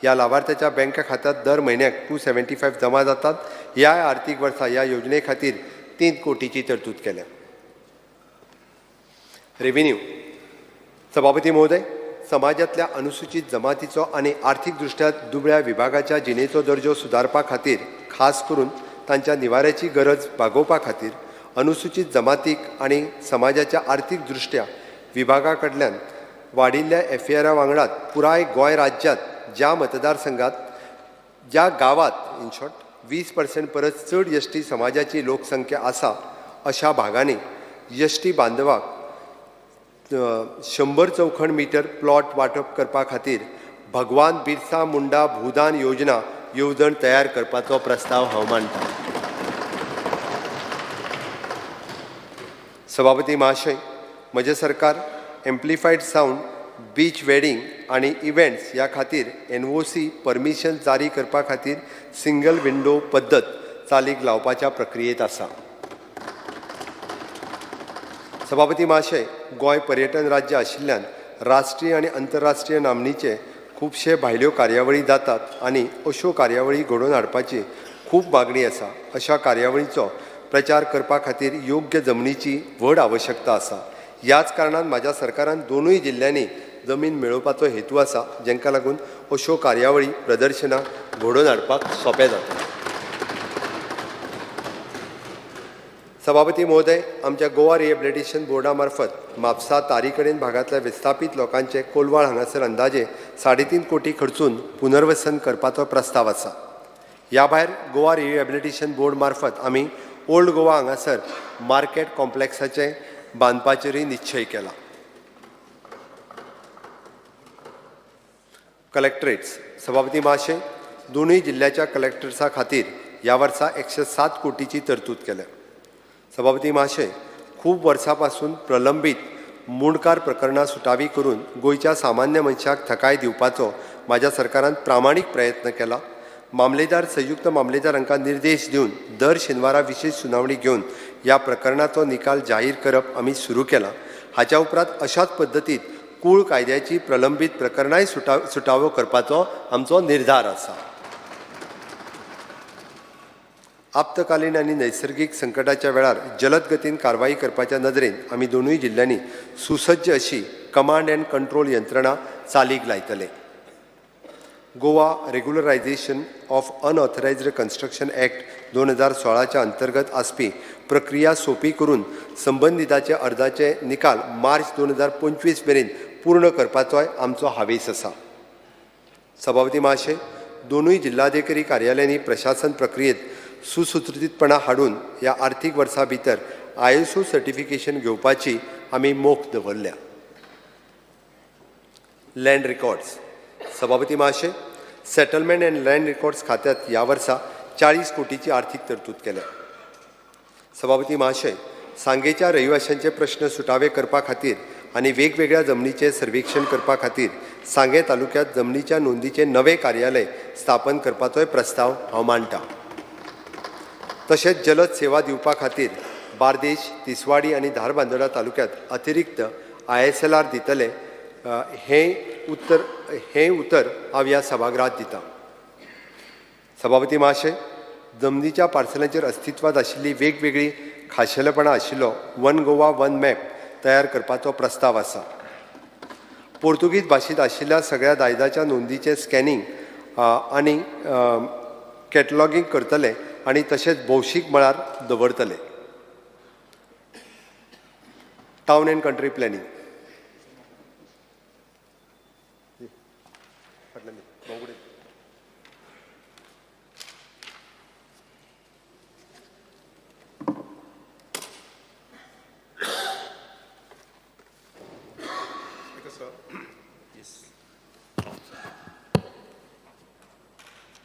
A: ह्या लाभार्थ्याच्या बँक खात्यात दर म्हयन्याक 275 जमा जातात. ह्या आर्थीक वर्सा ह्या योजने खातीर 3 कोटीची तरतूद केल्या. रेव्हेन्यू. सभापती महोदय, समाजातल्या अनुसूचित जमातीचो आनी आर्थीकदृष्ट्या दुबळ्या विभागाच्या जिणेचो दर्जो सुदारपा खातीर, खास करून तांच्या निवाऱ्याची गरज भागोवपा खातीर अनुसूचित जमातीक आनी समाजाच्या आर्थीकदृष्ट्या विभागा कडल्यान वाडिल्ल्या FAR वांगडाच पुराय गोंय राज्यांत ज्या मतदारसंघात, ज्या गांवांत इन शॉर्ट 20% परस चड ST समाजाची लोकसंख्या आसा अशा भागांनी ST बांदवाक 100 चौखण मीटर प्लॉट वांटप करपा खातीर भगवान बिरसा मुंडा भूदान योजना येवजण तयार करपाचो प्रस्ताव हांव मांडटां. सभापती महाशय, म्हजें सरकार एम्प्लिफायड साऊंड, बीच वेडिंग आनी इव्हेंट्स ह्या खातीर NOC परमिशन जारी करपा खातीर सिंगल विंडो पद्दत चालीक लावपाच्या प्रक्रियेत आसा. सभापती महाशय, गोंय पर्यटन राज्य आशिल्ल्यान राष्ट्रीय आनी आंतरराष्ट्रीय नामनीचे खुबशे भायल्यो कार्यावळी जातात आनी अश्यो कार्यावळी घडोवन हाडपाची खूब मागणी आसा. अशा कार्यावळींचो प्रचार करपा खातीर योग्य जमनीची व्हड आवश्यकता आसा. ह्याच कारणान म्हाज्या सरकारान दोनूय जिल्ल्यांनी जमीन मेळोवपाचो हेतू आसा, जेंका लागून अश्यो कार्यावळी, प्रदर्शनां घडोवन हाडपाक सोंपें जाता. सभापती महोदय, आमच्या गोवा रिहेबिलिटेशन बोर्डा मार्फत म्हापसा तारीकडेन भागांतल्या विस्थापीत लोकांचे कोलवाळ हांगासर अंदाजे 3.5 कोटी खर्चून पुनर्वसन करपाचो प्रस्ताव आसा. ह्या भायर गोवा रिहेबिलिटेशन बोर्ड मार्फत आमी ओल्ड गोवा हांगासर मार्केट कॉम्प्लेक्साचे बांदपाचेरय निश्चय केला. कलेक्टरेट्स. सभापती महाशय, दोनूय जिल्ह्याच्या कलेक्टर्सा खातीर ह्या वर्सा 107 कोटीची तरतूद केल्या. सभापती महाशय, खूब वर्सां पासून प्रलंबीत मुणकार प्रकरणां सुटावी करून गोंयच्या सामान्य मनशाक थकाय दिवपाचो म्हाज्या सरकारान प्रामाणीक प्रयत्न केला. मामलेदार, संयुक्त मामलेदार हांकां निर्देश दिवन दर शेनवारा विशेष सुनावणी घेवन ह्या प्रकरणाचो निकाल जाहीर करप आमी सुरू केला। हाच्या उपरांत अशाच पद्दतीत कूळ कायद्याची प्रलंबीत प्रकरणांय सुटावो करपाचो आमचो निर्धार आसा। आपतकालीन आनी नैसर्गिक संकटाच्या वेळार जलद गतीन कारवाई करपाच्या नदरेन आमी दोनूय जिल्ल्यांनी सुसज्ज अशी कमांड एंड कंट्रोल यंत्रणा चालीक लायतले। Goa regularisation of unauthorised construction act 2016च्या अंतर्गत आसपी प्रक्रिया सोपी करून संबंधिताचे अर्जाचे निकाल मार्च 2025 मेरेन पूर्ण करपाचोय आमचो हावेस आसा। सभापती महाशय, दोनूय जिल्हाधिकारी कार्यालयांनी प्रशासन प्रक्रियेत सुसूत्रीतपणा हाडून ह्या आर्थीक वर्सा भितर ISO सर्टिफिकेशन घेवपाची आमी मोख दवरल्या। Land records. सभापती महाशय, सेटलमेंट एंड लँड रिकॉर्ड्स खात्यात ह्या वर्सा 40 कोटीची आर्थीक तरतूद केल्या। सभापती महाशय, सांगेच्या रहिवाशांचे प्रश्न सुटावे करपा खातीर आनी वेगवेगळ्या जमनीचे सर्वेक्षण करपा खातीर सांगे तालुक्यात जमनीच्या नोंदीचे नवे कार्यालय स्थापन करपाचोय प्रस्ताव हांव मांडटां। तशेंच जलद सेवा दिवपा खातीर बार्देश, तिसवाडी आनी धारबांदोडा तालुक्यात अतिरिक्त ISLR दितले हें उतर हांव ह्या सभागृहात दितां। सभापती महाशय, जमनीच्या पार्सलांचेर अस्तित्वात आशिल्ली वेगवेगळी खाशेलपणां आशिल्लो वन गोवा वन मॅप तयार करपाचो प्रस्ताव आसा। पोर्तुगीज भाशेंत आशिल्ल्या सगळ्या दायजाच्या नोंदीचें स्कॅनिंग आनी कॅटलॉगींग करतले आनी तशेंच भौशीक मळार दवरतले। Town end country planning.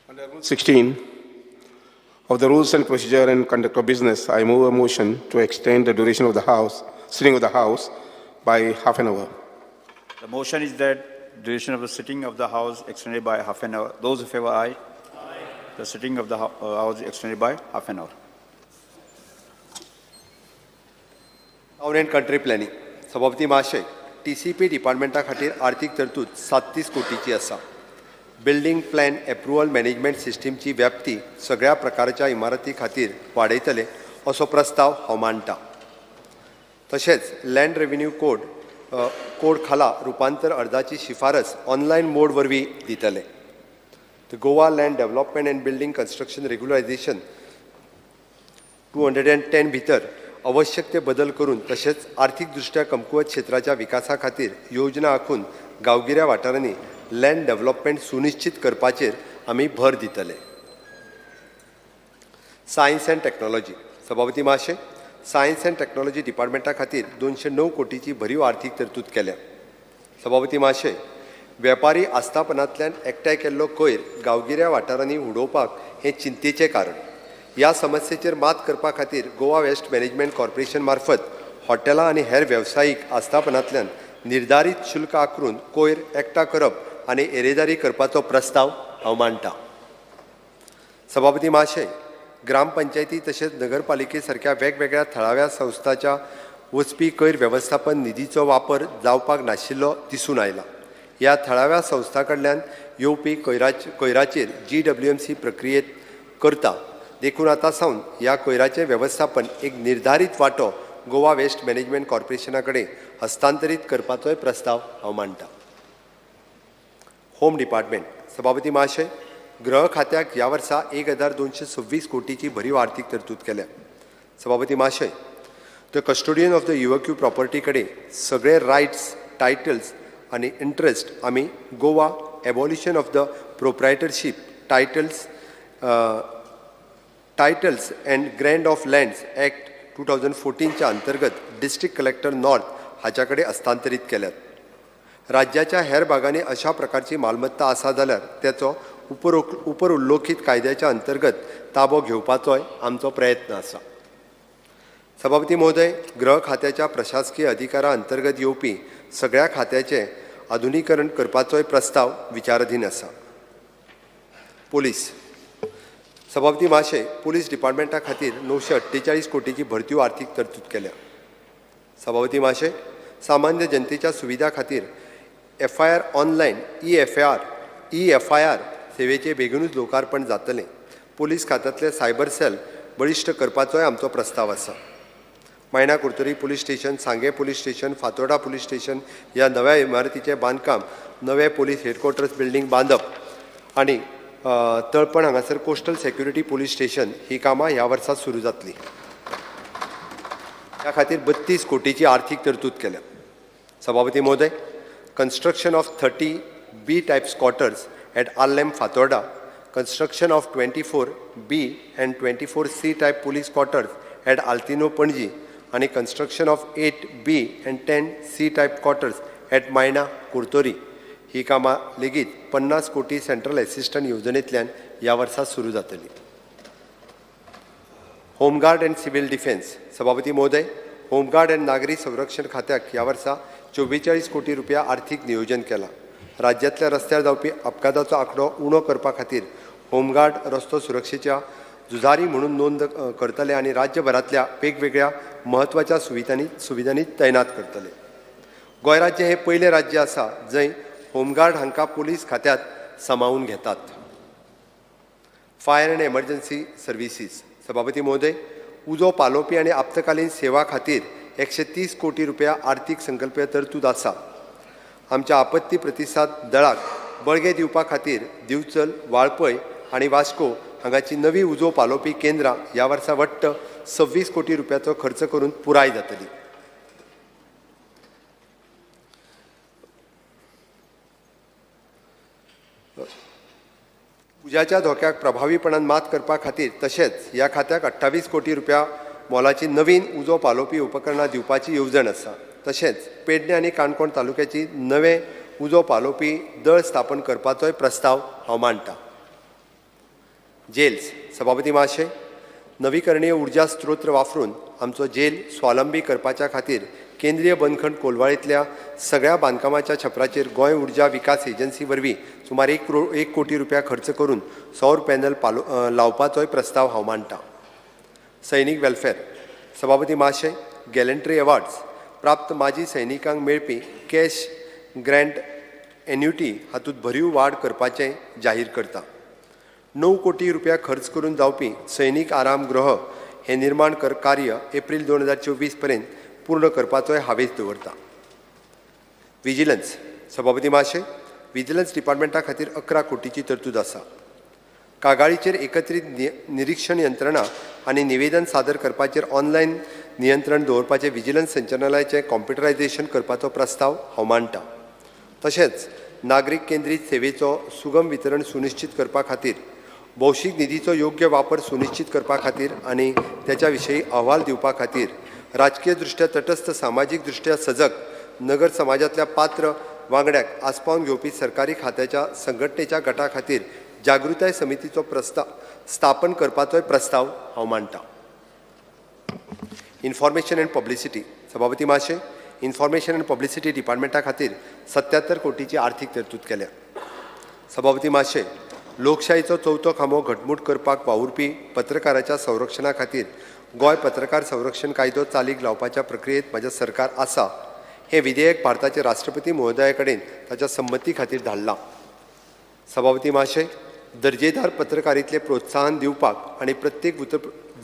B: Under Rule 16 of the Rules and Procedure and Conduct of Business, I move a motion to extend the duration of the sitting of the House by half an hour.
C: The motion is that duration of the sitting of the House extended by half an hour. Those in favor, aye. Aye. The sitting of the House extended by half an hour.
A: Town end country planning. सभापती महाशय, TCP डिपार्टमेंटा खातीर आर्थीक तरतूद 37 कोटीची आसा। Building plan approval management सिस्टीमची व्याप्ती सगळ्या प्रकारच्या इमारती खातीर वाडयतले असो प्रस्ताव हांव मांडटां। तशेंच लँड रेव्हेन्यू कोड खाला रुपांतर अर्जाची शिफारस ऑनलायन मोड वरवीं दितले। Goa land development and building construction regularisation 210 भितर आवश्यक ते बदल करून तशेंच आर्थीकदृष्ट्या कमकुवत क्षेत्राच्या विकासा खातीर योजना आखून गांवगिऱ्या वाठारांनी लँड डेव्हलपमेंट सुनिश्चित करपाचेर आमी भर दितले। Science end technology. सभापती महाशय, सायन्स एंड टेक्नॉलॉजी डिपार्टमेंटा खातीर 209 कोटीची भरीव आर्थीक तरतूद केल्या। सभापती महाशय, वेपारी आस्थापनांतल्यान एकठांय केल्लो कोयर गांवगिऱ्या वाठारांनी उडोवपाक हें चिंतेचें कारण। ह्या समस्येचेर मात करपा खातीर गोवा वेस्ट मॅनेजमेंट कॉर्पोरेशन मार्फत हॉटेलां आनी हेर वेवसायीक आस्थापनांतल्यान निर्धारीत शुल्क आकारून कोयर एकठां करप आनी येरेदारी करपाचो प्रस्ताव हांव मांडटां। सभापती महाशय, ग्रामपंचायती तशेंच नगरपालिके सारक्या वेगवेगळ्या थळाव्या संस्थांच्या वचपी कोयर वेवस्थापन निधीचो वापर जावपाक नाशिल्लो दिसून आयला। ह्या थळाव्या संस्थां कडल्यान येवपी कोयराचेर GWMC प्रक्रियेत करता देखून आतां सावन ह्या कोयराचें वेवस्थापन एक निर्धारीत वांटो गोवा वेस्ट मॅनेजमेंट कॉर्पोरेशना कडेन हस्तांतरीत करपाचोय प्रस्ताव हांव मांडटां। Home department. सभापती महाशय, गृह खात्याक ह्या वर्सा 1226 कोटीची भरीव आर्थीक तरतूद केल्या। सभापती महाशय, the custodian of the evacuee property कडेन सगळे रायट्स, टायटल्स आनी इंट्रस्ट आमी Goa abolition of the proprietorship titles and grant of lands act 2014च्या अंतर्गत डिस्ट्रिक्ट कलेक्टर नॉर्थ हाच्या कडेन हस्तांतरीत केल्यात। राज्याच्या हेर भागांनी अशा प्रकारची मालमत्ता आसा जाल्यार त्याचो उपर उल्लेखीत कायद्याच्या अंतर्गत ताबो घेवपाचोय आमचो प्रयत्न आसा। सभापती महोदय, गृह खात्याच्या प्रशासकीय अधिकारा अंतर्गत येवपी सगळ्या खात्याचे आधुनिकीकरण करपाचोय प्रस्ताव विचाराधीन आसा। पुलीस। सभापती महाशय, पुलीस डिपार्टमेंटा खातीर 948 कोटीची भरतीव आर्थीक तरतूद केल्या. सभापती महाशय, सामान्य जनतेच्या सुविधा खातीर FIR ऑनलायन EFIR सेवेचे बेगीनूच लोकार्पण जातलें. पुलीस खात्यांतले सायबर सेल बळिश्ट करपाचोय आमचो प्रस्ताव आसा. मायना कुर्तोरी पुलीस स्टेशन, सांगे police station, Fatorda police station ह्या नव्या इमारतीचें बांदकाम, नवे पुलीस हेडक्वॉर्टर्स बिल्डींग बांदप आनी तळपण हांगासर कोस्टल सेक्युरिटी पुलीस स्टेशन ही कामां ह्या वर्सा सुरू जातलीं. ह्या खातीर 32 कोटीची आर्थीक तरतूद केल्या. सभापती महोदय, construction of 30 B type squatters at Allem Fatorda, construction of 24 B and 24 C type police quarters at Altino Panji, and construction of 8 B and 10 C type quarters at Maina Kurtori ही कामां लेगीत 50 कोटी सेंट्रल असिस्टंट येवजणेंतल्यान ह्या वर्सा सुरू जातली. Home guard end civil defence. सभापती महोदय, home guard end नागरी संरक्षण खात्याक ह्या वर्सा 44 कोटी रुपया आर्थीक नियोजन केलां. राज्यांतल्या रस्त्यार जावपी अपघाताचो आंकडो उणो करपा खातीर होमगार्ड रस्तो सुरक्षेच्या झुजारी म्हणून नोंद करतले आनी राज्यभरांतल्या वेगवेगळ्या म्हत्वाच्या सुविधांनी तैनात करतले. गोंय राज्य हे पयलें राज्य आसा जंय होमगार्ड हांकां पुलीस खात्यांत सामावून घेतात. Fire end emergency services. सभापती महोदय, उजो पालोवपी आनी आपतकालीन सेवा खातीर 130 कोटी रुपया आर्थीक संकल्पीय तरतूद आसा. आमच्या आपत्ती प्रतिसाद दळाक बळगे दिवपा खातीर दिवचल, वाळपय आनी वास्को हांगाची नवी उजो पालोवपी केंद्रां ह्या वर्सा वट्ट 26 कोटी रुपयाचो खर्च करून पुराय जातली. उज्याच्या धोक्याक प्रभावीपणान मात करपा खातीर तशेंच ह्या खात्याक 28 कोटी रुपया मोलाची नवीन उजो पालोवपी उपकरणां दिवपाची येवजण आसा. तशेंच पेडणे आनी काणकोण तालुक्याची नवे उजो पालोवपी दळ स्थापन करपाचोय प्रस्ताव हांव मांडटां. जेल्स. सभापती महाशय, नवीकरणीय उर्जा स्त्रोत वापरून आमचो जेल स्वावलंबी करपाच्या खातीर केंद्रीय बंदखण कोलवाळींतल्या सगळ्या बांदकामाच्या छप्पराचेर गोंय उर्जा विकास एजन्सी वरवीं सुमार 1 कोटी रुपया खर्च करून सौर पॅनल लावपाचोय प्रस्ताव हांव मांडटां. सैनीक वेलफेअर. सभापती महाशय, गॅलंट्री अवॉर्ड्स प्राप्त माजी सैनिकांक मेळपी कॅश ग्रँट एन्युटी हातूंत भरीव वाड करपाचें जाहीर करता. 9 कोटी रुपया खर्च करून जावपी सैनीक आराम गृह हें निर्माण कार्य एप्रील 2024 पर्यंत पूर्ण करपाचोय हावेस दवरता. विजिलन्स. सभापती महाशय, विजिलन्स डिपार्टमेंटा खातीर 11 कोटीची तरतूद आसा. कागाळीचेर एकत्रीत निरीक्षण यंत्रणा आनी निवेदन सादर करपाचेर ऑनलायन नियंत्रण दवरपाचें विजिलन्स संचालनालयाचें कॉम्प्युटरायझेशन करपाचो प्रस्ताव हांव मांडटां. तशेंच नागरीक केंद्रीत सेवेचो सुगम वितरण सुनिश्चित करपा खातीर भौशीक निधीचो योग्य वापर सुनिश्चित करपा खातीर आनी त्याच्या विशयी अहवाल दिवपा खातीर राजकीय दृश्ट्या तटस्थ, सामाजीक दृश्ट्या सजग नगर समाजातल्या पात्र वांगड्याक आस्पावन घेवपी सरकारी खात्याच्या संघटनेच्या गटा खातीर जागृताय समितीचो स्थापन करपाचोय प्रस्ताव हांव मांडटां. Information end publicity. सभापती महाशय, इन्फॉर्मेशन एंड पब्लिसिटी डिपार्टमेंटा खातीर 77 कोटीची आर्थीक तरतूद केल्या. सभापती महाशय, लोकशायेचो चवथो खांबो घटमूट करपाक वावुरपी पत्रकाराच्या संरक्षणा खातीर गोंय पत्रकार संरक्षण कायदो चालीक लावपाच्या प्रक्रियेत म्हजें सरकार आसा. हें विधेयक भारताचे राष्ट्रपती महोदया कडेन ताच्या संमती खातीर धाडलां. सभापती महाशय, दर्जेदार पत्रकारितेले प्रोत्साहन दिवपाक आनी प्रत्येक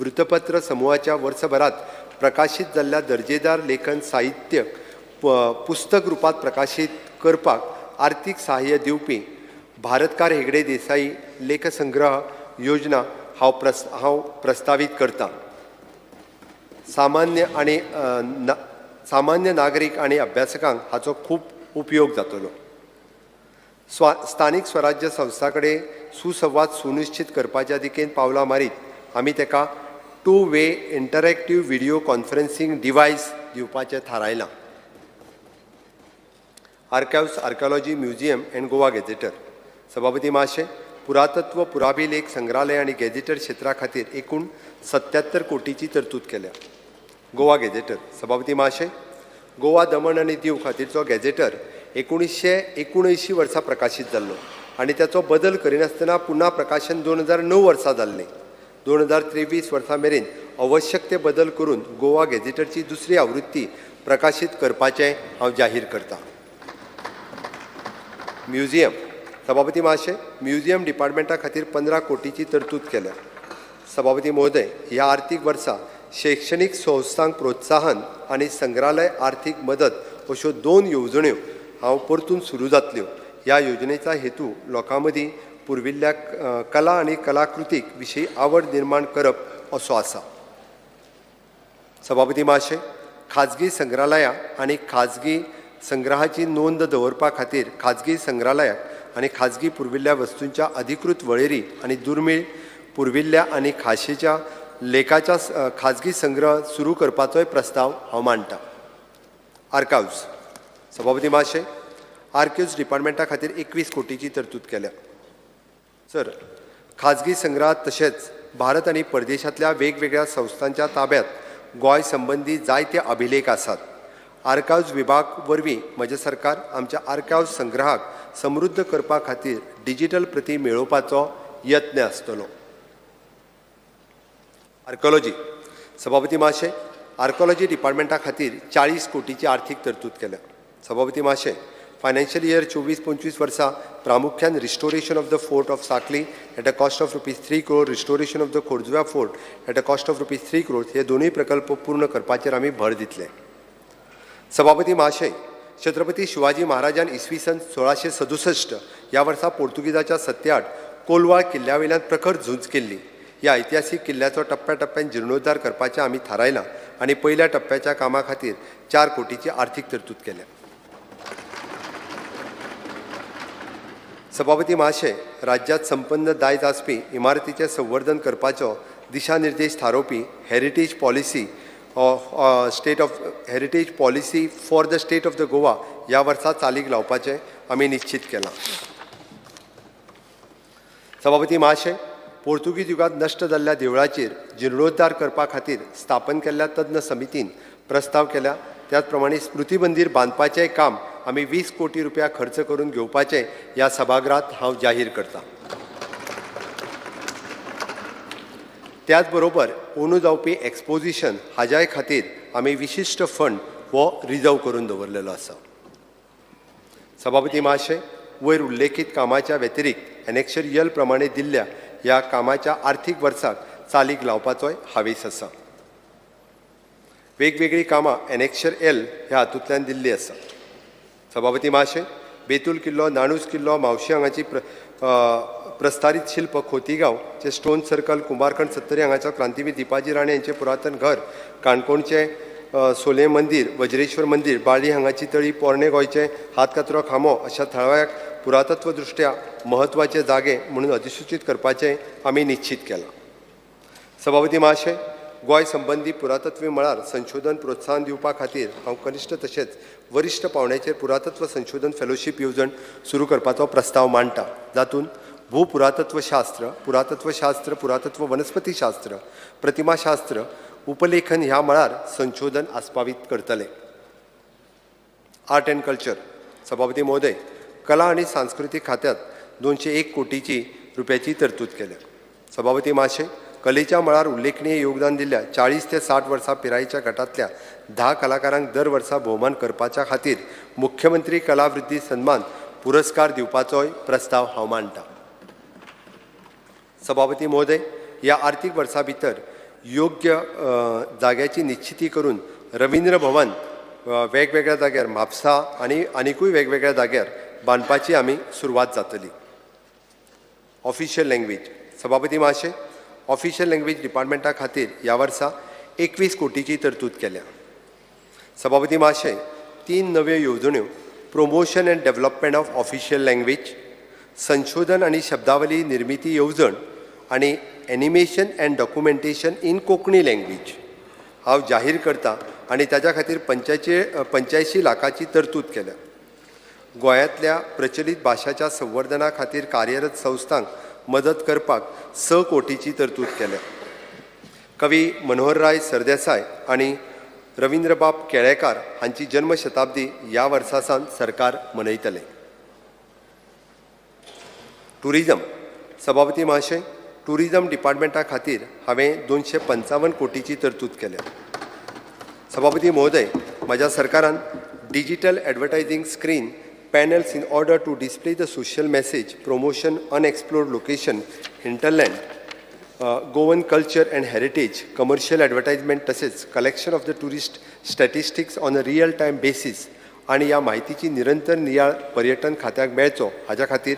A: वृत्तपत्र समूहाच्या वर्सभरात प्रकाशीत जाल्ल्या दर्जेदार लेखन साहित्य पुस्तक रुपात प्रकाशीत करपाक आर्थीक सहाय्य दिवपी भारतकार हेगडे देसाई लेखसंग्रह योजना हांव प्रस्तावित करतां. सामान्य नागरीक आनी अभ्यासकांक हाचो खूब उपयोग जातलो. स्थानीक स्वराज्य संस्था कडेन सुसंवाद सुनिश्चित करपाच्या दिकेन पावलां मारीत आमी तेका 2-वे इंटरॅक्टीव व्हिडिओ कॉन्फरन्सिंग डिवायस दिवपाचें थारायलां. Archives, archaeology museum and Goa gazetteer. सभापती महाशय, पुरातत्व, पुराभिलेख, संग्रहालय आनी गॅझेटर क्षेत्रा खातीर एकूण 77 कोटीची तरतूद केल्या. गोवा गॅझेटर. सभापती महाशय, गोवा, दमण आनी दीव खातीरचो गॅझेटर 1979 वर्सा प्रकाशीत जाल्लो. आनी त्याचो बदल करिनासतना पुन्हा प्रकाशन 2009 वर्सा जाल्लें. 2023 वर्सा मेरेन आवश्यक ते बदल करून गोवा गॅझेटरची दुसरी आवृत्ती प्रकाशीत करपाचें हांव जाहीर करतां. म्युझियम. सभापती महाशय, म्युझियम डिपार्टमेंटा खातीर 15 कोटीची तरतूद केल्या. सभापती महोदय, ह्या आर्थीक वर्सा शैक्षणीक संस्थांक प्रोत्साहन आनी संग्रहालय आर्थीक मदत अश्यो 2 येवजण्यो हांव परतून सुरू जातल्यो. ह्या योजनेचा हेतू लोकां मदीं पुरविल्ल्या कला आनी कलाकृतीक विशीं आवड निर्माण करप असो आसा. सभापती महाशय, खाजगी संग्रहालयां आनी खाजगी संग्रहाची नोंद दवरपा खातीर खाजगी संग्रहालयाक आनी खाजगी पुरविल्ल्या वस्तूंच्या अधिकृत वळेरी आनी दुर्मीळ पुरविल्ल्या आनी खाशेच्या लेखाच्या खाजगी संग्रह सुरू करपाचोय प्रस्ताव हांव मांडटां. आर्काव्ज. सभापती महाशय, आर्काव्ज डिपार्टमेंटा खातीर 21 कोटीची तरतूद केल्या. सर, खाजगी संग्रहात तशेंच भारत आनी परदेशांतल्या वेगवेगळ्या संस्थांच्या ताब्यांत गोंय संबंदी जायते अभिलेख आसात. आर्काव्ज विभाग वरवीं म्हजें सरकार आमच्या आर्काव्ज संग्रहाक समृद्ध करपा खातीर डिजिटल प्रती मेळोवपाचो यत्न आसतलो. आर्किओलॉजी. सभापती महाशय, आर्किओलॉजी डिपार्टमेंटा खातीर 40 कोटीची आर्थीक तरतूद केल्या. सभापती महाशय, फायनान्शियल इयर 24-25 वर्सा प्रामुख्यान restoration of the fort of Sankhali at a cost of ₹3 crore, restoration of the खोर्जुव्या fort at a cost of ₹3 crore हे दोनूय प्रकल्प पूर्ण करपाचेर आमी भर दितले. सभापती महाशय, छत्रपती शिवाजी महाराजान इसवी सन 1667 ह्या वर्सा पोर्तुगीजाच्या सत्तेआड कोलवाळ किल्ल्यावयल्यान प्रखर झूज केल्ली. ह्या ऐतिहासीक किल्ल्याचो टप्प्याटप्प्यान जिर्णोद्धार करपाचें आमी थारायलां आनी पयल्या टप्प्याच्या कामा खातीर 4 कोटीची आर्थीक तरतूद केल्या. सभापती महाशय, राज्यांत संपन्न दायज आसपी इमारतीचें संवर्धन करपाचो दिशानिर्देश थारोवपी heritage policy for the state of the Goa ह्या वर्सा चालीक लावपाचें आमी निश्चित केलां. सभापती महाशय, पोर्तुगीज युगांत नश्ट जाल्ल्या देवळाचेर जिर्णोद्धार करपा खातीर स्थापन केल्ल्या तज्ञ समितीन प्रस्ताव केल्या. त्याच प्रमाणे स्मृती मंदीर बांदपाचें काम आमी 20 कोटी रुपया खर्च करून घेवपाचें ह्या सभागृहांत हांव जाहीर करतां. त्याच बरोबर अंदू जावपी एक्सपोजिशन हाज्याय खातीर आमी विशिश्ट फंड हो रिजर्व करून दवरलेलो आसा. सभापती महाशय, वयर उल्लेखीत कामाच्या व्यतिरिक्त एनेक्शर यल प्रमाणे दिल्ल्या ह्या कामाच्या आर्थीक वर्साक चालीक लावपाचोय हावेस आसा. वेगवेगळी कामां एनेक्शर एल ह्या हातूंतल्यान दिल्ली आसा. सभापती महाशय, बेतूल किल्लो, नाणूस किल्लो, मावशी हांगाची प्रस्तारीत शिल्प खोतीगांवचे स्टोन सर्कल, कुंभारखंड 70 हांगाचो क्रांतीवीर दिपाजी राणे यांचें पुरातन घर, काणकोणचें सोले मंदीर, वज्रेश्वर मंदीर, बाळ्ळी हांगाची तळी, पोरणे गोंयचें हातकातरो खांबो अशा थळाव्याक पुरातत्व दृश्ट्या महत्वाचे जागे म्हणून अधिसूचित करपाचें आमी निश्चित केलां. सभापती महाशय, गोंय संबंधी पुरातत्वीय मळार संशोधन प्रोत्साहन दिवपा खातीर हांव कनिश्ठ तशेंच वरिश्ठ पावंड्याचेर पुरातत्व संशोधन फेलोशीप येवजण सुरू करपाचो प्रस्ताव मांडटा. जातूंत भूपुरातत्वशास्त्र, पुरातत्वशास्त्र, पुरातत्व वनस्पतीशास्त्र, प्रतिमाशास्त्र, उपलेखन ह्या मळार संशोधन आस्पावीत करतले. Art and culture. सभापती महोदय, कला आनी सांस्कृतीक खात्यांत 201 कोटीची रुपयाची तरतूद केल्या. सभापती महाशय, कलेच्या मळार उल्लेखनीय योगदान दिल्ल्या 40 ते 60 वर्सां पिरायेच्या गटांतल्या 10 कलाकारांक दर वर्सा भोवमान करपाच्या खातीर मुख्यमंत्री कलावृत्ती सन्मान पुरस्कार दिवपाचोय प्रस्ताव हांव मांडटां. सभापती महोदय, ह्या आर्थीक वर्सा भितर योग्य जाग्याची निश्चिती करून रवींद्र भवन वेगवेगळ्या जाग्यार म्हापसा आनी आनिकूय वेगवेगळ्या जाग्यार बांदपाची आमी सुरवात जातली. Official language. सभापती महाशय, ऑफिशियल लँग्वेज डिपार्टमेंटा खातीर ह्या वर्सा 21 कोटीची तरतूद केल्या. सभापती महाशय, 3 नव्यो येवजण्यो promotion and development of official language, संशोधन आनी शब्दावली निर्मिती येवजण आनी animation and documentation in Konkani language हांव जाहीर करतां आनी ताच्या खातीर 85 लाखाची तरतूद केल्या. गोंयांतल्या प्रचलीत भाशाच्या संवर्धना खातीर कार्यरत संस्थांक मदत करपाक 6 कोटीची तरतूद केल्या. कवी मनोहरराय सरदेसाय आनी रवींद्रबाब केळेकार हांची जन्म शताब्दी ह्या वर्सा सावन सरकार मनयतले. टुरिजम सभापती महाशय, टुरिजम डिपार्टमेंटा खातीर हांवें 255 कोटीची तरतूद केल्या. सभापती महोदय, म्हज्या सरकारान digital advertising screen panels in order to display the social message, promotion, unexplored location, hinterland, Goan culture and heritage, commercial advertisement तसेच collection of the tourist statistics on a real-time basis आणि ह्या माहितीची निरंतर नियाळ पर्यटन खात्याक मेळचो हाच्या खातीर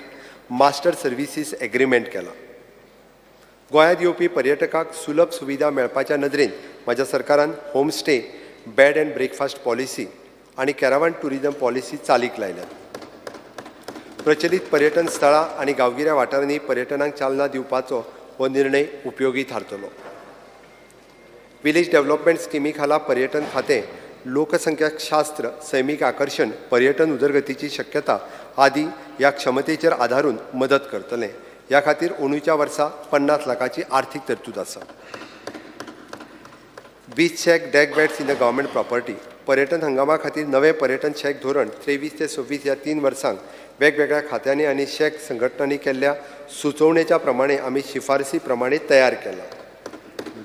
A: मास्टर सर्विसीस एग्रीमेंट केला. गोंयांत येवपी पर्यटकाक सुलभ सुविधा मेळपाच्या नदरेन म्हज्या सरकारान homestay, bed end breakfast policy आणि कॅरावान टुरिजम पॉलिसी चालीक लायल्यात. प्रचलित पर्यटन स्थळां आणि गांवगिऱ्या वाठारांनी पर्यटनाक चालना दिवपाचो हो निर्णय उपयोगी थारतलो. विलेज डेव्हलपमेंट स्किमी खाला पर्यटन खातें लोकसंख्या शास्त्र, सैमीक आकर्षण, पर्यटन उदरगतीची शक्यता आदी ह्या क्षमतेचेर आदारून मदत करतले. ह्या खातीर अंदूच्या वर्सा 50 लाखाची आर्थीक तरतूद आसा. Beach shake deck beds in the government property पर्यटन हंगामा खातीर नवे पर्यटन शेक धोरण 23 ते 26 ह्या 3 वर्सांक वेगवेगळ्या खात्यांनी आणि शेक संघटनांनी केल्ल्या सुचोवणेच्या प्रमाणे आमी शिफारसी प्रमाणे तयार केला.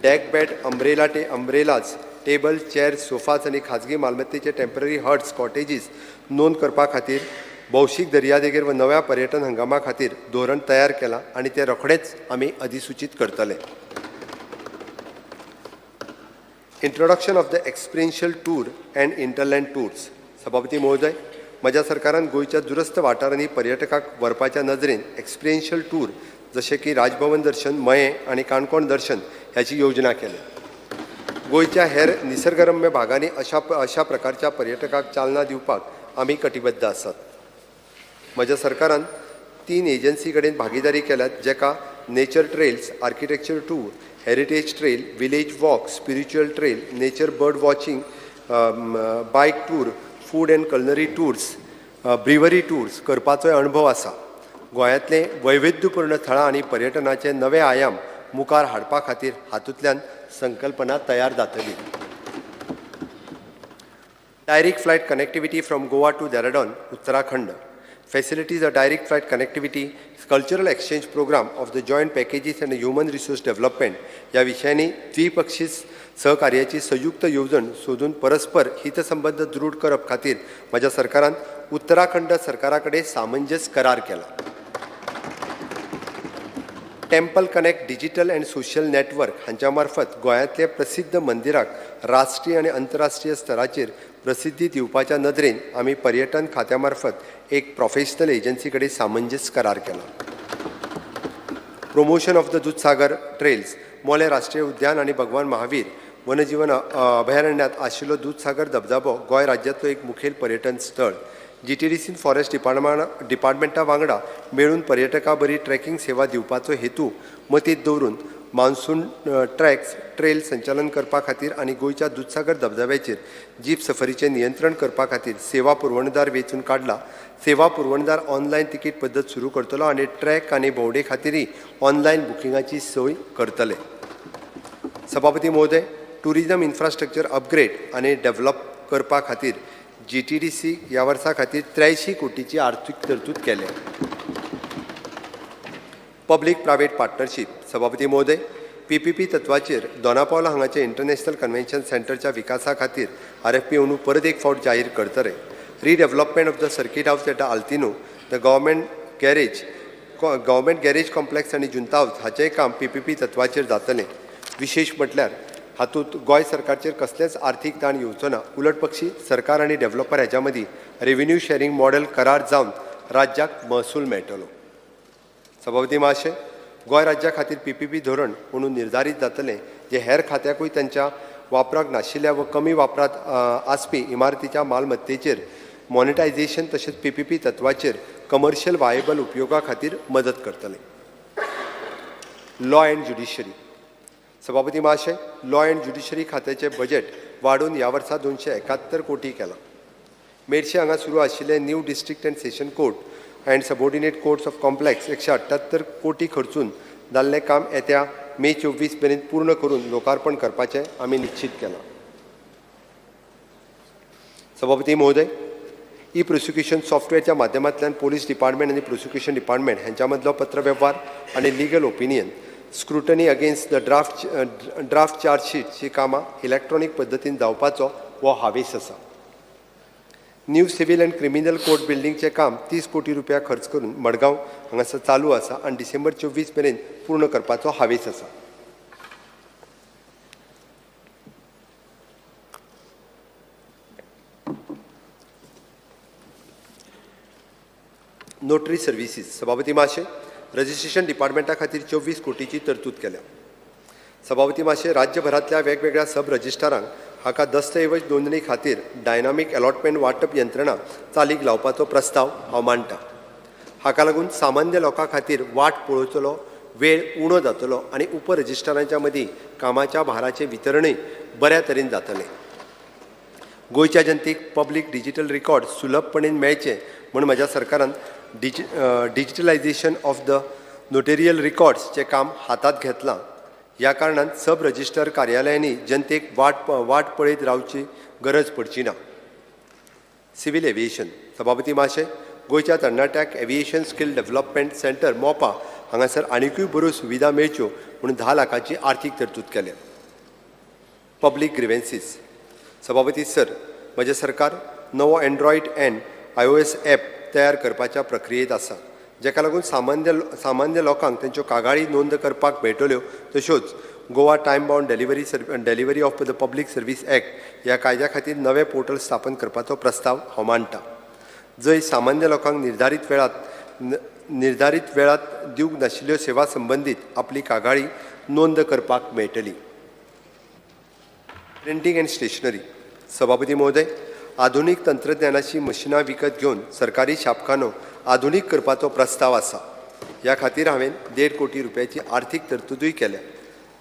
A: Deck bed, umbrellas, table, chair, sofas आणि खाजगी मालमत्तेचे टेम्पररी हट्स, कॉटेजीस नोंद करपा खातीर भौशीक दर्यादेगेर व नव्या पर्यटन हंगामा खातीर धोरण तयार केला आणि ते रोखडेच आमी अधिसूचित करतले. Introduction of the experiential tour and hinterland tours सभापती महोदय, म्हज्या सरकारान गोंयच्या दुरस्त वाठारांनी पर्यटकाक व्हरपाच्या नदरेन एक्सपिरियन्शियल टूर जशें की राजभवन दर्शन, मये आणि काणकोण दर्शन ह्याची योजना केली. गोंयच्या हेर निसर्गरम्य भागांनी अशा प्रकारच्या पर्यटकाक चालना दिवपाक आमी कटिबद्ध आसात. म्हज्या सरकारान 3 एजन्सी कडेन भागीदारी केल्यात जेका nature trails, architecture tour, heritage trail, village walk, spiritual trail, nature bird watching, bike tour, food and culinary tours, brewery tours करपाचो अनुभव आसा. गोंयांतले वैविध्यपूर्ण थळां आनी पर्यटनाचे नवे आयाम मुखार हाडपा खातीर हातूंतल्यान संकल्पना तयार जातली. Direct flight connectivity from Goa to Dehradun, Uttarakhand. Facilities a direct flight connectivity, cultural exchange program of the joint packages and human resource development या विषयांनी द्विपक्षीय सहकार्याची संयुक्त येवजण सोदून परस्पर हितसंबंध दृढ करप खातीर म्हज्या सरकारान उत्तराखंड सरकारा कडेन सामंजस्य करार केला. Temple connect digital and social network हांच्या मार्फत गोंयांतल्या प्रसिद्ध मंदिराक राष्ट्रीय आणि आंतरराष्ट्रीय स्तराचेर प्रसिद्धी दिवपाच्या नदरेन आमी पर्यटन खात्या मार्फत एक प्रोफेशनल एजन्सी कडेन सामंजस्य करार केला. Promotion of the Dudhsagar trails मोले राष्ट्रीय उद्यान आणि भगवान महावीर वन्यजीवन अभयारण्यात आशिल्लो दूधसागर धबधबो गोंय राज्यातलो एक मुखेल पर्यटन स्थळ. GTDCन फॉरेस्ट डिपार्टमेंटा वांगडा मेळून पर्यटकां बरी ट्रेकिंग सेवा दिवपाचो हेतू मतींत दवरून मान्सून ट्रेल संचालन करपा खातीर आणि गोंयच्या दूधसागर धबधब्याचेर जीप सफरीचें नियंत्रण करपा खातीर सेवा पुरवणदार वेंचून काडला. सेवा पुरवणदार ऑनलायन तिकीट पद्दत सुरू करतलो आणि ट्रॅक आणि भोंवडे खातीरय ऑनलायन बुकिंगाची सोय करतले. सभापती महोदय, टुरिजम इन्फ्रास्ट्रक्चर अपग्रेड आणि डेव्हलप करपा खातीर GTDC ह्या वर्सा खातीर 83 कोटीची आर्थीक तरतूद केल्या. पब्लीक प्रायवेट पार्टनरशीप सभापती महोदय, PPP तत्वाचेर दोनापावला हांगाचे इंटरनॅशनल कन्व्हेन्शन सेंटरच्या विकासा खातीर RFP अंदू परत एक फावट जाहीर करतले. Redevelopment of the circuit house at Altinho, the government garage complex आणि जुंता हाऊस हाचेंय काम PPP तत्वाचेर जातलें. विशेष म्हटल्यार हातूंत गोंय सरकारचेर कसलेंच आर्थीक ताण येवचो ना. उलट पक्षी सरकार आनी डेव्हलपर हाच्या मदीं रेव्हेन्यू शेअरिंग मॉडेल करार जावन राज्याक महसूल मेळटलो. सभापती महाशय, गोंय राज्या खातीर PPP धोरण म्हणून निर्धारीत जातलें जे हेर खात्याकूय त्यांच्या वापराक नाशिल्ल्या व कमी वापरांत आसपी इमारतीच्या मालमत्तेचेर मॉनिटायझेशन तशेंच PPP तत्वाचेर कमर्शियल वायेबल उपयोगा खातीर मदत करतलें. लॉ अँड ज्युडिशरी सभापती महाशय, लॉ अँड ज्युडिशरी खात्याचे बजेट वाडून ह्या वर्सा 271 कोटी केला. मेडशे हांगा सुरू आशिल्ले new district and session court and subordinate courts of complex 178 कोटी खर्चून जाल्लें काम येत्या मे 24 मेरेन पूर्ण करून लोकार्पण करपाचें आमी निश्चित केलां. सभापती महोदय, ई प्रोसिक्युशन सॉफ्टवेअरच्या माध्यमांतल्यान पोलीस डिपार्टमेंट आणि प्रोसिक्युशन डिपार्टमेंट हांच्या मदलो पत्रव्यवहार आणि legal opinion scrutiny against the draft चार्जशीटची कामां इलेक्ट्रॉनिक पद्दतीन जावपाचो हो हावेस आसा. New civil and criminal court बिल्डिंगचे काम 30 कोटी रुपया खर्च करून मडगांव हांगासर चालू आसा आनी डिसेंबर 24 मेरेन पूर्ण करपाचो हावेस आसा. नोटरी सर्विसीस सभापती माशे रजिस्ट्रेशन डिपार्टमेंटा खातीर 24 कोटीची तरतूद केल्या. सभापती माशे राज्यभरांतल्या वेगवेगळ्या सब रजिस्ट्रारांक हाका दस्तऐवज नोंदणी खातीर डायनामीक अलॉटमेंट वांटप यंत्रणा चालीक लावपाचो प्रस्ताव हांव मांडटां. हाका लागून सामान्य लोकां खातीर वाट पळोवचो वेळ उणो जातलो आनी उपरजिस्ट्रारांच्या मदीं कामाच्या भाराचें वितरणय बऱ्या तरेन जातलें. गोंयच्या जनतेक पब्लीक डिजिटल रिकॉर्ड सुलभपणेन मेळचे म्हूण म्हज्या सरकारान डिजिटलायझेशन ऑफ द नोटेरियल रिकॉर्ड्सचें काम हातांत घेतलां. ह्या कारणान सब रजिस्टर कार्यालयांनी जनतेक वाट पळयत रावची गरज पडची ना. सिव्हिल एविएशन सभापती माशे गोंयच्या तरणाट्याक एविएशन स्किल डेव्हलपमेंट सेंटर मोपा हांगासर आनीकूय बऱ्यो सुविधा मेळच्यो म्हणून 10 लाखाची आर्थीक तरतूद केल्या. पब्लीक ग्रिव्हन्सीस सभापती सर म्हजें सरकार नवो एंड्रॉयड एंड iOS ॲप तयार करपाच्या प्रक्रियेत आसा, जेका लागून सामान्य लोकांक तांच्यो कागाळी नोंद करपाक मेळटल्यो. तश्योच Goa time bound delivery of the public service act ह्या कायद्या खातीर नवें पोर्टल स्थापन करपाचो प्रस्ताव हांव मांडटां. जंय सामान्य लोकांक निर्धारीत वेळात दिवंक नाशिल्ल्यो सेवा संबंदीत आपली कागाळी नोंद करपाक मेळटली. प्रिंटींग अँड स्टेशनरी सभापती महोदय आधुनीक तंत्रज्ञानाची मशिनां विकत घेवन सरकारी छापखानो आधुनीक करपाचो प्रस्ताव आसा. ह्या खातीर हांवें 1.5 कोटी रुपयाची आर्थीक तरतूदय केल्या.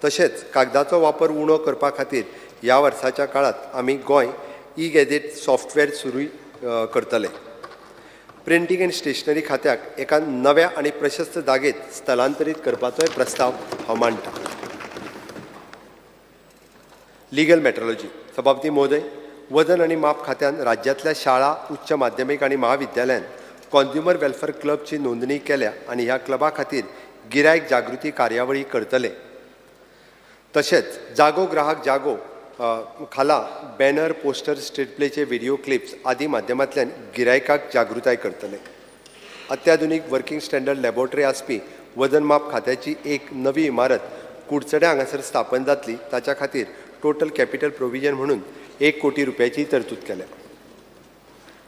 A: तशेंच कागदाचो वापर उणो करपा खातीर ह्या वर्साच्या काळांत आमी गोंय ई गॅझेट सॉफ्टवेअर सुरू करतले. प्रिंटींग अँड स्टेशनरी खात्याक एका नव्या आनी प्रशस्त जागेत स्थलांतरीत करपाचोय प्रस्ताव हांव मांडटां. लिगल मेट्रोलॉजी सभापती महोदय वजन आनी माप खात्यान राज्यांतल्या शाळा उच्च माध्यमीक आनी महाविद्यालयान कॉन्झ्युमर वेलफेअर क्लबची नोंदणी केल्या आनी ह्या क्लबा खातीर गिरायक जागृती कार्यावळी करतले. तशेंच जागो ग्राहक जागो खाला बॅनर पोस्टर स्ट्रीट प्लेचे व्हिडिओ क्लिप्स आदी माध्यमांतल्यान गिरायकाक जागृताय करतले. अत्याधुनीक वर्किंग स्टँडर्ड लॅबोरेटरी आसपी वजन माप खात्याची एक नवी इमारत कुडचड्या हांगासर स्थापन जातली. ताच्या खातीर टोटल कॅपिटल प्रोविजन म्हणून 1 कोटी रुपयाची तरतूद केल्या.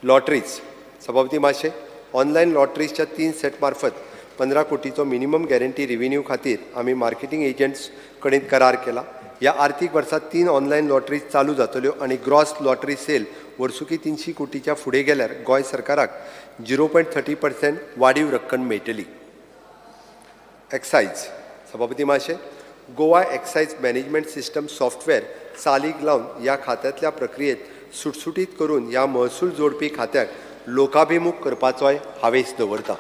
A: लॉटरीज सभापती माशे ऑनलायन लॉटरीजच्या 3 सेट मार्फत 15 कोटीचो मिनिमम गॅरंटी रेव्हेन्यू खातीर आमी मार्केटिंग एजंट्स कडेन करार केला. ह्या आर्थीक वर्सात 3 ऑनलायन लॉटरीज चालू जातल्यो आनी ग्रॉस लॉटरी सेल वर्सुकी 300 कोटीच्या फुडें गेल्यार गोंय सरकाराक 0.30% वाडीव रक्कम मेळटली. एक्सायज सभापती माशे Goa excise management system software चालीक लावन ह्या खात्यांतल्या प्रक्रियेत सुटसुटीत करून ह्या महसूल जोडपी खात्याक लोकाभिमुख करपाचोय हावेस दवरता.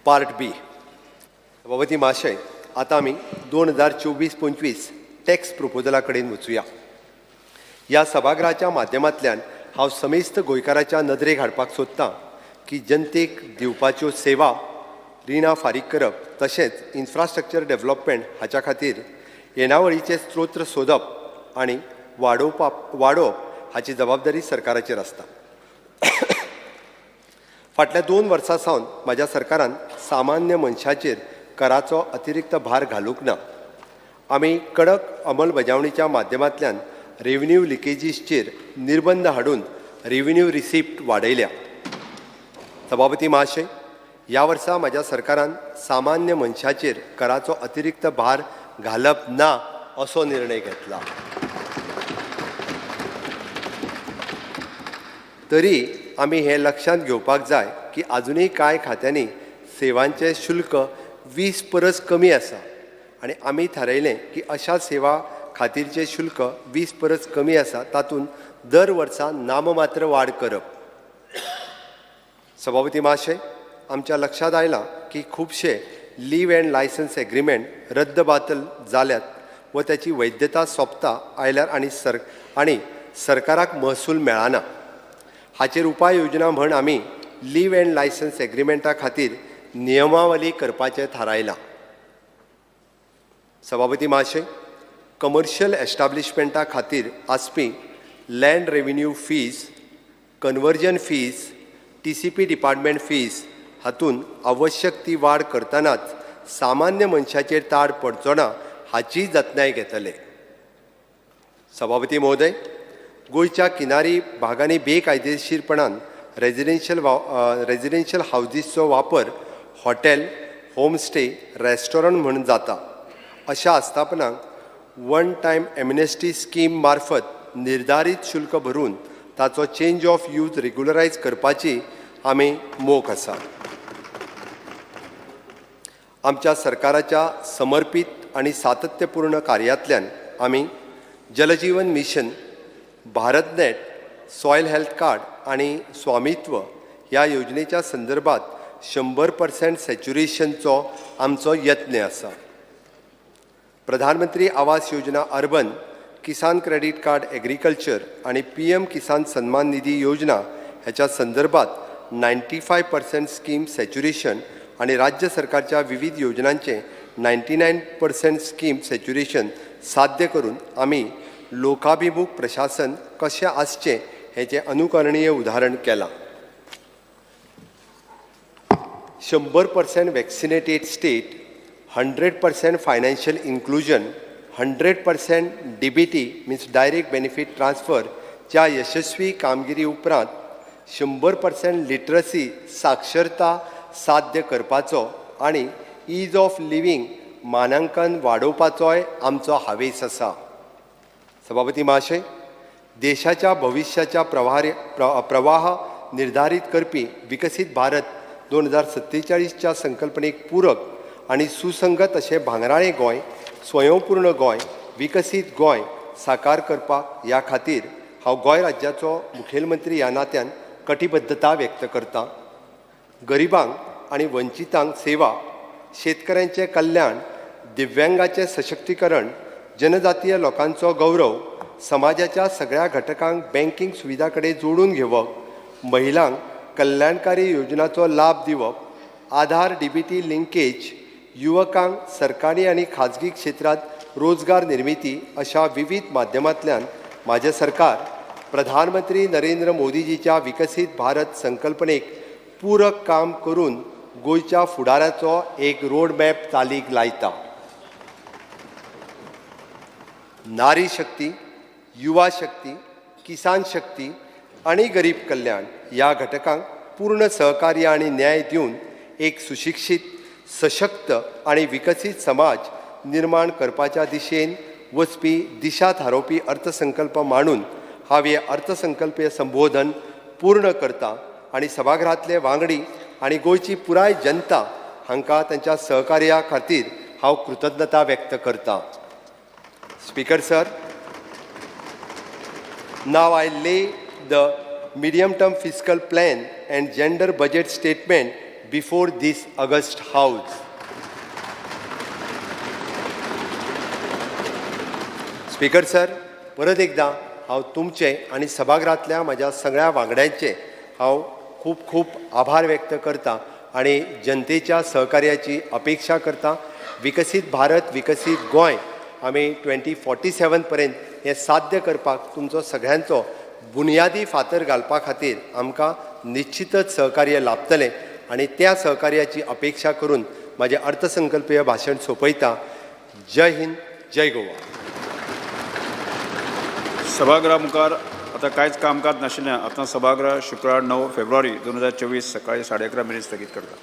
A: पार्ट बी सभापती महाशय आता आमी 2024-25 टॅक्स प्रपोजला कडेन वचुया. ह्या सभागृहाच्या माध्यमांतल्यान हांव समेस्त गोंयकाराच्या नदरेक हाडपाक सोदतां की जनतेक दिवपाच्यो सेवा रिणां फारीक करप तशेंच इन्फ्रास्ट्रक्चर डेव्हलपमेंट हाच्या खातीर येणावळीचे स्त्रोत्र सोदप आनी वाडोवप हाची जबाबदारी सरकाराचेर आसता. फाटल्या 2 वर्सां सावन म्हाज्या सरकारान सामान्य मनशाचेर कराचो अतिरिक्त भार घालूंक ना. आमी कडक अंमलबजावणीच्या माध्यमांतल्यान रेव्हेन्यू लिकेजीसचेर निर्बंध हाडून रेव्हेन्यू रिसिप्ट वाडयल्या. सभापती महाशय ह्या वर्सा म्हाज्या सरकारान सामान्य मनशाचेर कराचो अतिरिक्त भार घालप ना असो निर्णय घेतला. तरी आमी हें लक्षांत घेवपाक जाय की अजुनूय कांय खात्यांनी सेवांचें शुल्क 20 परस कमी आसा आनी आमी थारायलें की अशा सेवा खातीरचें शुल्क 20 परस कमी आसा तातूंत दर वर्सा नाममात्र वाड करप. सभापती महाशय आमच्या लक्षांत आयलां की खुबशे लीव अँड लायसन्स एग्रीमेंट रद्दबातल जाल्यात व त्याची वैधता सोंपता आयल्यार आनी सरकाराक महसूल मेळना हाचेर उपाय योजना म्हण आमी लीव अँड लायसन्स एग्रीमेंटा खातीर नियमावली करपाचें थारायलां. सभापती महाशय, कमर्शियल एस्टाब्लिशमेंटा खातीर आसपी land revenue fees, conversion fees, TCP department fees हातून आवश्यक ती वाड करतनाच सामान्य मनशाचेर ताड पडचो ना हाची जतनाय घेतले. सभापती महोदय, गोंयच्या किनारी भागांनी बेकायदेशीरपणान रेजिडेन्शियल हावजीसचो वापर हॉटेल, होमस्टे, रेस्टॉरंट म्हणून जाता. अशा आस्थापनांक वन टायम एमनेस्टी स्कीम मार्फत निर्धारीत शुल्क भरून ताचो चेंज ऑफ यूज रेग्युलरायज करपाची आमी मोख आसा. आमच्या सरकाराच्या समर्पित आनी सातत्यपूर्ण कार्यांतल्यान आमी Jaljeevan mission, BharatNet, soil health card आनी स्वामित्व ह्या योजनेच्या संदर्भात 100% सॅच्युरेशनचो आमचो यत्न आसा. प्रधानमंत्री आवास योजना अर्बन, किसान क्रेडिट कार्ड एग्रीकल्चर आणि PM किसान सन्मान निधी योजना ह्याच्या संदर्भात 95% स्कीम सॅच्युरेशन आणि राज्य सरकारच्या विविध योजनांचे 99% स्कीम सॅच्युरेशन साध्य करून आमी लोकाभिमुख प्रशासन कशें आसचें हेचें अनुकरणीय उदाहरण केलां. 100% vaccinated state, 100% financial inclusion, 100% DBT means direct benefit transfer च्या यशस्वी कामगिरी उपरांत 100% लिटरसी साक्षरता साध्य करपाचो आणि ईज ऑफ लिव्हिंग मानांकन वाडोवपाचोय आमचो हावेस आसा. सभापती महाशय, देशाच्या भविष्याच्या प्रवाह निर्धारित करपी विकसीत भारत 2047च्या संकल्पनेक पूरक आणि सुसंगत अशें भांगराळें गोंय, स्वयंपूर्ण गोंय, विकसीत गोंय साकार करपाक ह्या खातीर हांव गोंय राज्याचो मुखेलमंत्री ह्या नात्यान कटिबद्धता व्यक्त करतां. गरिबांक आनी वंचितांक सेवा, शेतकऱ्यांचें कल्याण, दिव्यांगांचें सशक्तीकरण, जनजातीय लोकांचो गौरव, समाजाच्या सगळ्या घटकांक बँकिंग सुविधा कडेन जोडून घेवप, महिलांक कल्याणकारी योजनांचो लाभ दिवप, आधार DBT लिंकेज, युवकांक सरकारी आनी खाजगी क्षेत्रांत रोजगार निर्मिती अशा विविध माध्यमांतल्यान माझे सरकार प्रधानमंत्री नरेंद्र मोदीजीच्या विकसीत भारत संकल्पनेक पूरक काम करून गोंयच्या फुडाराचो एक रोडमॅप चालीक लायता. नारी शक्ती, युवा शक्ती, किसान शक्ती आणि गरीब कल्याण ह्या घटकांक पूर्ण सहकार्य आणि न्याय दिवन एक सुशिक्षित, सशक्त आणि विकसीत समाज निर्माण करपाच्या दिशेन वचपी दिशा थारोवपी अर्थसंकल्प मांडून हांव हे अर्थसंकल्पीय संबोधन पूर्ण करता आणि सभागृहांतले वांगडी आणि गोंयची पुराय जनता हांकां तांच्या सहकार्या खातीर हांव कृतज्ञता व्यक्त करतां. Speaker sir, now I lay the medium-term fiscal plan and gender budget statement before this August House. Speaker sir, परत एकदा हांव तुमचे आणि सभागृहांतल्या म्हज्या सगळ्या वांगड्यांचे हांव खूप खूप आभार व्यक्त करता आणि जनतेच्या सहकार्याची अपेक्षा करता. विकसीत भारत, विकसीत गोंय आमी 2047 पर्यंत हे साध्य करपाक तुमचो सगळ्यांचो बुनयादी फातर घालपा खातीर आमकां निश्चितच सहकार्य लाभतलें आणि त्या सहकार्याची अपेक्षा करून म्हाजें अर्थसंकल्पीय भाशण सोंपयता. जय हिंद, जय गोवा.
C: सभागृहा मुखार आता कांयच कामकाज नाशिल्ल्यान आतां सभागृह शुक्रार 9 फेब्रुवारी 2024 सकाळी 11:30 स्थगीत करता.